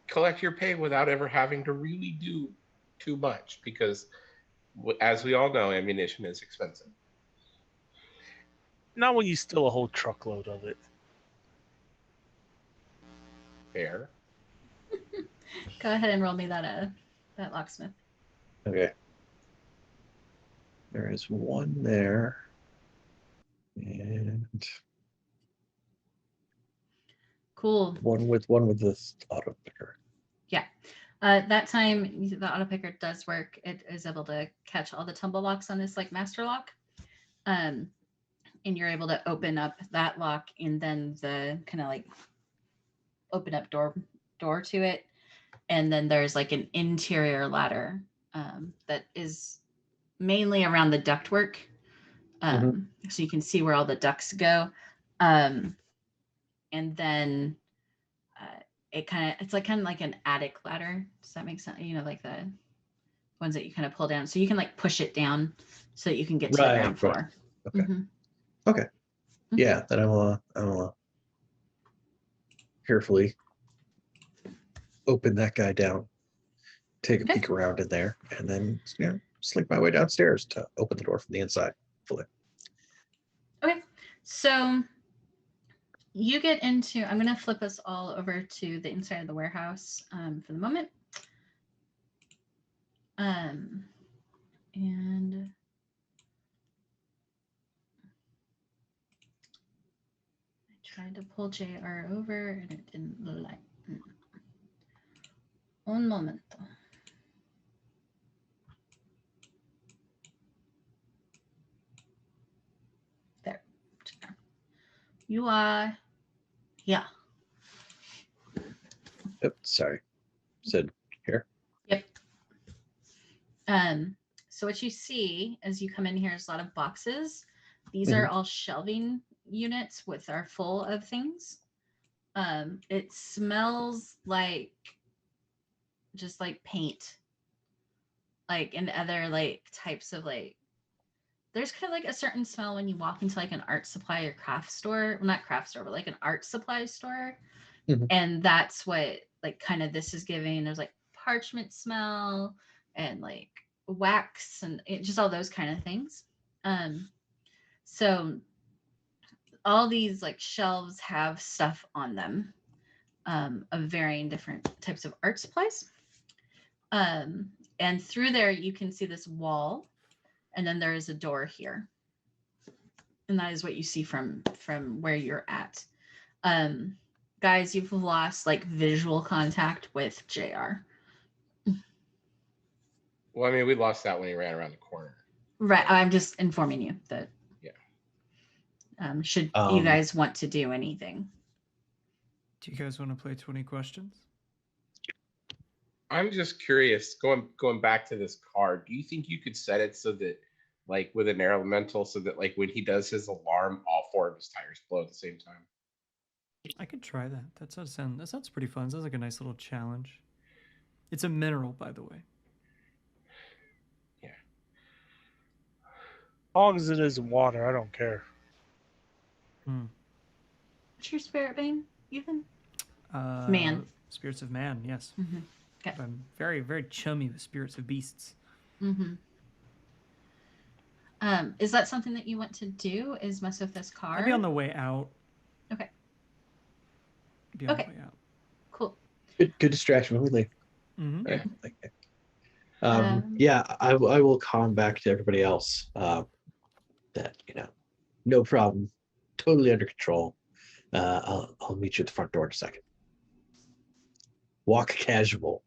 collect your pay without ever having to really do too much, because as we all know, ammunition is expensive. Not when you steal a whole truckload of it. Fair. Go ahead and roll me that locksmith. Okay. There is one there. And Cool. one with this auto picker. Yeah. That time the auto picker does work. It is able to catch all the tumble locks on this like master lock. And you're able to open up that lock and then the kind of like open up door to it. And then there's like an interior ladder that is mainly around the ductwork. So you can see where all the ducts go. And then it's like kind of like an attic ladder. Does that make sense? Like the ones that you kind of pull down. So you can like push it down so that you can get to the ground floor. Okay. Mm-hmm. Okay. Yeah, then I will carefully open that guy down, take a peek around in there, and then slink my way downstairs to open the door from the inside fully. Okay, so you get into, I'm going to flip us all over to the inside of the warehouse for the moment. And I tried to pull JR over and it didn't like. Un momento. There. You are, yeah. Oops, sorry. Said here. Yep. So what you see as you come in here is a lot of boxes. These are all shelving units are full of things. It smells like just like paint, like and other like types of like. There's kind of like a certain smell when you walk into like an art supply or craft store. Well, not craft store, but like an art supply store. And that's what like kind of this is giving. There's like parchment smell and like wax and just all those kind of things. So all these like shelves have stuff on them of varying different types of art supplies. And through there you can see this wall, and then there is a door here. And that is what you see from where you're at. Guys, you've lost like visual contact with JR. Well, I mean, we lost that when he ran around the corner. Right. I'm just informing you that. Yeah. Should you guys want to do anything? Do you guys want to play 20 questions? I'm just curious, going back to this card, do you think you could set it so that, like, with an air elemental, so that, like, when he does his alarm, all four of his tires blow at the same time? I could try that. That sounds pretty fun. Sounds like a nice little challenge. It's a mineral, by the way. Yeah. As long as it isn't water, I don't care. What's your spirit bane, Ethan? Man. Spirits of man, yes. Okay. I'm very, very chummy with spirits of beasts. Is that something that you want to do? Is mess with this car? I'll be on the way out. Okay. Be on Okay. the way out. Cool. Good distraction when we leave. Mm-hmm. Yeah. Okay. Yeah, I will calm back to everybody else that, no problem, totally under control. I'll meet you at the front door in a second. Walk casual.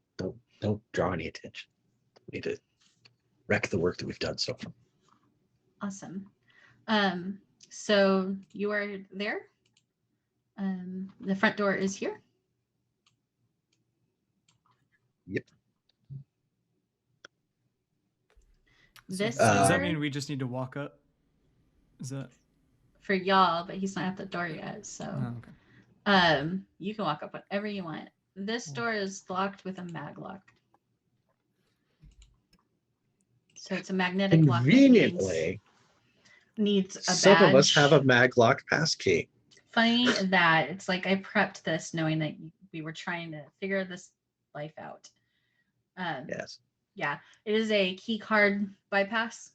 Don't draw any attention. We need to wreck the work that we've done so far. Awesome. So you are there. The front door is here. Yep. This Does door that mean we just need to walk up? Is that for y'all, but he's not at the door yet. So okay. You can walk up whatever you want. This door is locked with a maglock. So it's a magnetic lock. Conveniently, needs a badge. some of us have a maglock passkey. Funny that it's like I prepped this knowing that we were trying to figure this life out. Yes. Yeah, it is a key card bypass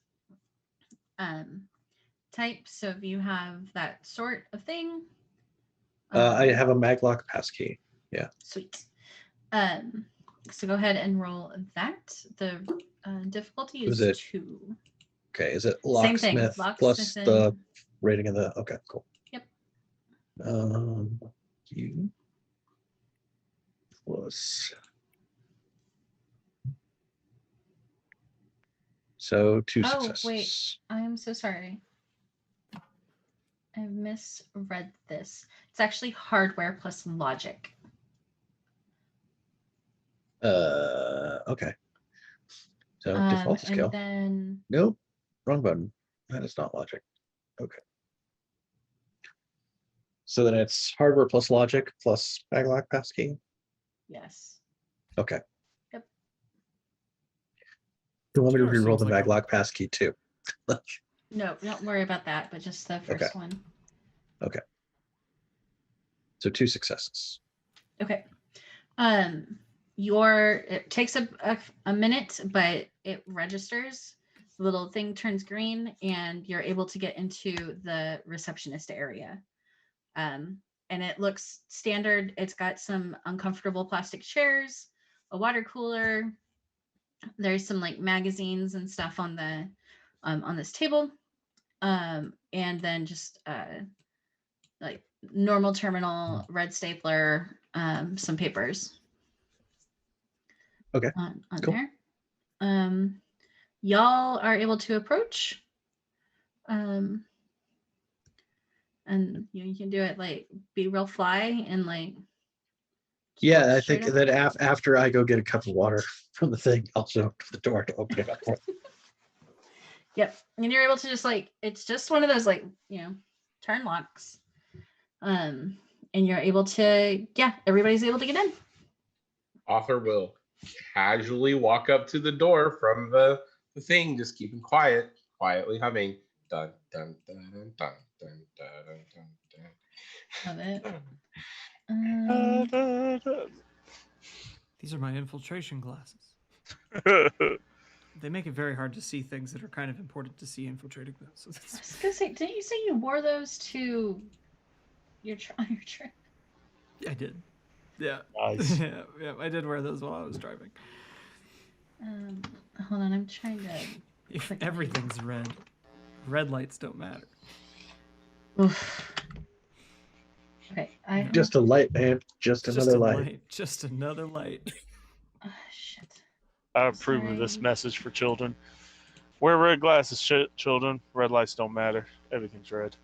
type. So if you have that sort of thing, I have a maglock passkey. Yeah. Sweet. So go ahead and roll that. The difficulty is 2. Okay, is it Same thing, locksmith plus locksmith the rating of the? Okay, cool. Yep. You plus. So 2 successes. Wait, I am so sorry. I misread this. It's actually hardware plus logic. Okay. So default skill. And then Nope. Wrong button. That is not logic. Okay. So then it's hardware plus logic plus maglock passkey. yes. Okay. Yep. You want me to Sure, reroll seems the like maglock passkey too? No, don't worry about that, but just the first one. Okay. So 2 successes. Okay. It takes a minute, but it registers. The little thing turns green, and you're able to get into the receptionist area. And it looks standard. It's got some uncomfortable plastic chairs, a water cooler. There's some like magazines and stuff on the on this table, and then just like normal terminal, red stapler, some papers. Okay. On Cool. there. Y'all are able to approach. And you can do it like be real fly and like. Yeah, I think that after I go get a cup of water from the thing, I'll show up to the door to open it up for them. Yep, and you're able to just like it's just one of those like turn locks, and you're able to everybody's able to get in. Author will casually walk up to the door from the thing, just keeping quietly humming. Dun dun dun dun dun dun dun dun. Love it. These are my infiltration glasses. They make it very hard to see things that are kind of important to see infiltrating them. So I was gonna say, didn't you say you wore those to your trip? I did. Yeah. Nice. yeah, I did wear those while I was driving. Hold on, I'm trying to. If everything's red, red lights don't matter. Oof. Okay, Just a light, man. Just another light. Just another light. Shit. I approve of this message for children. Wear red glasses, children. Red lights don't matter. Everything's red.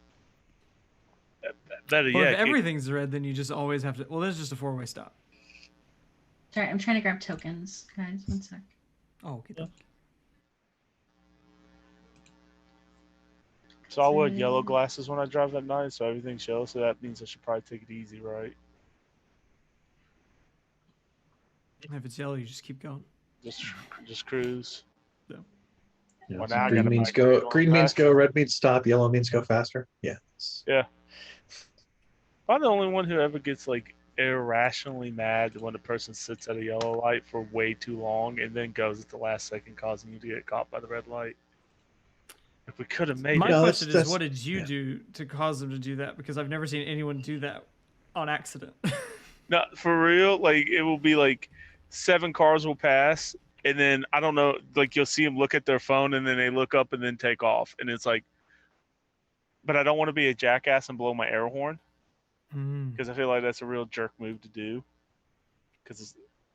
Better Well, yet, if everything's red, then you just always have to. Well, there's just a 4-way stop. Sorry, I'm trying to grab tokens, guys. 1 sec. Oh, okay. Yeah. So I wear yellow glasses when I drive at night, so everything's yellow. So that means I should probably take it easy, right? If it's yellow, you just keep going. Just cruise. Yeah. Well, So now I green gotta means buy go. green Green means glasses. go. Red means stop. Yellow means go faster. Yeah. Yeah. I'm the only one who ever gets like irrationally mad when a person sits at a yellow light for way too long and then goes at the last second, causing you to get caught by the red light. we could have made My it. No, question is, that's- what did you yeah. do to cause them to do that? Because I've never seen anyone do that on accident. No, for real. Like it will be like 7 cars will pass, and then I don't know. Like you'll see them look at their phone, and then they look up and then take off, and it's like, but I don't want to be a jackass and blow my air horn because I feel like that's a real jerk move to do.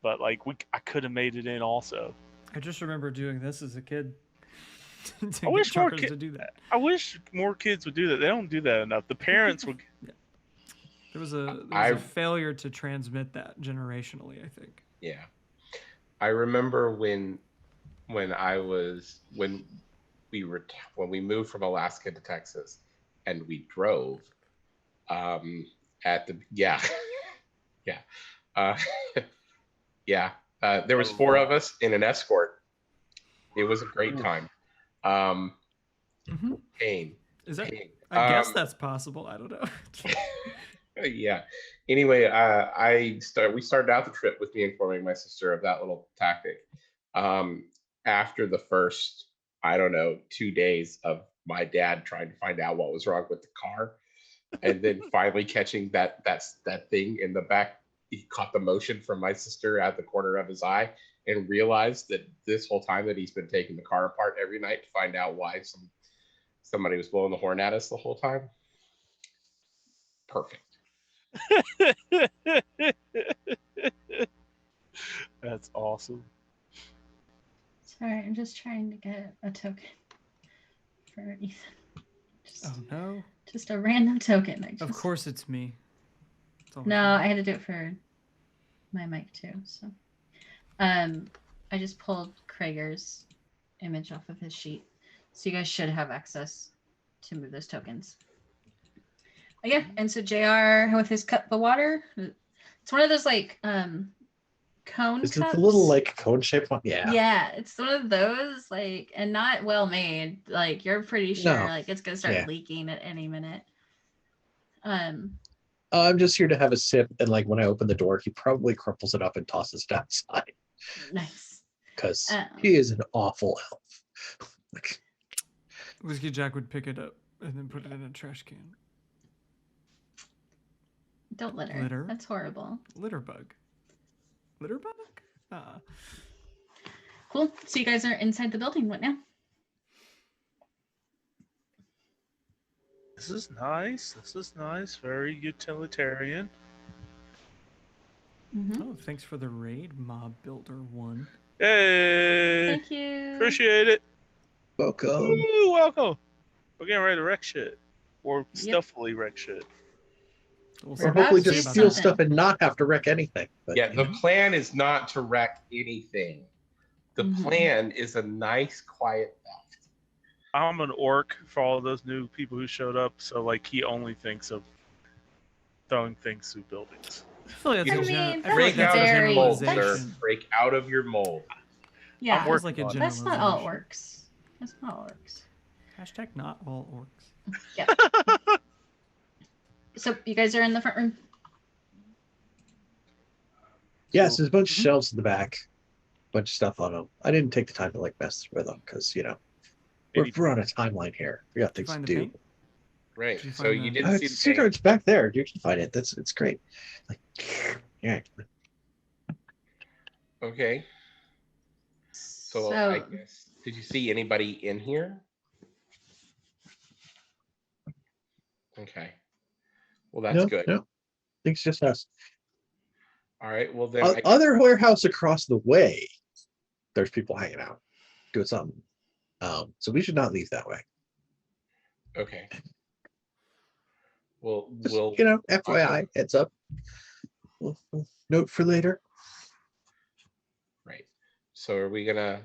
But like I could have made it in also. I just remember doing this as a kid. To I get wish more truckers to do that. I wish more kids would do that. They don't do that enough. The parents would. There was a I- failure to transmit that generationally, I think. Yeah, I remember when we moved from Alaska to Texas, and we drove. There was 4 of us in an escort. It was a great time. Pain. Is that? Pain. I guess that's possible. I don't know. Yeah. Anyway, we started out the trip with me informing my sister of that little tactic. After the first, I don't know, 2 days of my dad trying to find out what was wrong with the car, and then finally catching that thing in the back. He caught the motion from my sister at the corner of his eye and realized that this whole time that he's been taking the car apart every night to find out why somebody was blowing the horn at us the whole time. Perfect. That's awesome. Sorry, I'm just trying to get a token for Ethan. Oh no! Just a random token. Of course, it's me. It's always No, me. I had to do it for my mic too. So, I just pulled Krager's image off of his sheet, so you guys should have access to move those tokens. But yeah, and so JR with his cup of water, it's one of those like cone Is cups. it the little like cone shaped one? Yeah. Yeah, it's one of those like, and not well made. Like you're pretty sure No. like it's gonna start Yeah. leaking at any minute. I'm just here to have a sip, and like when I open the door, he probably crumples it up and tosses it outside Nice. because Um, he is an awful elf. Like, Whiskey Jack would pick it up and then put it in a trash can. Don't litter. Litter? That's horrible. Litter bug. Litter bug? Cool. So you guys are inside the building. What now? This is nice. This is nice. Very utilitarian. Mm-hmm. Oh, thanks for the raid, Mob Builder 1. Hey, Thank you. appreciate it. welcome. Woo, welcome. We're getting ready to wreck shit, or Yep. stealthily wreck shit. We'll Or We're hopefully about to just do steal something. stuff and not have to wreck anything. But, Yeah, you the know. plan is not to wreck anything. The Mhm. plan is a nice, quiet theft. I'm an orc for all those new people who showed up, so like he only thinks of throwing things through buildings. I feel like that's I a mean, I that's feel like Break that's out a of your very- mold, sir. generalization. Break out of your mold. Yeah. I'm Feels working like a on it. That's not all it generalization. works. That's not all it works. Hashtag not all orcs. Yeah. So you guys are in the front room. Yes, there's a bunch of Mhm. shelves in the back, bunch of stuff on them. I didn't take the time to like mess with them because we're on a timeline here. We got Did you things to find the do. paint? Right. Did you So find you the- didn't see It's, the paint. it's back there. You can find it. It's great. Like, yeah. Okay. So I guess, did you see anybody in here? Okay. Well, that's no, good. No, it's just us. All right. Well, then I Other warehouse across the way, there's people hanging out, doing something. So we should not leave that way. okay. Well, Just, we'll FYI, heads up. We'll note for later. right. So are we gonna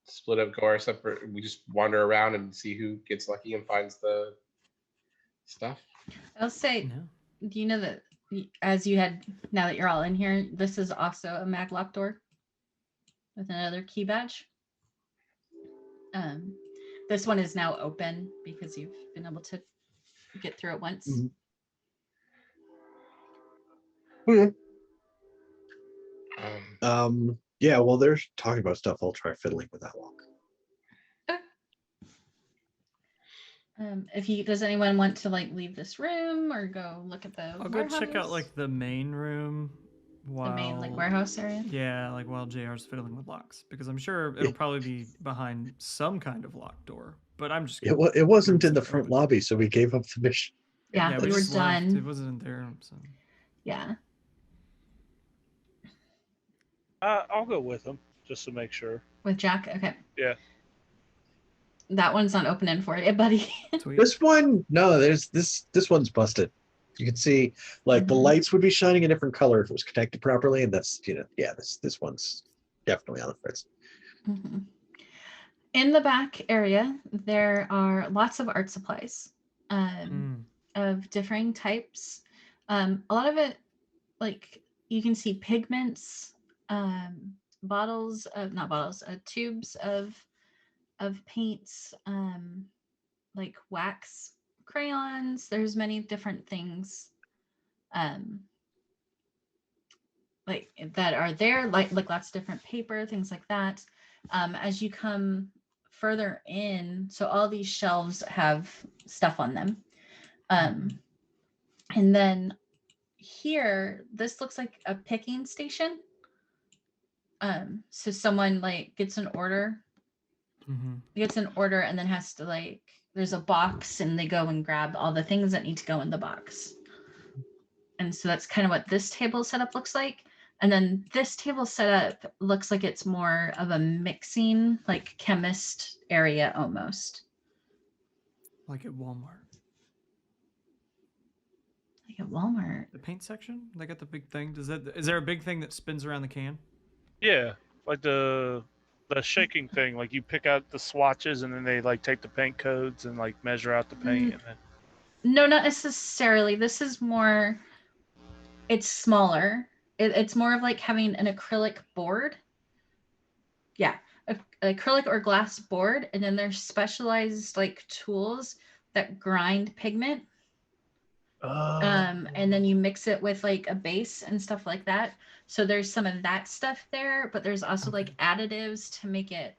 split up, go our separate? We just wander around and see who gets lucky and finds the stuff. I'll say, No. do you know that as you had, now that you're all in here, this is also a maglock door with another key badge. This one is now open because you've been able to get through it once. Mhm. Okay. Yeah, well, they're talking about stuff. I'll try fiddling with that lock. Does anyone want to like leave this room or go look at the I'll go check out warehouse? like the main room while the main like warehouse area. Yeah, like while JR's fiddling with locks, because I'm sure it'll probably be behind some kind of locked door. But I'm just It wasn't in the it front open. lobby, so we gave up the mission. Yeah, we were just left. done. It wasn't there, so Yeah. I'll go with him just to make sure. With Jack, okay. Yeah. That one's not opening for you, buddy. sweet. This one, no, there's this one's busted. You can see like the lights would be shining a different color if it was connected properly, and that's this one's definitely on the fritz. Mm-hmm. In the back area, there are lots of art supplies of differing types. A lot of it, like you can see pigments, tubes of paints, like wax crayons. There's many different things like that are there, like lots of different paper, things like that. As you come further in, so all these shelves have stuff on them. And then here, this looks like a picking station. So someone like gets an order, and then has to like, there's a box and they go and grab all the things that need to go in the box. And so that's kind of what this table setup looks like. And then this table setup looks like it's more of a mixing, like chemist area almost. Like at Walmart. Like at Walmart. The paint section? They got the big thing. Is there a big thing that spins around the can? Yeah, like the shaking thing. Like you pick out the swatches and then they like take the paint codes and like measure out the paint. And then... No, not necessarily. This is more. It's smaller. It's more of like having an acrylic board. Yeah, acrylic or glass board, and then there's specialized like tools that grind pigment. And then you mix it with like a base and stuff like that. So there's some of that stuff there, but there's also like additives to make it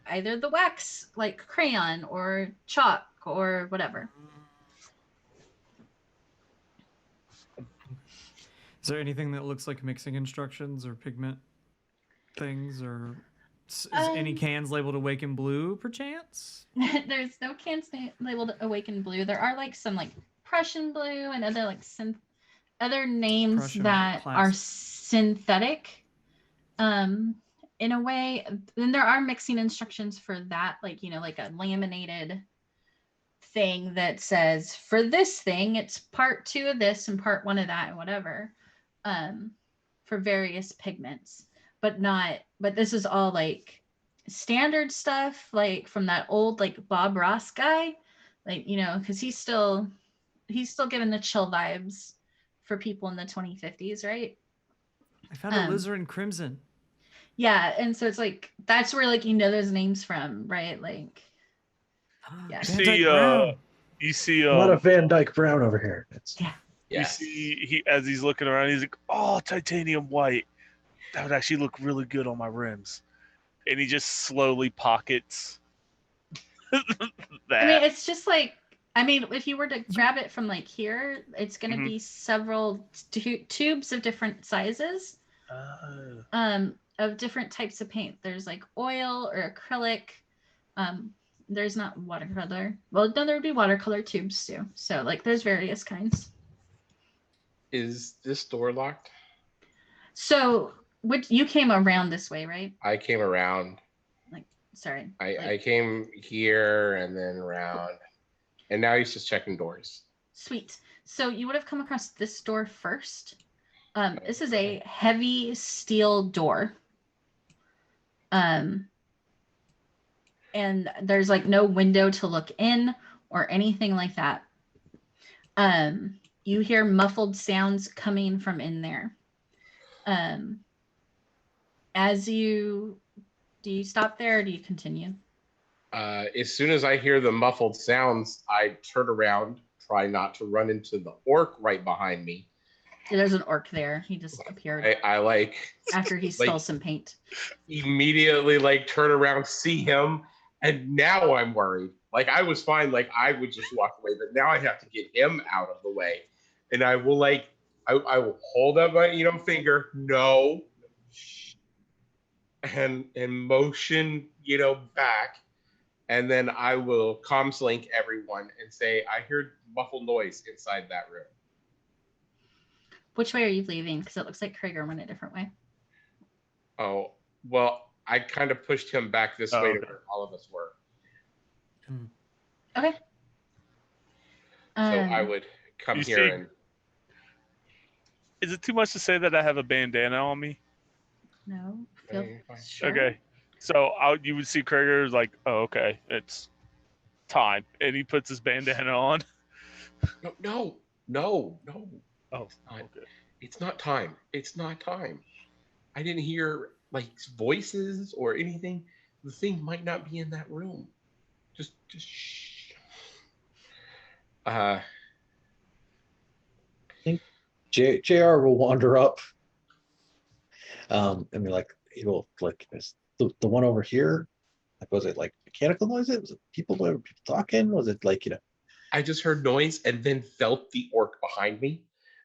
either the wax, like crayon or chalk or whatever. Is there anything that looks like mixing instructions or pigment things, or is any cans labeled Awaken Blue, perchance? There's no cans labeled Awaken Blue. There are like some like Prussian blue and other like other names Prussian that are synthetic in a way. Then there are mixing instructions for that, like, you know, like a laminated thing that says for this thing it's part 2 of this and part 1 of that and whatever, for various pigments, but this is all like standard stuff, like from that old like Bob Ross guy, like, you know, because he's still giving the chill vibes for people in the 2050s, right? I found a alizarin crimson. Yeah, and so it's like that's where like, you know, those names from, right? Like, yeah. You see a lot of Van Dyke Brown over here. Yeah. You see as he's looking around, he's like, "Oh, titanium white. That would actually look really good on my rims." And he just slowly pockets that. I mean, it's just like, if you were to grab it from like here, it's going to be several tubes of different sizes, of different types of paint. There's like oil or acrylic. There's not watercolor. Well, no, there would be watercolor tubes too. So like, there's various kinds. Is this door locked? So, you came around this way, right? I came around. Sorry. I came here and then around, and now he's just checking doors. Sweet. So you would have come across this door first. This is a heavy steel door. And there's like no window to look in or anything like that. You hear muffled sounds coming from in there. Do you stop there or do you continue? As soon as I hear the muffled sounds, I turn around, try not to run into the orc right behind me. There's an orc there. He just appeared. I like after he stole some paint. Immediately like turn around, see him, and now I'm worried. Like I was fine. Like I would just walk away, but now I have to get him out of the way, and I will I will hold up my finger, no, and motion back, and then I will comms link everyone and say I hear muffled noise inside that room. Which way are you leaving? Because it looks like Krieger went a different way. Oh, well, I kind of pushed him back this way to where all of us were. Okay. So I would come here and... Is it too much to say that I have a bandana on me? No. Sure. Okay. So you would see Krieger's like, oh, okay, it's time. And he puts his bandana on. No. Oh, okay. It's not time. It's not time. I didn't hear like voices or anything. The thing might not be in that room. Just shh. I think JR will wander up. I mean, like he will like the one over here. Like, was it like mechanical noises? Was it people talking? Was it like I just heard noise and then felt the orc behind me,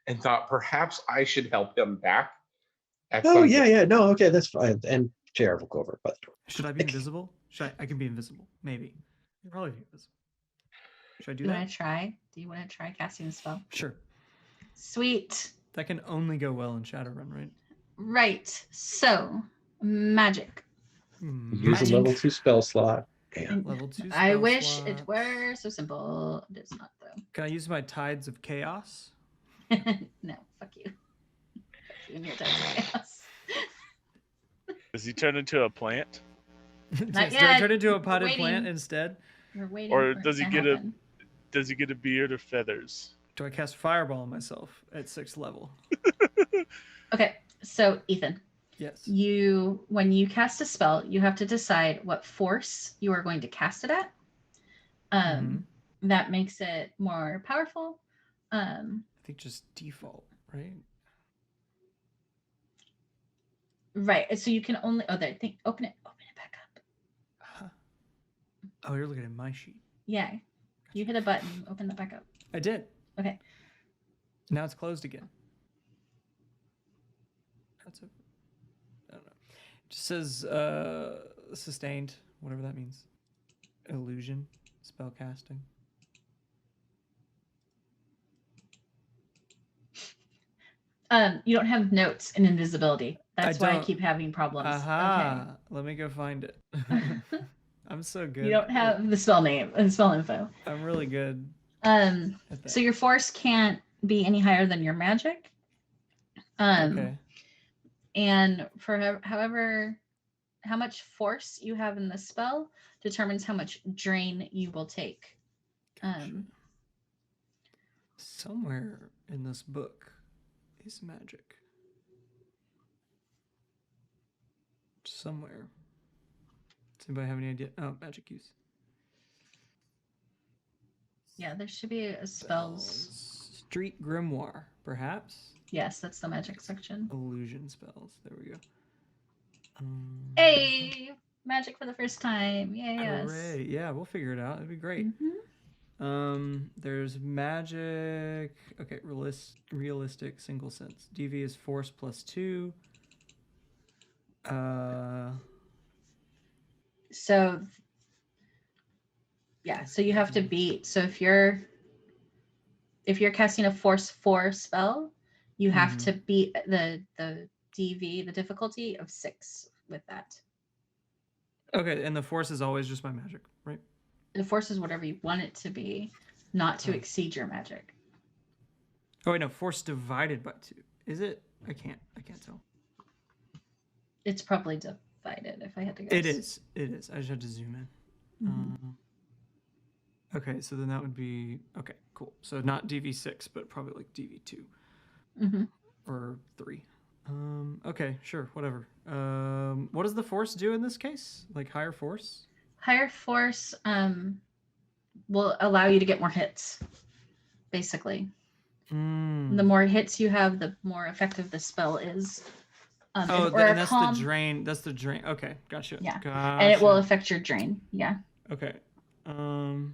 and thought perhaps I should help him back. Oh yeah, no, okay, that's fine. And JR will go over by the door. Should I be invisible? I can be invisible, maybe. You'll probably be invisible. Should I do that? Do you want to try casting a spell? Sure. Sweet. That can only go well in Shadowrun, right? Right. So, magic. Use a level 2 spell slot. Damn. Level 2 spell I wish slot. it were so simple. It is not, though. Can I use my Tides of Chaos? No, fuck you. Fuck you and your Tides of Chaos. Does he turn into a plant? Not Do yet. I turn into a We're potted waiting. plant instead? We're waiting. Or for does it he to get happen. Does he get a beard or feathers? Do I cast Fireball on myself at 6th level? Okay, so Ethan. Yes. When you cast a spell, you have to decide what force you are going to cast it at. That makes it more powerful. I think just default, right? Right. So you can only open it back up. Huh. Oh, you're looking at my sheet. Yeah. You hit a button, open it back up. I did. Okay. Now it's closed again. That's a... I don't know. It just says sustained, whatever that means. Illusion, spell casting. You don't have notes in invisibility. That's why I keep having problems. Aha. Okay. Let me go find it. I'm so good. You don't have the spell name and spell info. I'm really good. So your force can't be any higher than your magic. Okay. And for how much force you have in the spell determines how much drain you will take. Gotcha. Somewhere in this book is magic. Somewhere. Does anybody have any idea? Oh, magic use. Yeah, there should be a spells. Street Grimoire, perhaps? Yes, that's the magic section. Illusion spells. There we go. Hey! Magic for the first time. Yay, yes. Hooray. Yeah, we'll figure it out. It'd be great. There's magic. Okay, realistic single sense. DV is force +2. So yeah, so you have to beat. So if you're casting a force 4 spell, you have to beat the DV, the difficulty of 6 with that. Okay, and the force is always just my magic, right? The force is whatever you want it to be, not to exceed your magic. Oh wait, no, force divided by 2. Is it? I can't tell. It's probably divided if I had to guess. It is. I just had to zoom in. Okay, so then that would be okay, cool. So not DV6, but probably like DV2 or 3. Okay, sure, whatever. What does the force do in this case? Like higher force? Higher force will allow you to get more hits, basically. The more hits you have, the more effective the spell is. And that's the drain. That's the drain. Okay, gotcha. Yeah, Gotcha. and it will affect your drain. Yeah. Okay. Cool.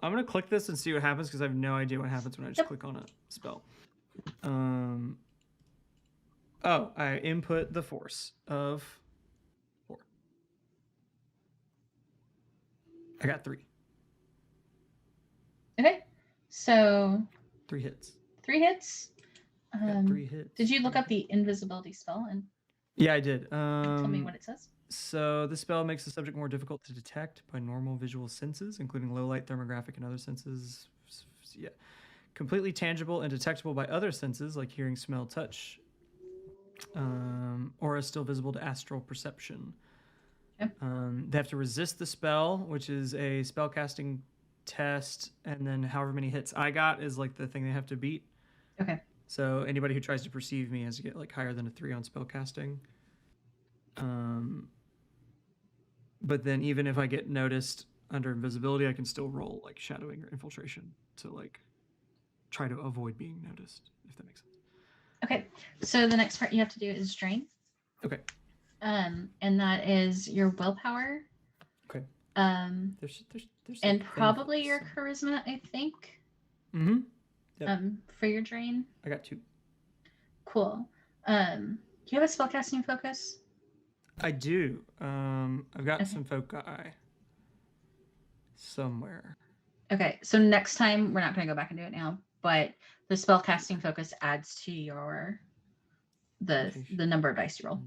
I'm gonna click this and see what happens because I have no idea what happens when I just Yep. click on a spell. Oh, I input the force of 4. I got 3. Okay. So 3 hits. 3 hits. Got 3 hits. Did you look up the invisibility spell and Yeah, I did. tell me what it says? So the spell makes the subject more difficult to detect by normal visual senses, including low light, thermographic, and other senses. Yeah. Completely tangible and detectable by other senses like hearing, smell, touch. Or is still visible to astral perception. Yep. They have to resist the spell, which is a spell casting test, and then however many hits I got is like the thing they have to beat. Okay. So anybody who tries to perceive me has to get like higher than a 3 on spell casting. But then even if I get noticed under invisibility, I can still roll like shadowing or infiltration to like try to avoid being noticed, if that makes sense. Okay. So the next part you have to do is drain. Okay. And that is your willpower. Okay. There's and probably your charisma, I think. Mm-hmm. Yep. For your drain. I got 2. Cool. Do you have a spellcasting focus? I do. I've got some foci somewhere. Okay, so next time we're not going to go back and do it now, but the spellcasting focus adds to your the number of dice you roll.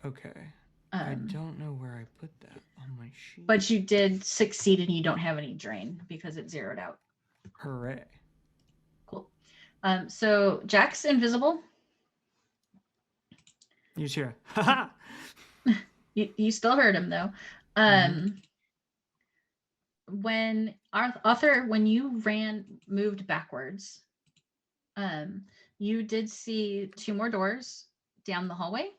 Okay. I don't know where I put that on my sheet. But you did succeed, and you don't have any drain because it zeroed out. Hooray! Cool. So Jack's invisible. You hear? Haha. You still heard him though. When Arthur, when you moved backwards, you did see 2 more doors down the hallway.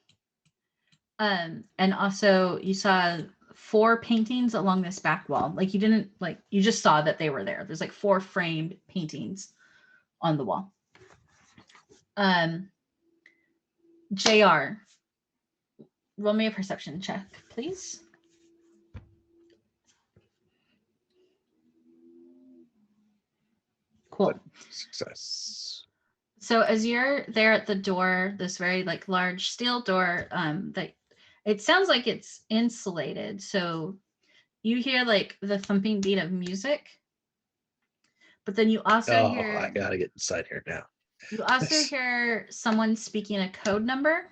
And also you saw 4 paintings along this back wall. Like you just saw that they were there. There's like 4 framed paintings on the wall. JR, roll me a perception check, please. Cool. Success. So as you're there at the door, this very like large steel door, that it sounds like it's insulated. So you hear like the thumping beat of music, but then you also hear. I gotta get inside here now. You also hear someone speaking a code number.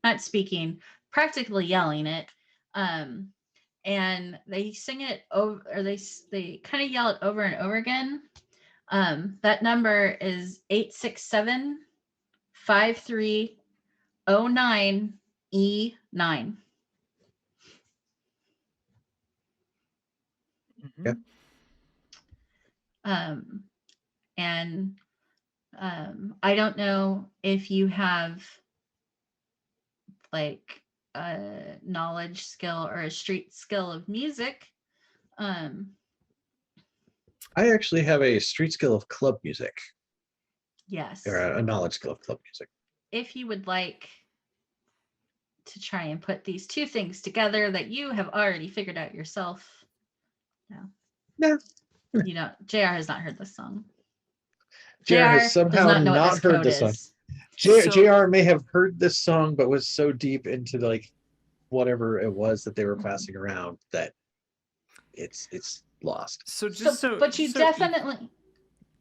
Not speaking, practically yelling it. And they sing it over, or they kind of yell it over and over again. That number is 867-5309-E9. Yep. And I don't know if you have like a knowledge skill or a street skill of music. I actually have a street skill of club music. Yes. Or a knowledge skill of club music. If you would like to try and put these 2 things together that you have already figured out yourself. No. You know, JR has not heard this song. JR has somehow not heard this song. JR may have heard this song, but was so deep into like whatever it was that they were passing around that it's lost. But you definitely.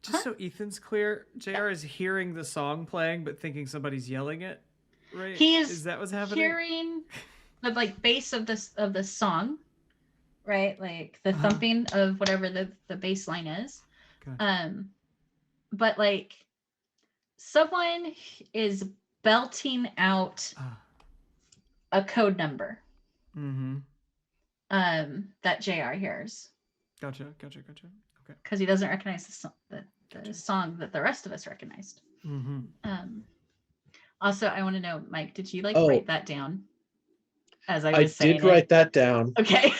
Just so Ethan's clear, JR is hearing the song playing, but thinking somebody's yelling it, right? Is that what's happening? Hearing the like bass of the song, right? Like the thumping of whatever the bass line is. Gotcha. But like someone is belting out a code number. Mm-hmm. That JR hears. Gotcha. Okay. Because he doesn't recognize the song that the rest of us recognized. Mm-hmm. Also, I want to know, Mike, did you write that down? As I was saying did write that down. Okay.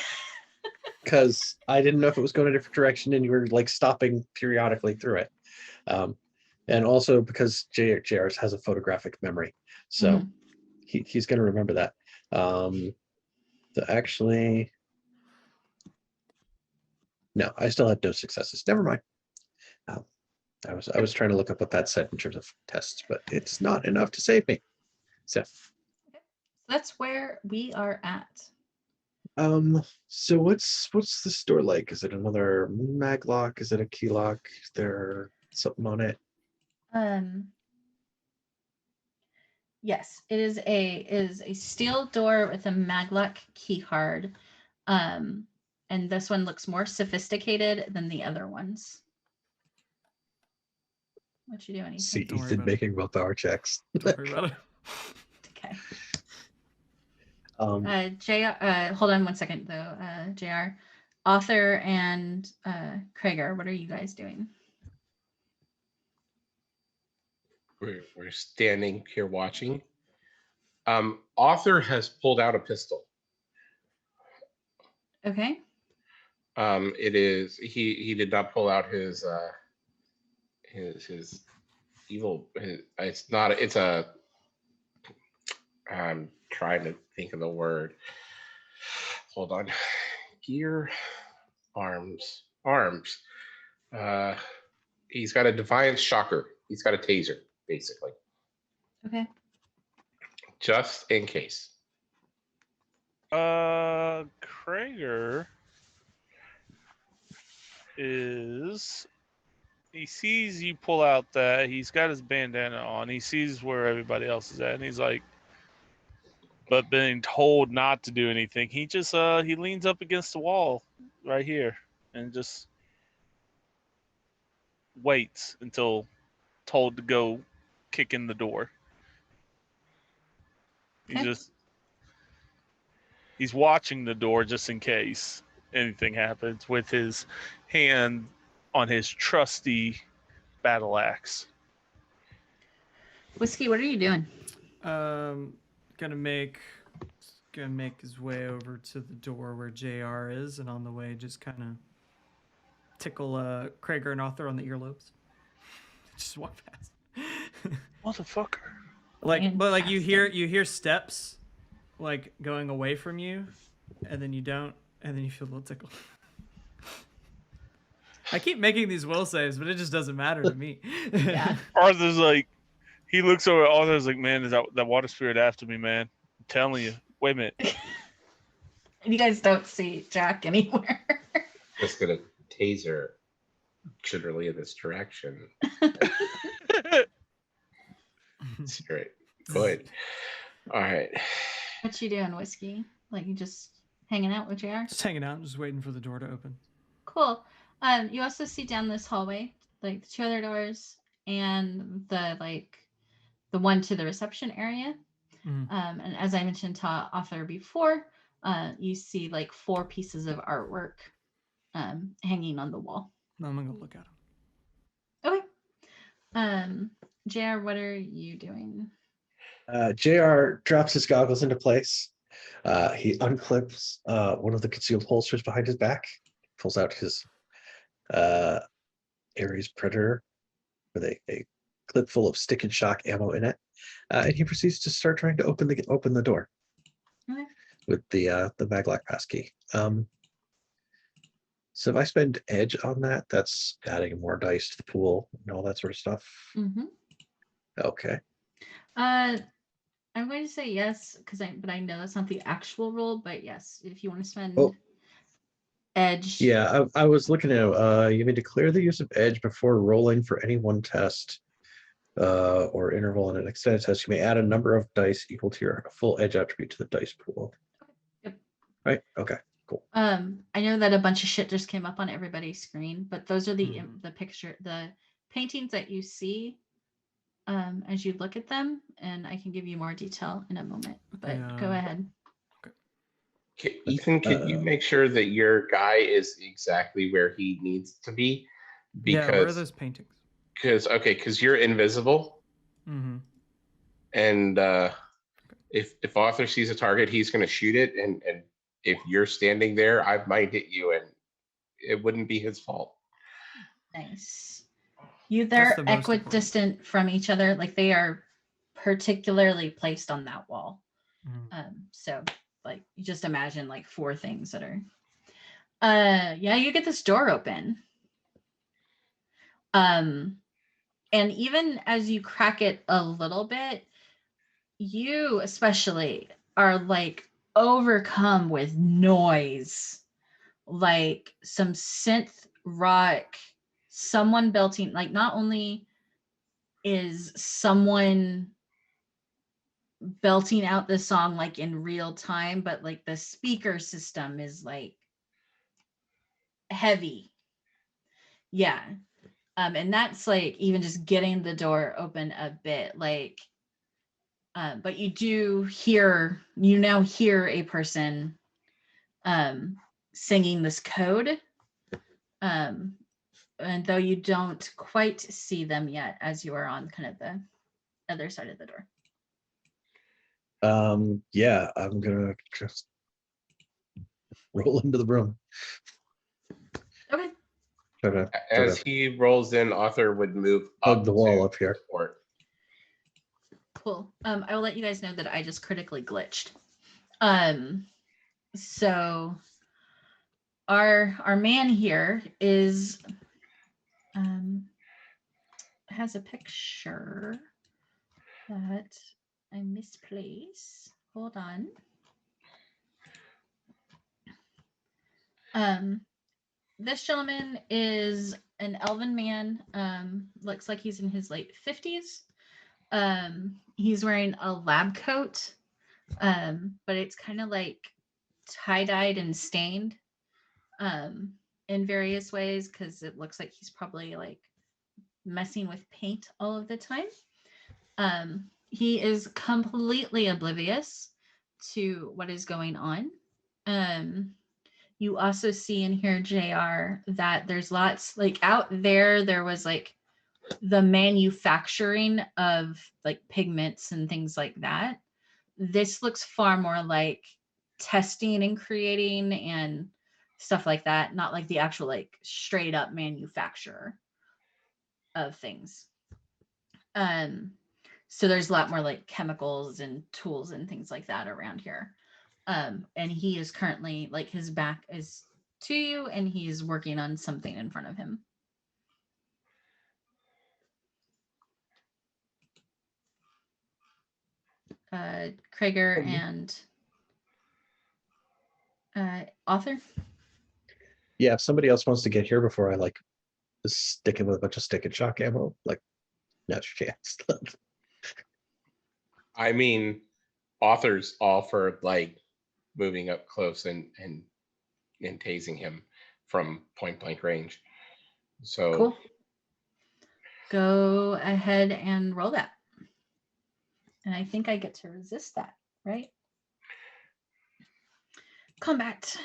Because I didn't know if it was going a different direction, and you were like stopping periodically through it. And also because JR has a photographic memory, so he's going to remember that. Actually, No, I still had no successes. Never mind. I was trying to look up what that said in terms of tests, but it's not enough to save me. So that's where we are at. So what's the store like? Is it another mag lock? Is it a key lock? Is there something on it? Yes, it is a steel door with a maglock key card. And this one looks more sophisticated than the other ones. What you doing, Ethan? See Don't worry Ethan about it. making willpower checks. Don't worry about it. Okay. Um, Hold on one second though. JR, Author and Krager, what are you guys doing? We're standing here watching. Author has pulled out a pistol. Okay. It is he did not pull out his evil. It's not. It's a. I'm trying to think of the word. Hold on. Gear, arms. He's got a Defiance shocker. He's got a taser, basically, Okay. just in case. Krager is. He sees you pull out that. He's got his bandana on. He sees where everybody else is at, and he's like, but being told not to do anything, he just he leans up against the wall right here and just waits until told to go kick in the door. Okay. He's watching the door just in case anything happens with his hand on his trusty battle axe. Whiskey, what are you doing? Gonna make his way over to the door where JR is, and on the way just kind of tickle Krager and Author on the earlobes. Just walk past. Motherfucker. But you hear steps like going away from you, and then you don't, and then you feel a little tickle. I keep making these will saves, but it just doesn't matter to me. Yeah. Arthur's like, he looks over at Arthur's like, man, is that water spirit after me, man? I'm telling you. Wait a minute. You guys don't see Jack anywhere. Just gonna taser generally in this direction. Great. Good. All right. What you doing, Whiskey? Like you just hanging out with JR? Just hanging out, just waiting for the door to open. Cool. You also see down this hallway, like the 2 other doors and the one to the reception area. Mhm. And as I mentioned to Author before, you see like 4 pieces of artwork hanging on the wall. I'm gonna go look at them. Okay. JR, what are you doing? JR drops his goggles into place. He unclips one of the concealed holsters behind his back, pulls out his Ares Predator with a clip full of stick and shock ammo in it, and he proceeds to start trying to open the door Okay. with the maglock passkey. So if I spend edge on that, that's adding more dice to the pool and all that sort of stuff. Mm-hmm. Okay. I'm going to say yes but I know that's not the actual rule. But yes, if you want to spend edge. Yeah, I was looking at you may declare the use of edge before rolling for any one test or interval in an extended test. You may add a number of dice equal to your full edge attribute to the dice pool. Yep. Right. Okay. Cool. I know that a bunch of shit just came up on everybody's screen, but those are the paintings that you see as you look at them, and I can give you more detail in a moment. But go ahead. Ethan, can you make sure that your guy is exactly where he needs to be? Because, where are those paintings? Because you're invisible. Mm-hmm. And if Author sees a target, he's going to shoot it. And if you're standing there, I might hit you, and it wouldn't be his fault. Nice. They're equidistant from each other. Like they are particularly placed on that wall. Mm-hmm. So like you just imagine like 4 things that are Yeah, you get this door open. And even as you crack it a little bit, you especially are like overcome with noise, like some synth rock, someone belting. Like, not only is someone belting out the song like in real time, but like the speaker system is like heavy. Yeah. And that's like even just getting the door open a bit, like, but you now hear a person singing this code. And though you don't quite see them yet, as you are on kind of the other side of the door. Yeah, I'm gonna just roll into the room. Okay. As he rolls in, Arthur would move hug the wall to up here. support. Cool. I will let you guys know that I just critically glitched. So our man here is has a picture that I misplaced. Hold on. This gentleman is an elven man. Looks like he's in his late 50s. He's wearing a lab coat, but it's kind of like tie-dyed and stained in various ways, because it looks like he's probably like messing with paint all of the time. He is completely oblivious to what is going on. You also see in here, JR, that there's lots, like out there was like the manufacturing of like pigments and things like that. This looks far more like testing and creating and stuff like that, not like the actual like straight up manufacturer of things. So there's a lot more like chemicals and tools and things like that around here. And he is currently, like, his back is to you and he's working on something in front of him. Krager and Author. Yeah, if somebody else wants to get here before I like stick him with a bunch of stick and shock ammo, like, now's your chance. I mean, Author's all for like moving up close and tasing him from point blank range. So cool. Go ahead and roll that. And I think I get to resist that, right? Combat.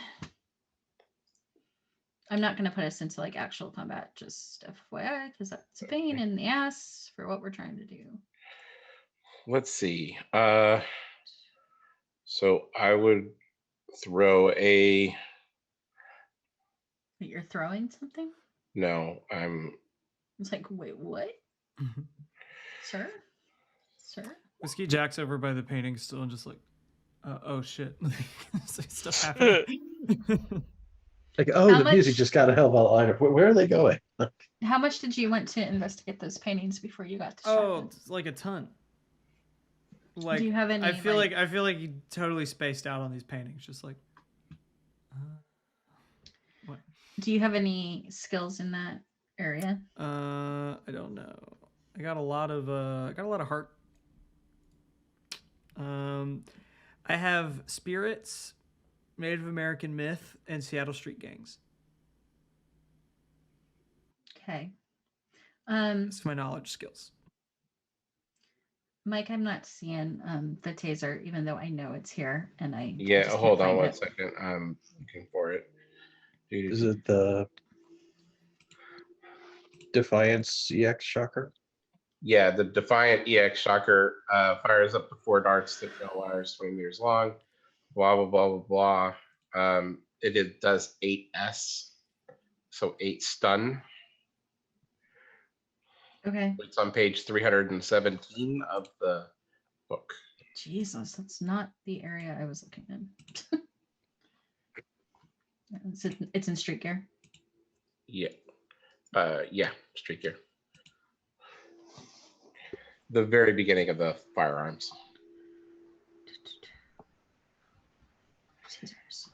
I'm not going to put us into like actual combat, just FYI, because that's a pain in the ass for what we're trying to do. let's see. So I would throw a. You're throwing something? No, I'm. It's like, wait, what? Sir? Whiskey Jack's over by the painting still and just like, oh shit. Stuff happening. Like, oh, the music just got a hell of a lot. Where are they going? How much did you want to investigate those paintings before you got distracted? Oh, it's like a ton. Like, do you have any? I feel like you totally spaced out on these paintings. Just like, what? Do you have any skills in that area? I don't know. I got a lot of heart. I have spirits, Native American myth, and Seattle street gangs. Okay. That's my knowledge skills. Mike, I'm not seeing the taser, even though I know it's here, and I Yeah, hold on one second. I'm looking for it. Is it the Defiance EX shocker? Yeah, the Defiant EX shocker fires up to 4 darts that no wires 20 meters long. Blah blah blah blah blah. It does 8S, so 8 stun. Okay. It's on page 317 of the book. Jesus, that's not the area I was looking in. It's in street gear. Yeah. Yeah, street gear. The very beginning of the firearms. Tasers.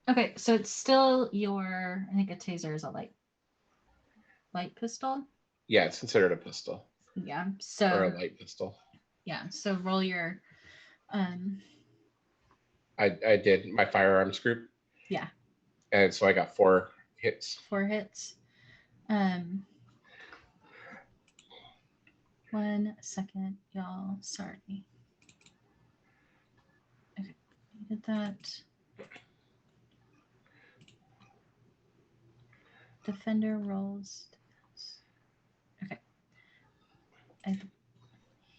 Okay, so it's still your. I think a taser is a light pistol. Yeah, it's considered a pistol Yeah. or So a light pistol. yeah. So roll your. I did my firearms group. Yeah. And so I got 4 hits. 4 hits. 1 second, y'all. Sorry. Okay, I did that. Defender rolls. Okay.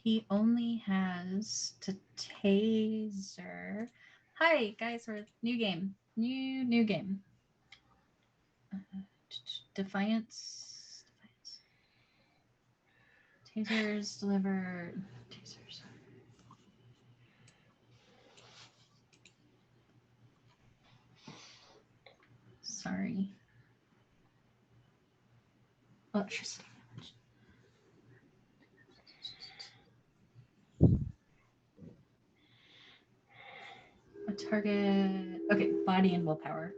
He only has to taser. Hi guys, we're new game. New game. Defiance. Tasers deliver tasers. Sorry. Electricity damage. A target. Okay, body and willpower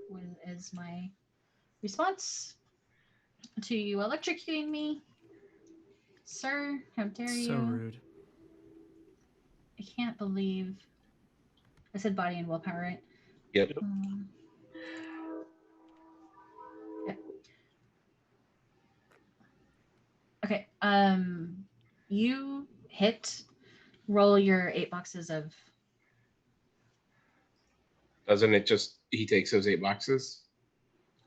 is my response to you electrocuting me. Sir, how dare you? So rude. I can't believe. I said body and willpower, right? Yep. Yeah. Okay. You hit. Roll your 8 boxes of. Doesn't it just he takes those 8 boxes?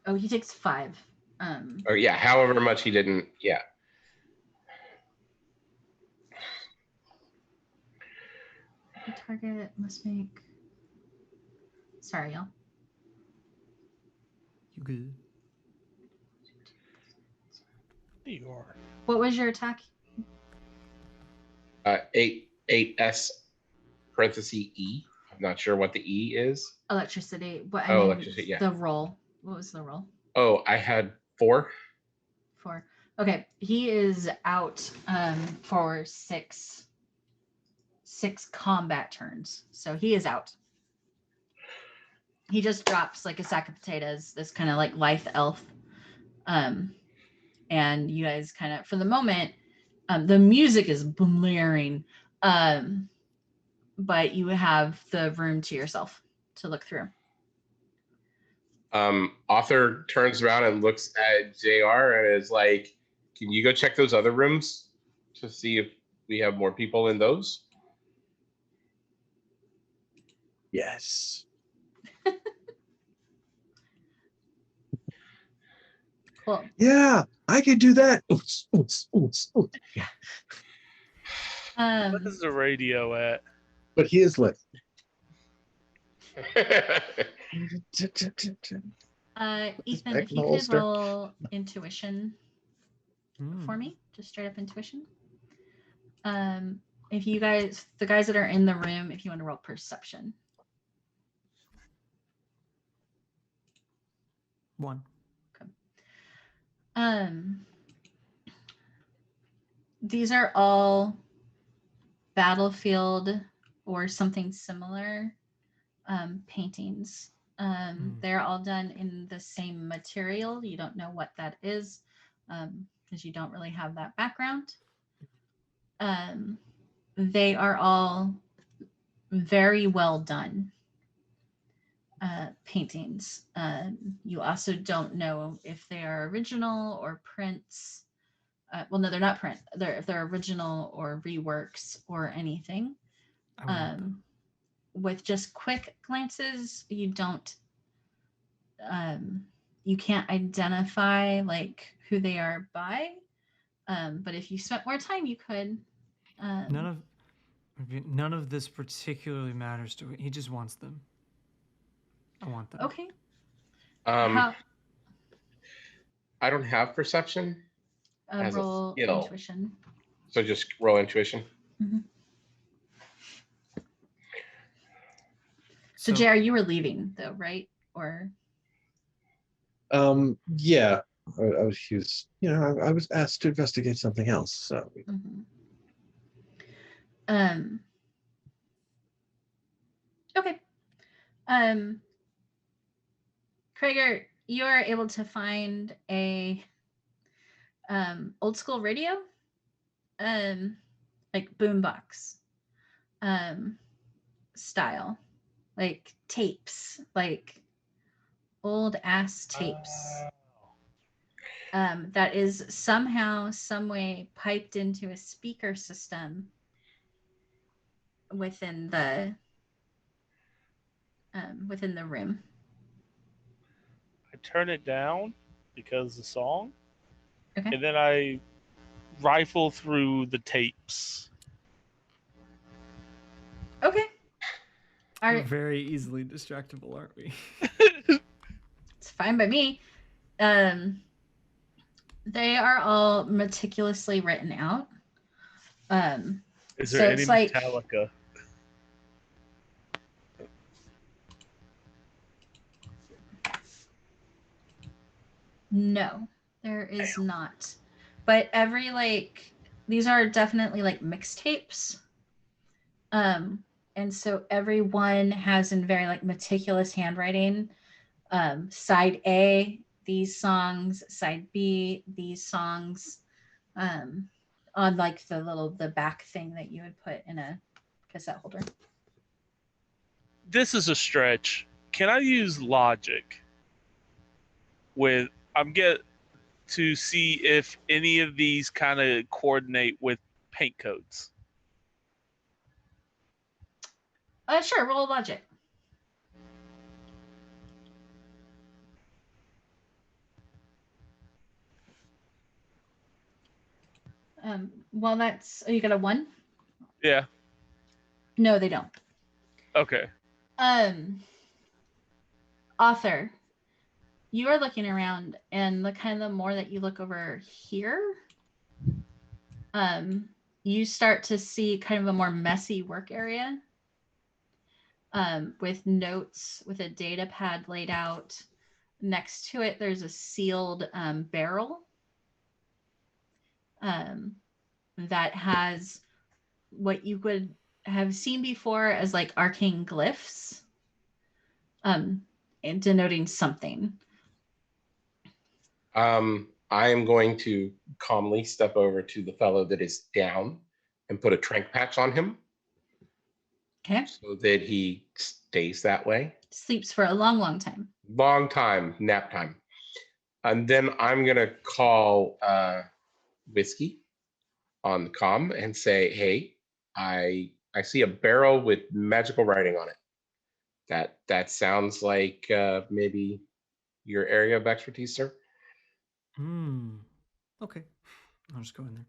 Oh, he takes 5. Or yeah, however much he didn't. Yeah. The target must make. Sorry, y'all. You good? You are. What was your attack? 8S parenthesis E. I'm not sure what the E is. Electricity. What? Oh, electricity, yeah. The roll. What was the roll? Oh, I had 4. 4. Okay, he is out for 6 combat turns, so he is out. He just drops like a sack of potatoes, this kind of like lithe elf, and you guys kind of, for the moment, the music is blaring, but you have the room to yourself to look through. Author turns around and looks at JR and is like, "Can you go check those other rooms to see if we have more people in those?" Yes. Cool. Yeah, I could do that. Oots, oots, oots, oots. Yeah. Where's the radio at? But he is lit. Ethan, if you Back could holster. roll intuition for me, just straight up intuition. If you guys, the guys that are in the room, if you want to roll perception. 1. Okay. These are all battlefield or something similar paintings. They're all done in the same material. You don't know what that is because you don't really have that background. They are all very well done paintings. You also don't know if they are original or prints. Well, no, they're not print. If they're original or reworks or anything. With just quick glances, you don't. You can't identify like who they are by. But if you spent more time, you could. None of this particularly matters to it. He just wants them. I want them. Okay. I don't have perception. As roll a skill. intuition. So just roll intuition. Mm-hmm. So JR, you were leaving though, right? Or Yeah, I was used. You know, I was asked to investigate something else. So. Okay. Krager, you are able to find a old school radio, like boombox, style, like tapes, like old ass tapes. That is somehow, some way piped into a speaker system within the room. I turn it down because the song, Okay. and then I rifle through the tapes. Okay. We're very easily distractible, aren't we? It's fine by me. They are all meticulously written out. Is so there any it's like Metallica? No, there is not. But every these are definitely like mixtapes. And so every one has in very like meticulous handwriting. Side A, these songs, side B, these songs, on like the back thing that you would put in a cassette holder. This is a stretch. Can I use logic with to see if any of these kind of coordinate with paint codes? Sure, roll logic. Well, you got a 1? Yeah. No, they don't. Okay. Author, you are looking around, and the more that you look over here, you start to see kind of a more messy work area, with notes, with a data pad laid out. Next to it, there's a sealed barrel that has what you would have seen before as like arcane glyphs, and denoting something. I am going to calmly step over to the fellow that is down and put a trank patch on him. Okay. So that he stays that way. Sleeps for a long, long time. Long time, nap time. And then I'm going to call Whiskey on the comm and say, hey, I see a barrel with magical writing on it. That sounds like maybe your area of expertise, sir. Okay. I'll just go in there.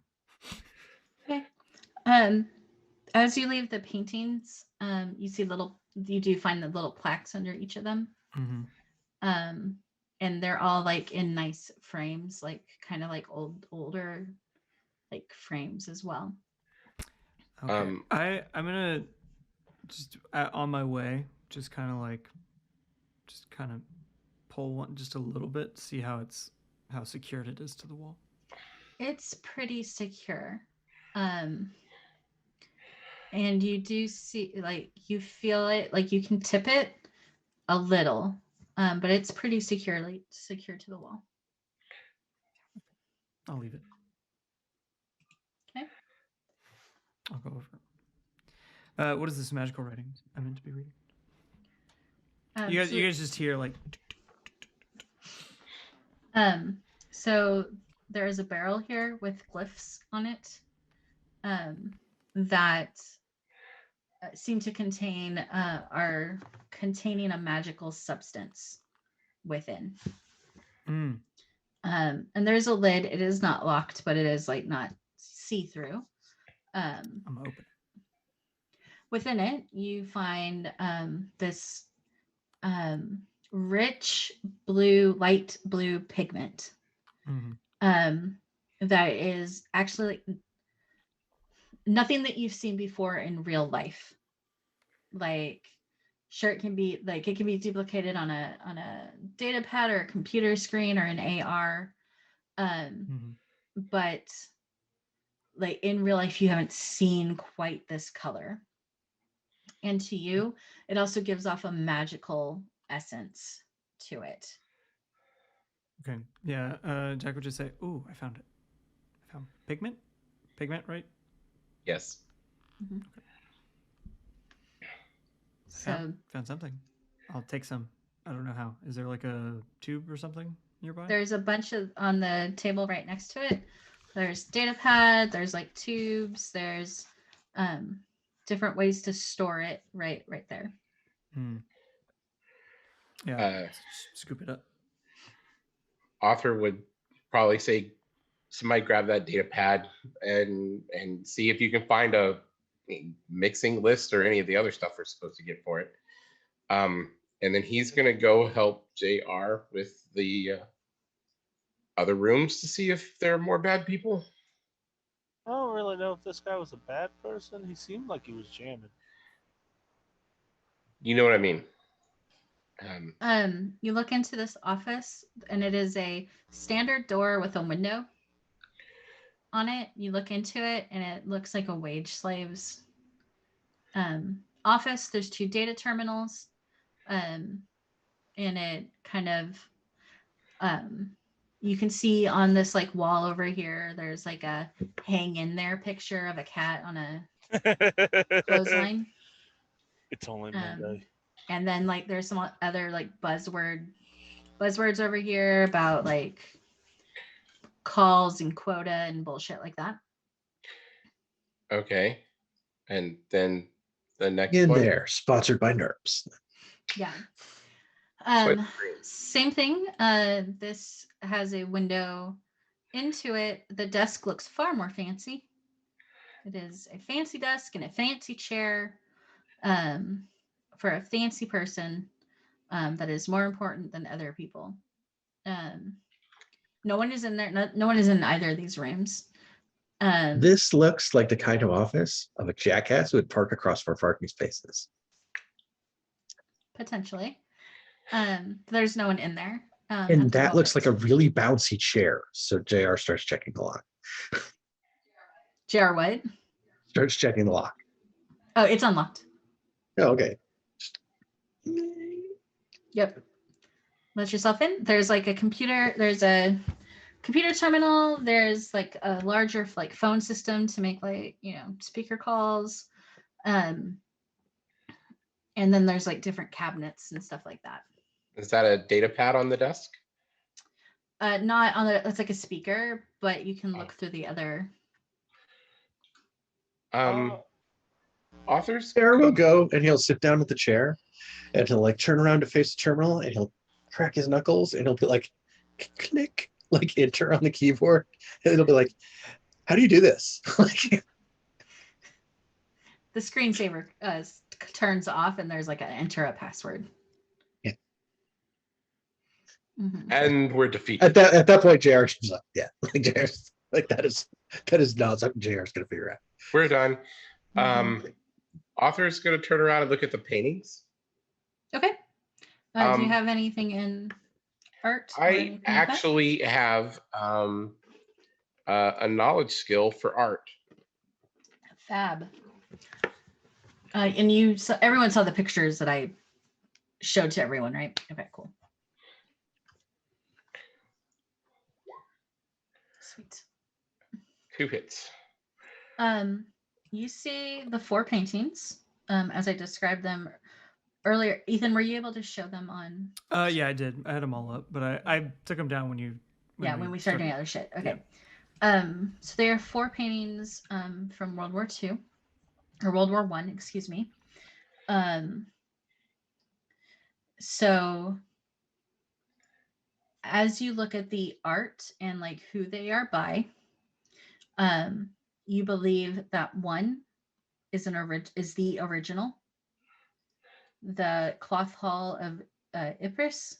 Okay. As you leave the paintings, you do find the little plaques under each of them. And they're all like in nice frames, like kind of like older like frames as well. Okay. I'm gonna just on my way, just kind of pull one just a little bit, see how secured it is to the wall. It's pretty secure. And you do see, like, you feel it, like you can tip it a little, but it's pretty secure to the wall. I'll leave it. Okay. I'll go over. What is this magical writing I'm meant to be reading? You guys just hear like. So there is a barrel here with glyphs on it, that seem to are containing a magical substance within. And there's a lid. It is not locked, but it is like not see-through. I'm open. Within it, you find this rich light blue pigment. That is actually nothing that you've seen before in real life. Like, Sure, it can be duplicated on a data pad or a computer screen or an AR. But like in real life, you haven't seen quite this color. And to you, it also gives off a magical essence to it. Okay. Yeah. Jack would just say, "Ooh, I found it. I found pigment. Pigment, right? Yes. Mm-hmm. Okay. So found something. I'll take some. I don't know how. Is there like a tube or something nearby? there's a bunch of on the table right next to it. There's data pad. There's like tubes. There's different ways to store it right there. Yeah. Scoop it up. Author would probably say, somebody grab that data pad and see if you can find a mixing list or any of the other stuff we're supposed to get for it. And then he's gonna go help JR with the other rooms to see if there are more bad people. I don't really know if this guy was a bad person. He seemed like he was jamming. You know what I mean? You look into this office, and it is a standard door with a window on it. You look into it, and it looks like a wage slave's office. There's 2 data terminals, and it kind of you can see on this like wall over here, there's like a hang in there picture of a cat on a clothesline. It's only Monday. And then like there's some other like buzzwords over here about like calls and quota and bullshit like that. Okay. And then the next In one. there, sponsored by NERPs. Yeah. Swipe screen. Same thing. This has a window into it. The desk looks far more fancy. It is a fancy desk and a fancy chair for a fancy person that is more important than other people. No one is in there. No one is in either of these rooms. This looks like the kind of office of a jackass who would park across from parking spaces. Potentially. There's no one in there. And that looks like a really bouncy chair. So JR starts checking the lock. JR what? Starts checking the lock. Oh, it's unlocked. Oh, okay. Yep. Let yourself in. There's like a computer. There's a computer terminal. There's like a larger like phone system to make like, speaker calls. And then there's like different cabinets and stuff like that. Is that a data pad on the desk? Not on the, it's like a speaker, but you can look through the other. Authors? JR will go and he'll sit down at the chair and he'll like turn around to face the terminal and he'll crack his knuckles and he'll be like, click, like enter on the keyboard. And it'll be like, how do you do this? The screensaver turns off and there's like an enter a password. Yeah. Mm-hmm. And we're defeated. At that point, JR is like, yeah, like JR's like that is not something JR's gonna figure out. We're done. Mm-hmm. Author's gonna turn around and look at the paintings. Okay. Do you have anything in art? I actually have a knowledge skill for art. Fab. And everyone saw the pictures that I showed to everyone, right? Okay, cool. Sweet. 2 hits. You see the 4 paintings as I described them earlier. Ethan, were you able to show them on? Yeah, I did. I had them all up, but I took them down when we started doing other shit. Okay. Yeah. So there are 4 paintings from World War II, or World War I, excuse me. So as you look at the art and like who they are by, you believe that one is the original, the Cloth Hall of Ypres.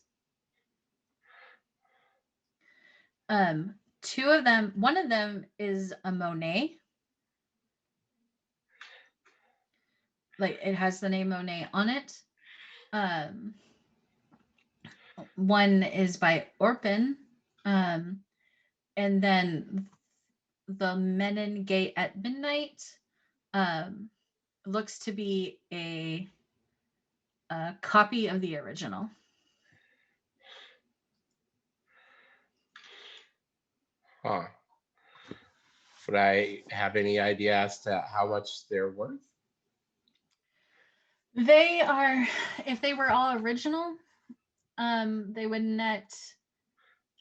2 of them, one of them is a Monet. Like it has the name Monet on it. One is by Orpin. And then the Menon Gate at Midnight looks to be a copy of the original. Huh. Would I have any idea as to how much they're worth? They are, if they were all original, they would net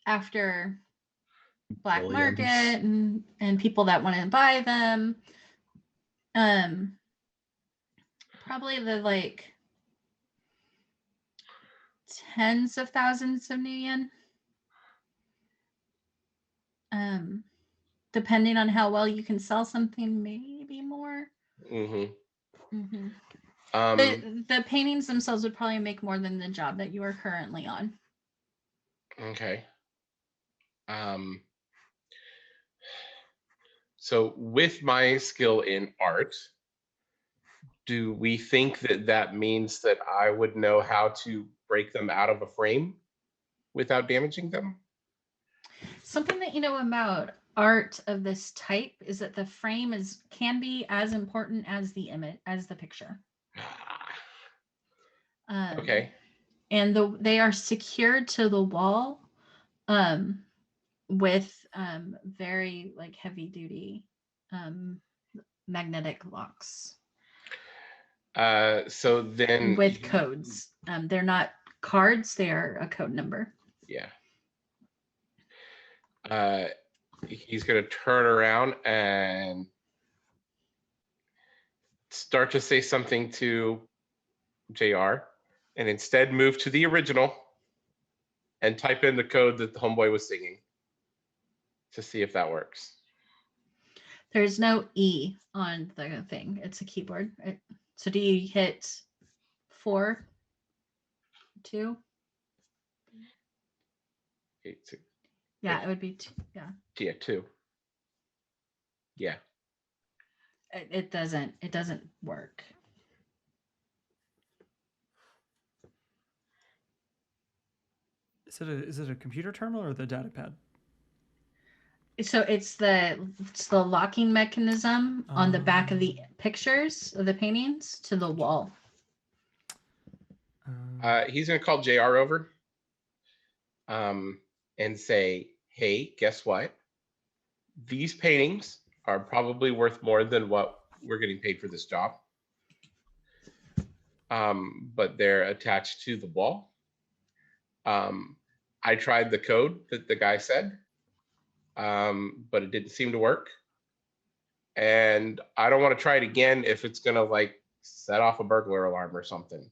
after black Billions. market and people that want to buy them. Probably the like tens of thousands of new yen. Depending on how well you can sell something, maybe more. Mm-hmm. Mm-hmm. Um, the paintings themselves would probably make more than the job that you are currently on. Okay. So with my skill in art, do we think that that means that I would know how to break them out of a frame without damaging them? Something that you know about art of this type is that the frame can be as important as the image, as the picture. Okay. And they are secured to the wall with very like heavy duty magnetic locks. So then with codes. They're not cards, they are a code number. Yeah. He's gonna turn around and start to say something to JR and instead move to the original and type in the code that the homeboy was singing to see if that works. There's no E on the thing. It's a keyboard. So do you hit 4, 2? 8, 6, Yeah, 8. it would be 2. Yeah. Yeah, 2. Yeah. It doesn't work. Is it a computer terminal or the data pad? So it's the locking mechanism on the back of the pictures of the paintings to the wall. He's gonna call JR over and say, hey, guess what? These paintings are probably worth more than what we're getting paid for this job. But they're attached to the wall. I tried the code that the guy said, but it didn't seem to work. And I don't want to try it again if it's gonna like set off a burglar alarm or something.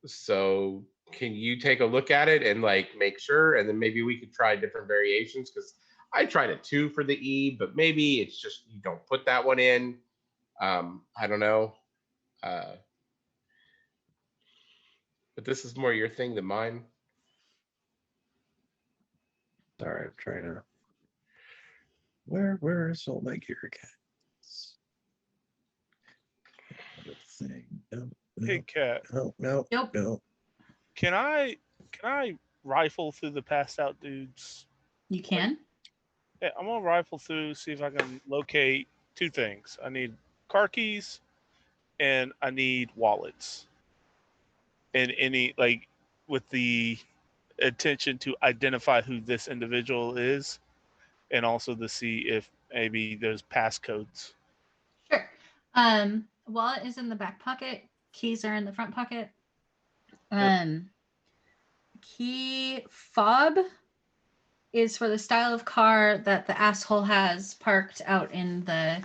So can you take a look at it and like make sure, and then maybe we could try different variations, because I tried a 2 for the E, but maybe it's just you don't put that one in. I don't know. But this is more your thing than mine. Sorry, I'm trying to. Where's all my gear again? Thing. No, Hey, Cat. no, no, Nope. no. Can I rifle through the passed out dudes? You can? Yeah, I'm gonna rifle through, see if I can locate 2 things. I need car keys and I need wallets. And any like with the intention to identify who this individual is, and also to see if maybe there's passcodes. Sure. Wallet is in the back pocket. Keys are in the front pocket. Key fob is for the style of car that the asshole has parked out in the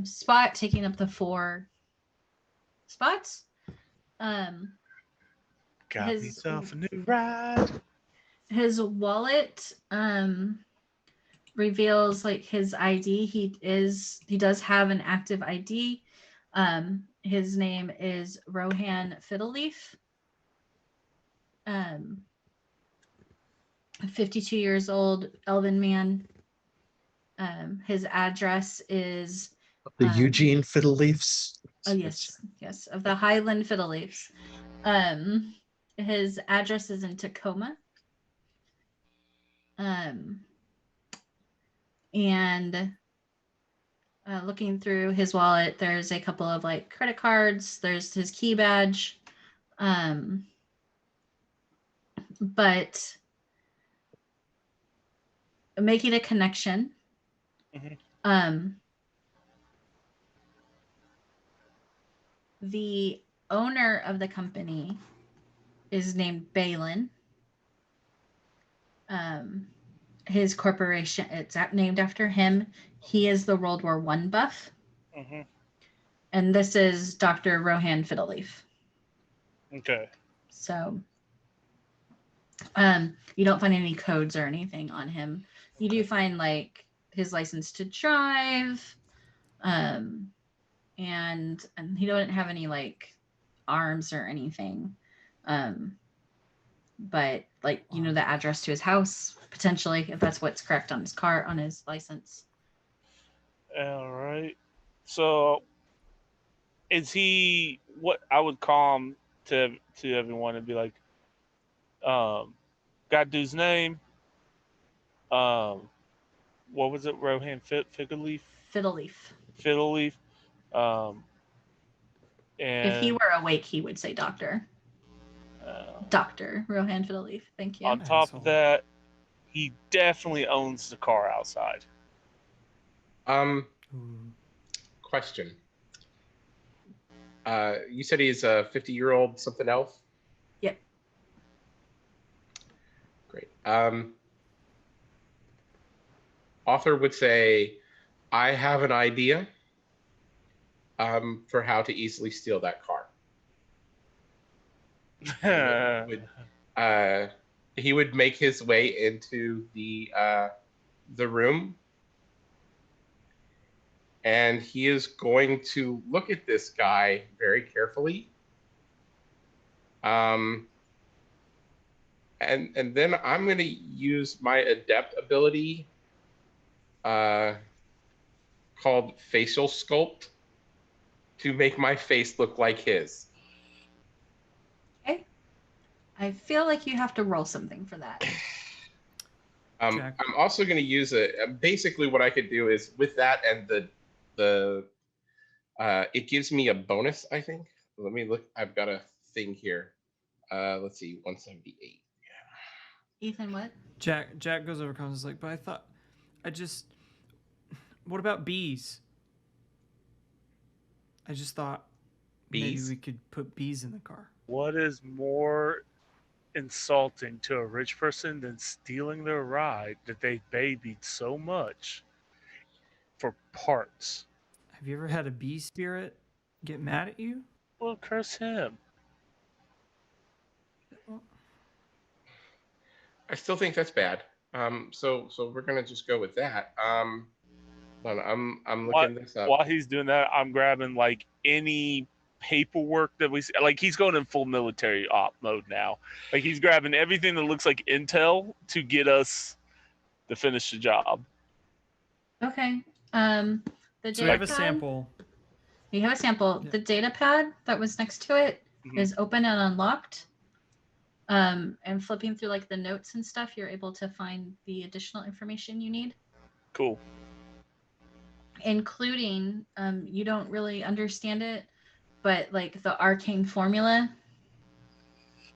spot, taking up the 4 spots. Got myself a new ride. His wallet reveals like his ID. He does have an active ID. His name is Rohan Fiddleleaf. 52 years old, elven man. His address is The Eugene Fiddleleafs. Oh yes, of the Highland Fiddleleafs. His address is in Tacoma. And looking through his wallet, there's a couple of like credit cards. There's his key badge. But making a connection. The owner of the company is named Belon. His corporation, it's named after him. He is the World War I buff. And this is Dr. Rohan Fiddleleaf. Okay. So you don't find any codes or anything on him. You do find like his license to drive, and he don't have any like arms or anything. But like, you know, the address to his house, potentially, if that's what's correct on his car, on his license. All right. So is he what I would call him to everyone and be like, got dude's name? What was it? Rohan Fiddleleaf? Fiddleleaf. And if he were awake, he would say doctor. Dr. Rohan Fiddleleaf. Thank you. On top of that, he definitely owns the car outside. Question. You said he's a 50-year-old something else? Yep. Great. Author would say, I have an idea for how to easily steal that car. He would make his way into the room, and he is going to look at this guy very carefully. And then I'm going to use my adept ability called facial sculpt to make my face look like his. Okay. I feel like you have to roll something for that. I'm also going to use basically what I could do is with that and the it gives me a bonus, I think. Let me look. I've got a thing here. Let's see, 178. Ethan, what? Jack goes over comments like, but what about bees? I just thought maybe we could put bees in the car. What is more insulting to a rich person than stealing their ride that they babied so much for parts? Have you ever had a bee spirit get mad at you? Well, curse him. I still think that's bad. So we're gonna just go with that. I'm looking this up. While he's doing that, I'm grabbing like any paperwork that we see. Like he's going in full military op mode now. Like he's grabbing everything that looks like intel to get us to finish the job. Okay. So we have a sample. You have a sample. Yeah. The data pad that was next to it is open and unlocked. And flipping through like the notes and stuff, you're able to find the additional information you need. Cool. Including, you don't really understand it, but like the arcane formula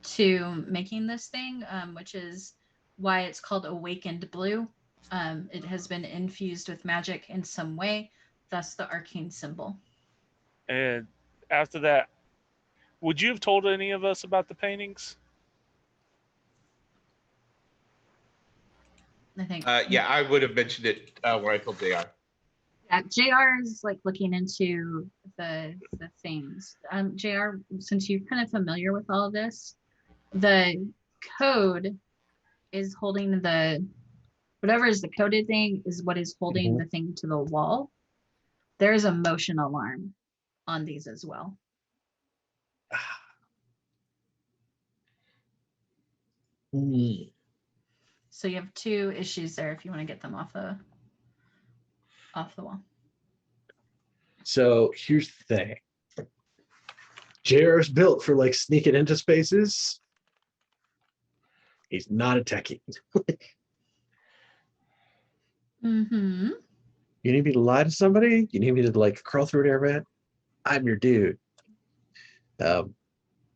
to making this thing, which is why it's called Awakened Blue. It has been infused with magic in some way, thus the arcane symbol. And after that, would you have told any of us about the paintings? I think. Yeah, I would have mentioned it when I told JR. Yeah, JR is like looking into the things. JR, since you're kind of familiar with all of this, the code is holding whatever is the coded thing is what is holding the thing to the wall. There is a motion alarm on these as well. So you have two issues there if you want to get them off the wall. So here's the thing. JR's built for like sneaking into spaces. He's not a techie. Mm-hmm. You need me to lie to somebody? You need me to like crawl through an air vent? I'm your dude. You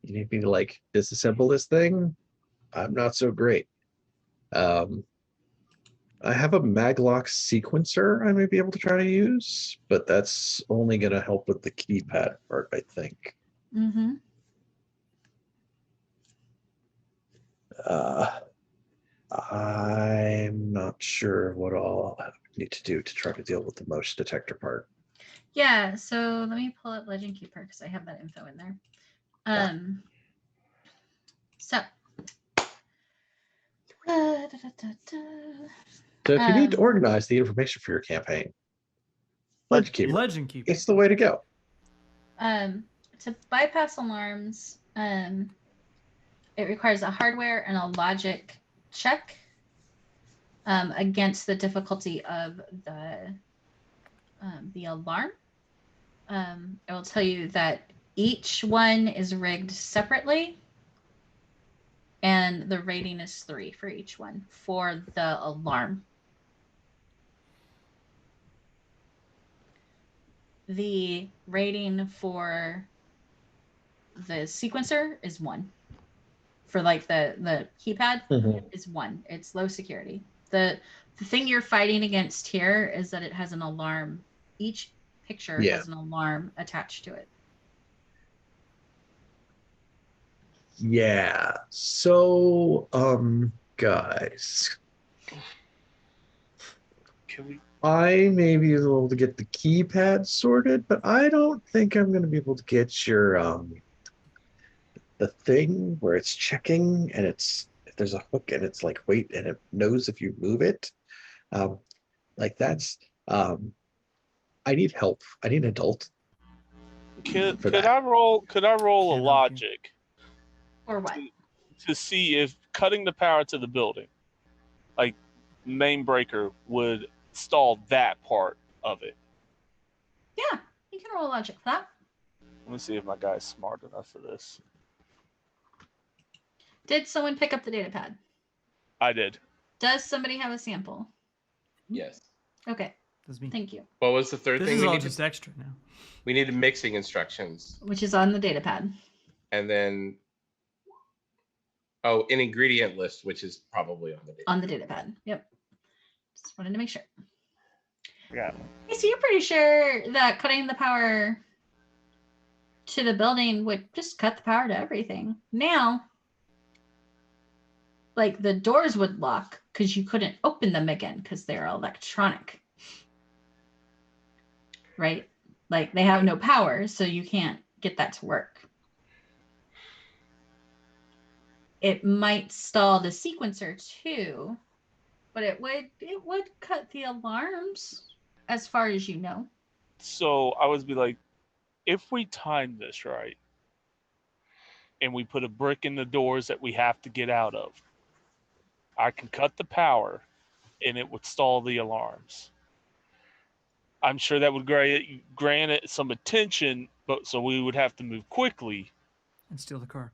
need me to like disassemble this thing? I'm not so great. I have a maglock sequencer I may be able to try to use, but that's only going to help with the keypad part, I think. Mm-hmm. I'm not sure what all I need to do to try to deal with the motion detector part. Yeah, so let me pull up Legend Keeper because I have that info in there. So So if you need to organize the information for your campaign, Legend Keeper, Legend Keeper. it's the way to go. To bypass alarms, it requires a hardware and a logic check against the difficulty of the alarm. I will tell you that each one is rigged separately, and the rating is 3 for each one for the alarm. The rating for the sequencer is 1. For like the keypad is 1. It's low security. The thing you're fighting against here is that it has an alarm. Each picture has an alarm attached to it. Yeah. So, guys, Can we? I may be able to get the keypad sorted, but I don't think I'm going to be able to get your the thing where it's checking and it's if there's a hook and it's like wait and it knows if you move it. Like that's I need help. I need an adult. Could I roll a logic? Or what? To see if cutting the power to the building, like main breaker, would stall that part of it. Yeah, you can roll logic for that. Let me see if my guy's smart enough for this. Did someone pick up the data pad? I did. Does somebody have a sample? Yes. Okay. That's me. Thank you. What was the third This thing is we all needed? just extra now. We needed mixing instructions. Which is on the data pad. And then, an ingredient list, which is probably on the data. On the data pad. Yep. Just wanted to make sure. Yeah. Okay, so you're pretty sure that cutting the power to the building would just cut the power to everything. Now, like the doors would lock because you couldn't open them again because they're electronic. Right? Like they have no power, so you can't get that to work. It might stall the sequencer too, but it would cut the alarms as far as you know. So I would be like, if we time this right, and we put a brick in the doors that we have to get out of, I can cut the power, and it would stall the alarms. I'm sure that would grant it some attention, but so we would have to move quickly and steal the car.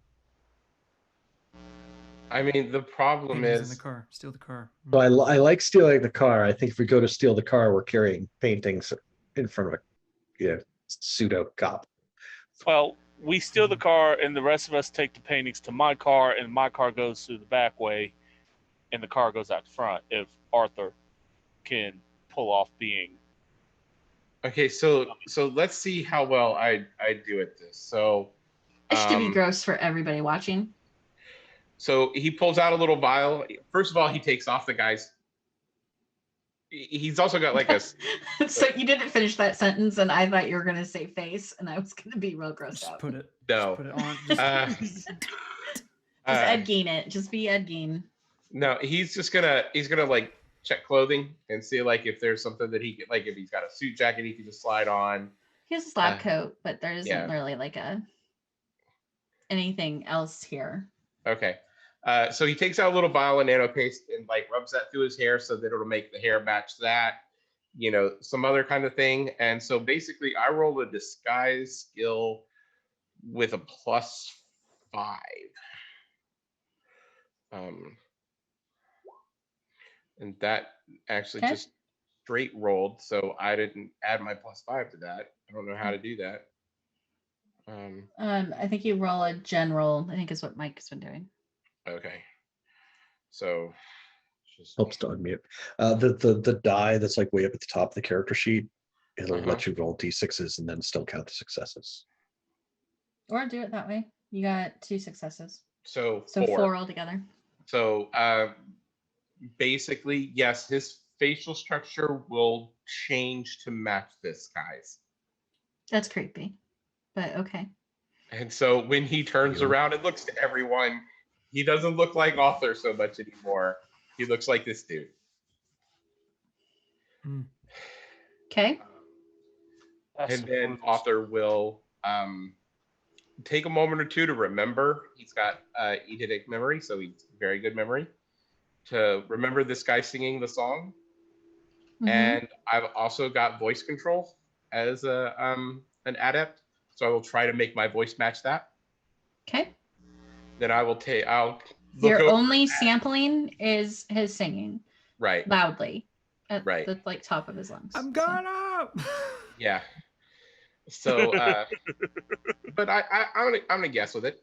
I mean, the problem Paintings is in the car. Steal the car. So I like stealing the car. I think if we go to steal the car, we're carrying paintings in front of a pseudo cop. Well, we steal the car, and the rest of us take the paintings to my car, and my car goes through the back way, and the car goes out the front. If Arthur can pull off being. okay. So let's see how well I do at this. So It should be gross for everybody watching. So he pulls out a little vial. First of all, he takes off the guy's. He's also got like a. So you didn't finish that sentence, and I thought you were going to say face, and I was going to be real grossed Just out. put it. No. Just put it on. Just Ed Gein it. Just be Ed Gein. No, he's gonna like check clothing and see like if there's something that he could like if he's got a suit jacket he can just slide on. He has a lab coat, but there isn't really like anything else here. Okay. So he takes out a little vial of nano paste and like rubs that through his hair so that it'll make the hair match that, some other kind of thing. And so basically I roll a disguise skill with a +5. And that actually Okay. just straight rolled, so I didn't add my +5 to that. I don't know how to do that. I think you roll a general, I think is what Mike's been doing. Okay. So just Helps to unmute. The die that's like way up at the top of the character sheet, it'll let you roll d6s and then still count the successes. Or do it that way. You got 2 successes. So 4 altogether. So basically, yes, his facial structure will change to match this guy's. That's creepy, but okay. And so when he turns around and looks to everyone, he doesn't look like Author so much anymore. He looks like this dude. Okay. And then Author will take a moment or two to remember. He's got eidetic memory, so he's very good memory to remember this guy singing the song. And I've also got voice control as an adept, so I will try to make my voice match that. Okay. Then I'll Your only sampling is his singing. Right. Loudly. At the like top of his lungs. I'm gonna. Yeah. So, but I'm gonna guess with it,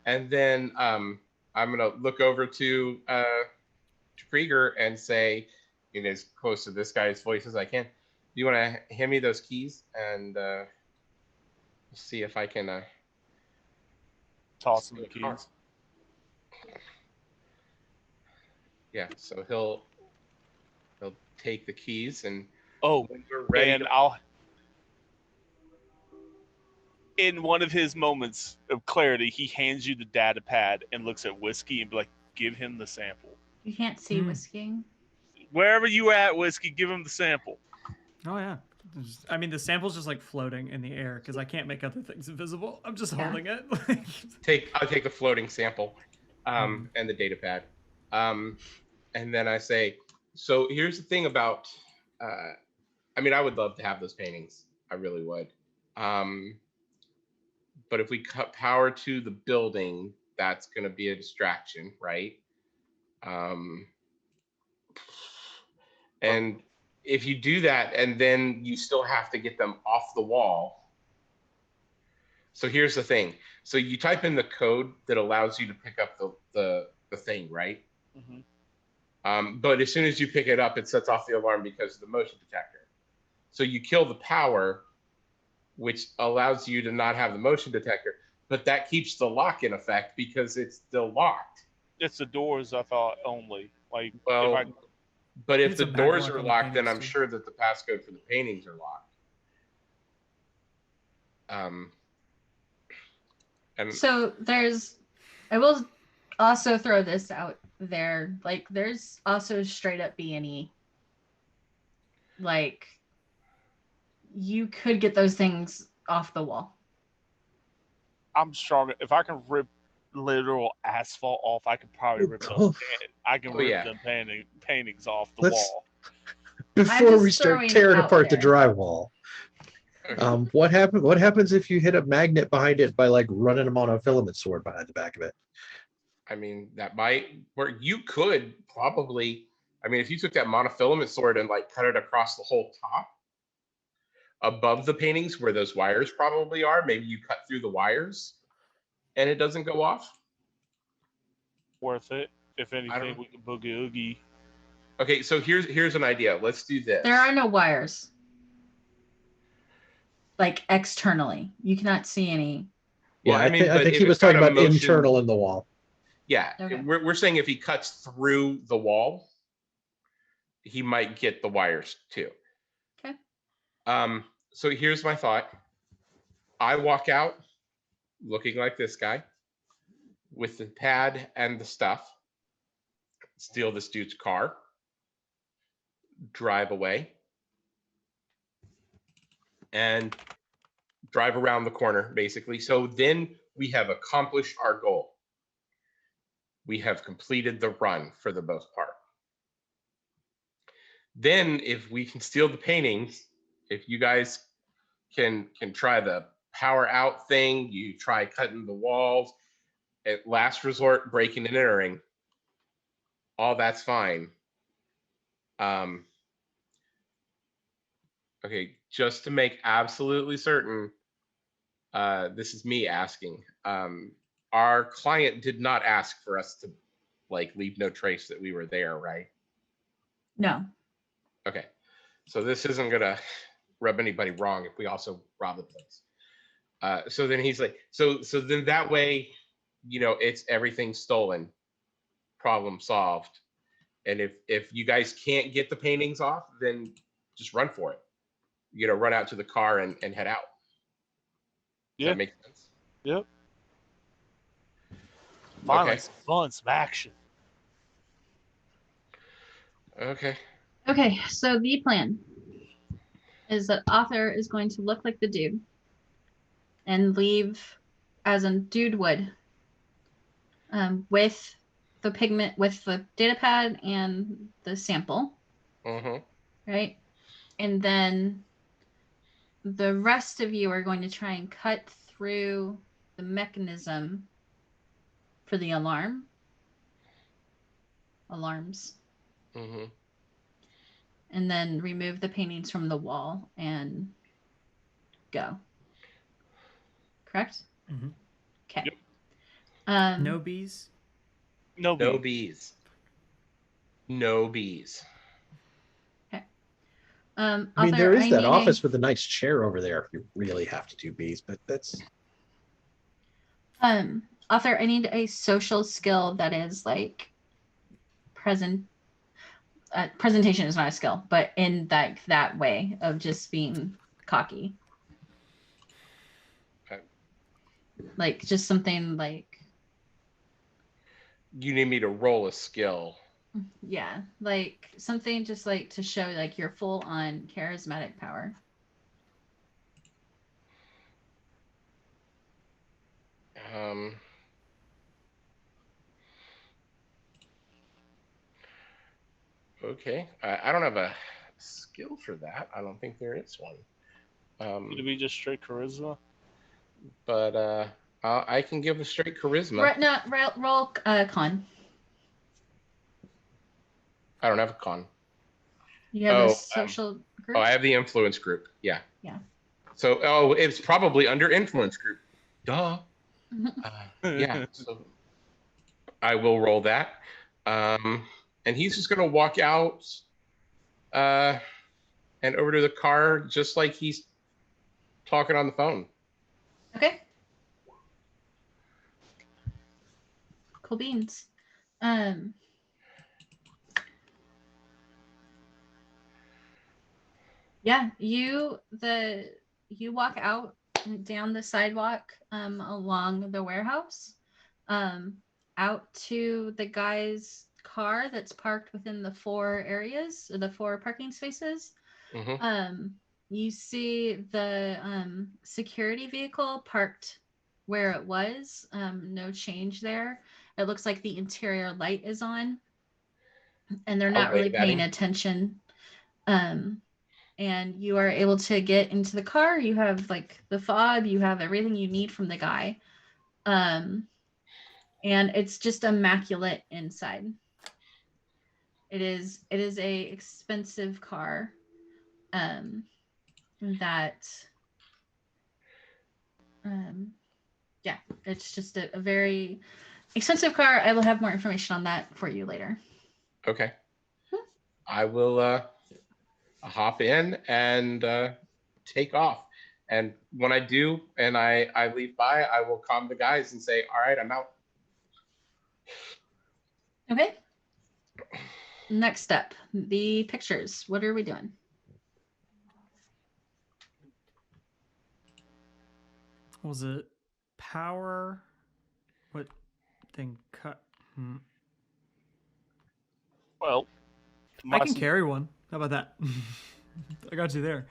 and then I'm gonna look over to Krieger and say, in as close to this guy's voice as I can, do you want to hand me those keys and see if I can toss him the keys? Yeah. So he'll take the keys and when we're ready and in one of his moments of clarity, he hands you the data pad and looks at Whiskey and be like, give him the sample. You can't see Whiskey. Wherever you at, Whiskey, give him the sample. Oh yeah. I mean, the sample's just like floating in the air because I can't make other things invisible. I'm just holding it. I'll take the floating sample and the data pad. And then I say, so here's the thing about, I mean, I would love to have those paintings. I really would. But if we cut power to the building, that's going to be a distraction, right? And if you do that, and then you still have to get them off the wall. So here's the thing. So you type in the code that allows you to pick up the thing, right? But as soon as you pick it up, it sets off the alarm because of the motion detector. So you kill the power, which allows you to not have the motion detector, but that keeps the lock in effect because it's still locked. It's the doors, I thought, only. Like, well, but if the doors are locked, then I'm too. sure that the passcode for the paintings are locked. And so I will also throw this out there. Like, there's also straight up B&E. Like, you could get those things off the wall. I'm strong. If I can rip literal asphalt off, I could probably rip them. I can rip them paintings off the wall. Before we start tearing apart the drywall, what happens if you hit a magnet behind it by like running a monofilament sword behind the back of it? I mean, that might work. You could probably. I mean, if you took that monofilament sword and like cut it across the whole top, above the paintings where those wires probably are, maybe you cut through the wires and it doesn't go off. Worth it. If anything, we can boogie oogie. Okay, so here's an idea. Let's do this. There are no wires. Like, externally. You cannot see any. Yeah, I think he was talking about internal in the wall. Yeah, okay. We're saying if he cuts through the wall, he might get the wires too. Okay. So here's my thought. I walk out looking like this guy with the pad and the stuff, steal this dude's car, drive away, and drive around the corner, basically. So then we have accomplished our goal. We have completed the run for the most part. Then if we can steal the paintings, if you guys can try the power out thing, you try cutting the walls. At last resort, breaking and entering. All that's fine. Okay, just to make absolutely certain, this is me asking. Our client did not ask for us to like leave no trace that we were there, right? No. Okay, so this isn't gonna rub anybody wrong if we also rob the place. So then he's like, so then that way, you know, it's everything stolen, problem solved. And if you guys can't get the paintings off, then just run for it. You know, run out to the car and head out. Does Yeah. that make sense? Yep. Finally, Okay. some fun, some action. Okay. Okay, so the plan is that author is going to look like the dude and leave as a dude would, with the pigment, with the data pad and the sample, right? And then the rest of you are going to try and cut through the mechanism for the alarms. And then remove the paintings from the wall and go. Correct? Mm-hmm. Okay. Yep. No bees? No No bees. bees. No bees. Okay. I mean, author, there is that need office with a nice chair over there if you really have to do bees, but that's author, I need a social skill that is like presentation is not a skill, but in that way of just being cocky. Okay. Like just something like, You need me to roll a skill. yeah, like something just like to show like your full on charismatic power. Okay. I don't have a skill for that. I don't think there is one. It'd be just straight charisma. But I can give a straight charisma. Roll con. I don't have a con. You have a social group. Oh, I have the influence group. Yeah. Yeah. So, it's probably under influence group. Duh. Yeah. So I will roll that. And he's just gonna walk out, and over to the car, just like he's talking on the phone. Okay. Cool beans. Yeah, you walk out down the sidewalk along the warehouse out to the guy's car that's parked within the 4 areas, the 4 parking spaces. You see the security vehicle parked where it was. No change there. It looks like the interior light is on and they're not really paying attention. And you are able to get into the car. You have like the fob, you have everything you need from the guy. And it's just immaculate inside. It is a expensive car. Yeah, it's just a very expensive car. I will have more information on that for you later. Okay. I will hop in and take off. And when I do, and I leave by, I will calm the guys and say, all right, I'm out. Okay. Next step, the pictures. What are we doing? Was it power? What thing cut? Well, I can carry one. How about that? I got you there.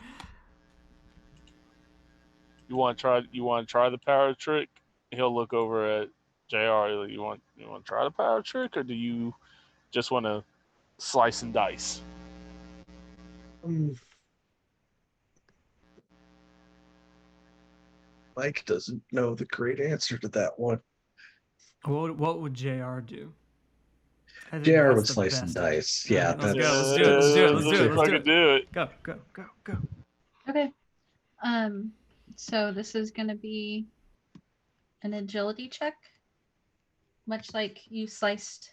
You want to try the power trick? He'll look over at JR. You want to try the power trick, or do you just want to slice and dice? Mike doesn't know the great answer to that one. What would JR do? I think JR that's would the slice and best idea. dice. All Yeah, right, let's that's- go. Let's do it. Let's do it. Let's do it. Let's Let's do fucking it. do it. Go, go, go, go. Okay. So this is going to be an agility check, much like you sliced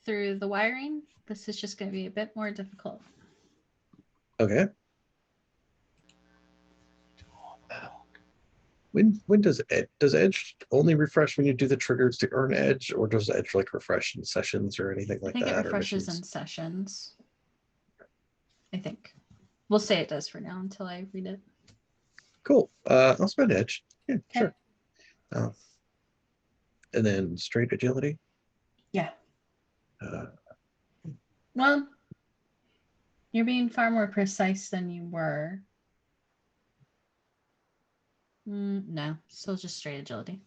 through the wiring. This is just going to be a bit more difficult. Okay. When does Edge only refresh when you do the triggers to earn Edge, or does Edge like refresh in sessions or anything I like think that? it refreshes in sessions. I think. We'll say it does for now until I read it. Cool. I'll spend Edge. Yeah, Okay. sure. And then straight agility. Yeah. Uh, Well, you're being far more precise than you were. No, still just straight agility.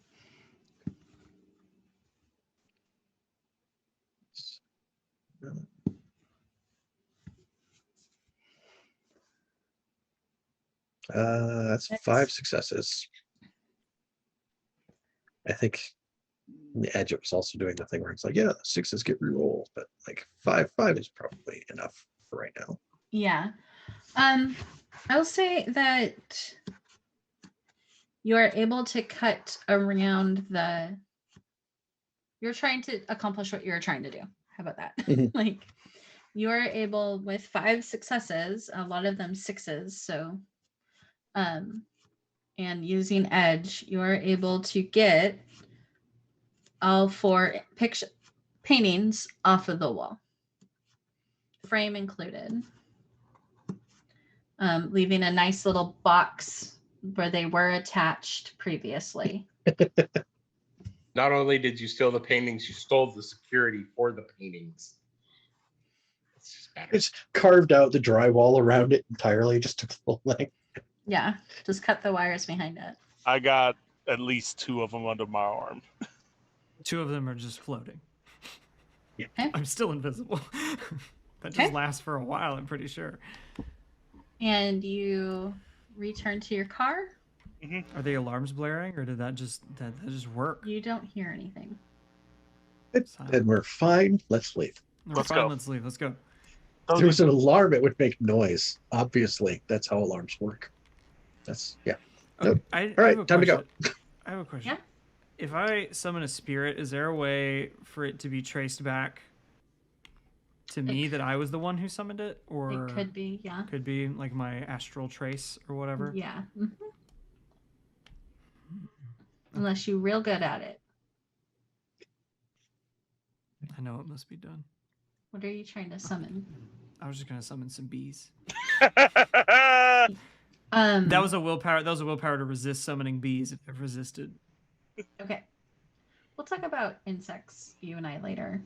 That's 5 successes. I think the Edge was also doing the thing where it's like, yeah, 6s get rerolled, but like 5 is probably enough for right now. Yeah. I'll say that you are able to cut around the. You're trying to accomplish what you're trying to do. How about that? Mhm. Like, you are able with 5 successes, a lot of them 6s. So, and using Edge, you are able to get all 4 paintings off of the wall, frame included, leaving a nice little box where they were attached previously. Not only did you steal the paintings, you stole the security for the paintings. It's just better. It's carved out the drywall around it entirely, just took the full length. Yeah, just cut the wires behind it. I got at least 2 of them under my arm. 2 of them are just floating. Yeah. Okay. I'm still invisible. That Okay. just lasts for a while, I'm pretty sure. And you return to your car. Are the alarms blaring, or did that just work? You don't hear anything. And we're fine. Let's leave. We're Let's fine, go. Let's leave. Let's go. If there was an alarm, it would make noise. Obviously, that's how alarms work. That's yeah. Okay, Nope. I All have right, a time to go. question. I have a question. Yeah. If I summon a spirit, is there a way for it to be traced back to me that I was the one who summoned it, or It could be, yeah. could be like my astral trace or whatever? Yeah. Unless you're real good at it. I know it must be done. What are you trying to summon? I was just gonna summon some bees. I That was a willpower. That was a willpower to resist summoning bees if I've resisted. Okay. We'll talk about insects, you and I, later.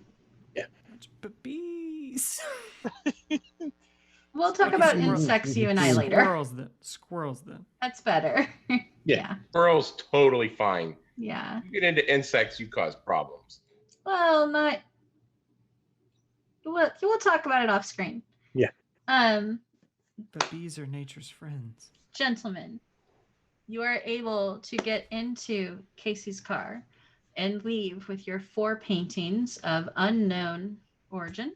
But bees. We'll talk Okay, about squirrel- insects, you and I, later. Squirrels then. Squirrels then. That's better. Yeah. Squirrel's totally fine. Yeah. You get into insects, you cause problems. Well, not. We'll talk about it off screen. Yeah. But bees are nature's friends. Gentlemen, you are able to get into Casey's car and leave with your 4 paintings of unknown origin.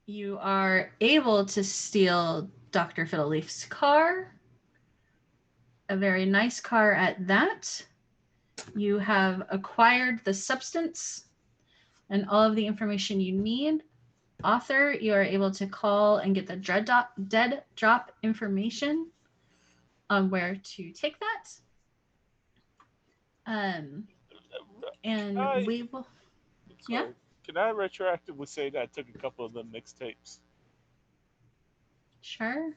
You are able to steal Dr. Fiddleleaf's car, a very nice car at that. You have acquired the substance and all of the information you need. Author, you are able to call and get the dead drop information on where to take that. And we will. Yeah? Can I retroactively say that I took a couple of the mixtapes? Sure.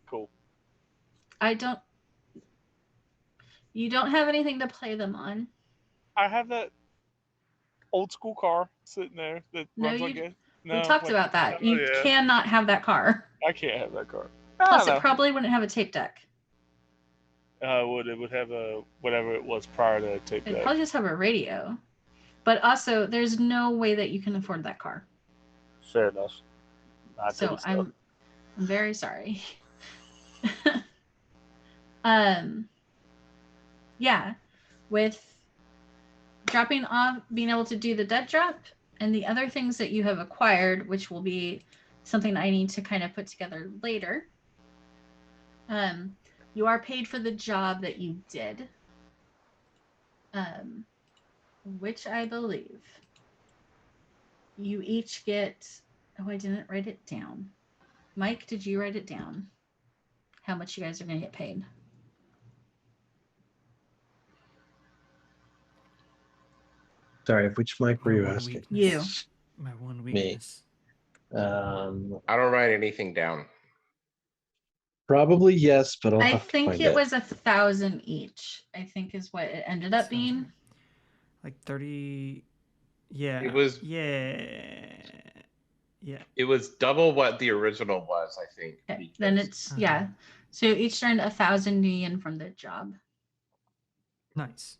Cool. You don't have anything to play them on. I have that old school car sitting there that No, runs you- like a. We talked about that. You yeah. cannot have that car. I can't have that car. Plus, I it probably wouldn't have a tape deck. it would have a whatever it was prior to tape It'd deck. probably just have a radio. But also, there's no way that you can afford that car. Fair enough. So I'm very sorry. Yeah, with dropping off, being able to do the dead drop, and the other things that you have acquired, which will be something I need to kind of put together later. You are paid for the job that you did, which I believe you each get. Oh, I didn't write it down. Mike, did you write it down? How much you guys are going to get paid? Sorry, which mic were My you one asking? weakness. My one Me. weakness. I don't write anything down. Probably yes, but I'll I have to think find it was 1,000 each. I think is what it ended up Sounds being. right. Like 30. Yeah. It was Yeah. it was double what the original was, I think. Okay. Then it's yeah. So each earned 1,000 yen from the job. Nice.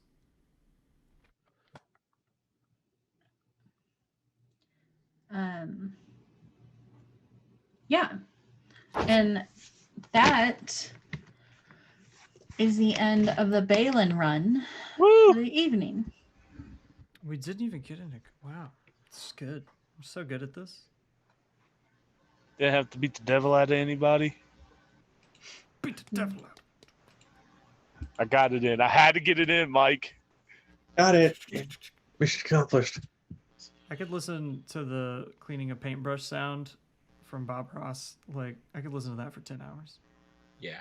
Yeah. And that is the end of the Belon run Woo! for the evening. We didn't even get into. Wow. This is good. I'm so good at this. Didn't have to beat the devil out of anybody. Beat the devil out. I got it in. I had to get it in, Mike. Got it. Mission accomplished. I could listen to the cleaning a paintbrush sound from Bob Ross. Like, I could listen to that for 10 hours. Yeah.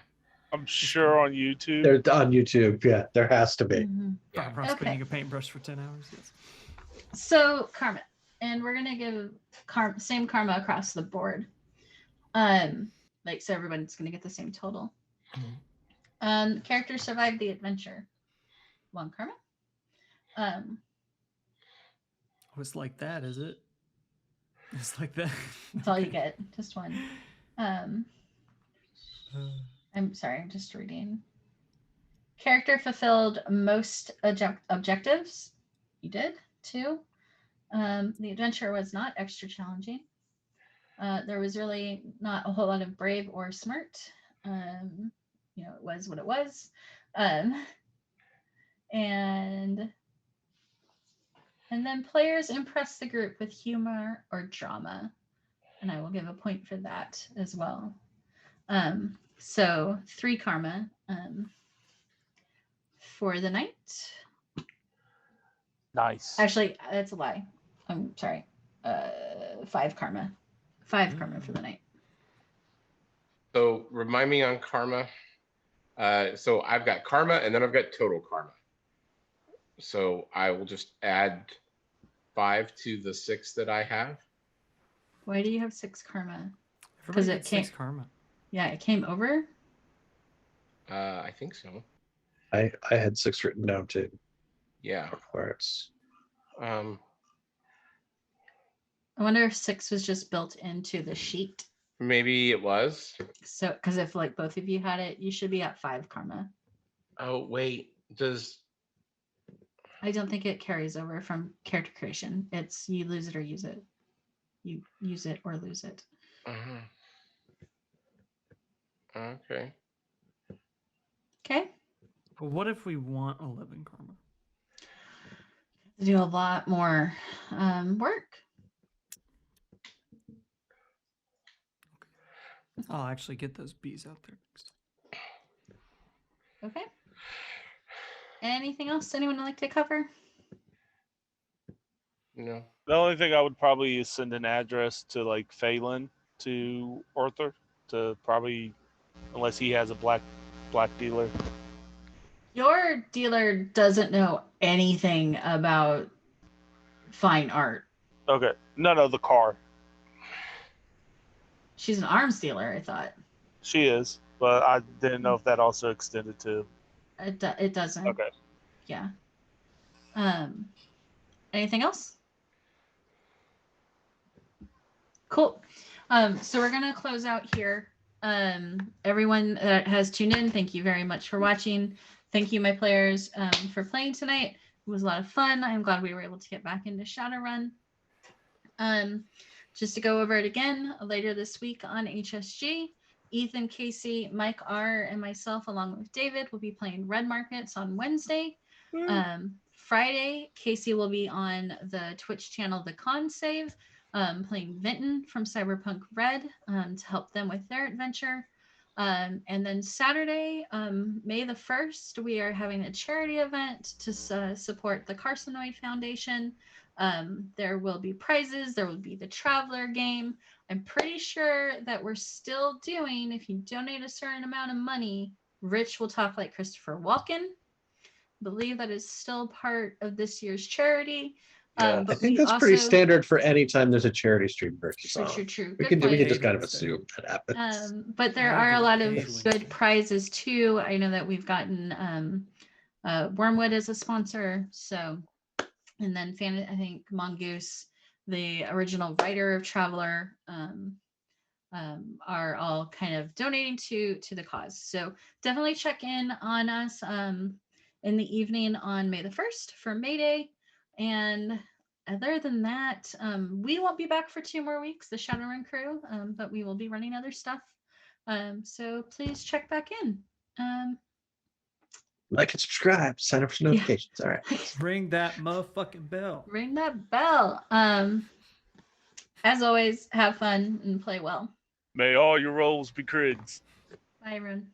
I'm sure on YouTube. They're on YouTube. Yeah, there has to be. Mm-hmm. Yeah. Bob Ross Okay. cleaning a paintbrush for 10 hours. Yes. So karma, and we're gonna give same karma across the board. Like so everybody's gonna get the same total. Characters survived the adventure. 1 karma. Oh, it's like that, is it? It's like that. That's all you get. Just 1. I'm sorry, I'm just reading. Character fulfilled most objectives. You did 2. The adventure was not extra challenging. There was really not a whole lot of brave or smart. It was what it was. And then players impressed the group with humor or drama. And I will give a point for that as well. So 3 karma for the night. Nice. Actually, that's a lie. I'm sorry. 5 karma. 5 karma for the night. So remind me on karma. So I've got karma and then I've got total karma. So I will just add 5 to the 6 that I have. Why do you have 6 karma? Everybody it gets 6 karma. Yeah, it came over. I think so. I had 6 written down too. Yeah. Where it's I wonder if 6 was just built into the sheet. Maybe it was. So, because if like both of you had it, you should be at 5 karma. Oh wait, I don't think it carries over from character creation. It's you lose it or use it. You use it or lose it. Okay. Okay. But what if we want 11 karma? Do a lot more work. I'll actually get those bees out there next. Okay. Anything else anyone would like to cover? No. The only thing I would probably is send an address to like Phelan to Arthur to probably, unless he has a black dealer. Your dealer doesn't know anything about fine art. Okay. No, the car. She's an arms dealer, I thought. She is, but I didn't know if that also extended to. It doesn't. Okay. Yeah. Anything else? Cool. So we're gonna close out here. Everyone that has tuned in, thank you very much for watching. Thank you, my players, for playing tonight. It was a lot of fun. I'm glad we were able to get back into Shadowrun. Just to go over it again, later this week on HSG, Ethan, Casey, Mike R, and myself, along with David, will be playing Red Markets on Wednesday. Friday, Casey will be on the Twitch channel The Con Save, playing Vinton from Cyberpunk Red to help them with their adventure. And then Saturday, May the 1st, we are having a charity event to support the Carcinoid Foundation. There will be prizes. There will be the Traveler game. I'm pretty sure that we're still doing, if you donate a certain amount of money, Rich will talk like Christopher Walken. Believe that is still part of this year's charity. I But think we that's also, pretty standard for any time there's a charity stream purchase on. True. We Good can point. just kind of Cadence there. assume that happens. But there I are a do lot of occasionally. good prizes too. I know that we've gotten Wormwood as a sponsor. So, and then I think Mongoose, the original writer of Traveler, are all kind of donating to the cause. So definitely check in on us in the evening on May the 1st for May Day. And other than that, we won't be back for 2 more weeks, the Shadowrun crew, but we will be running other stuff. So please check back in. Like and subscribe, sign up for notifications. All right. Ring that motherfucking bell. Ring that bell. As always, have fun and play well. May all your rolls be crits. Bye, everyone.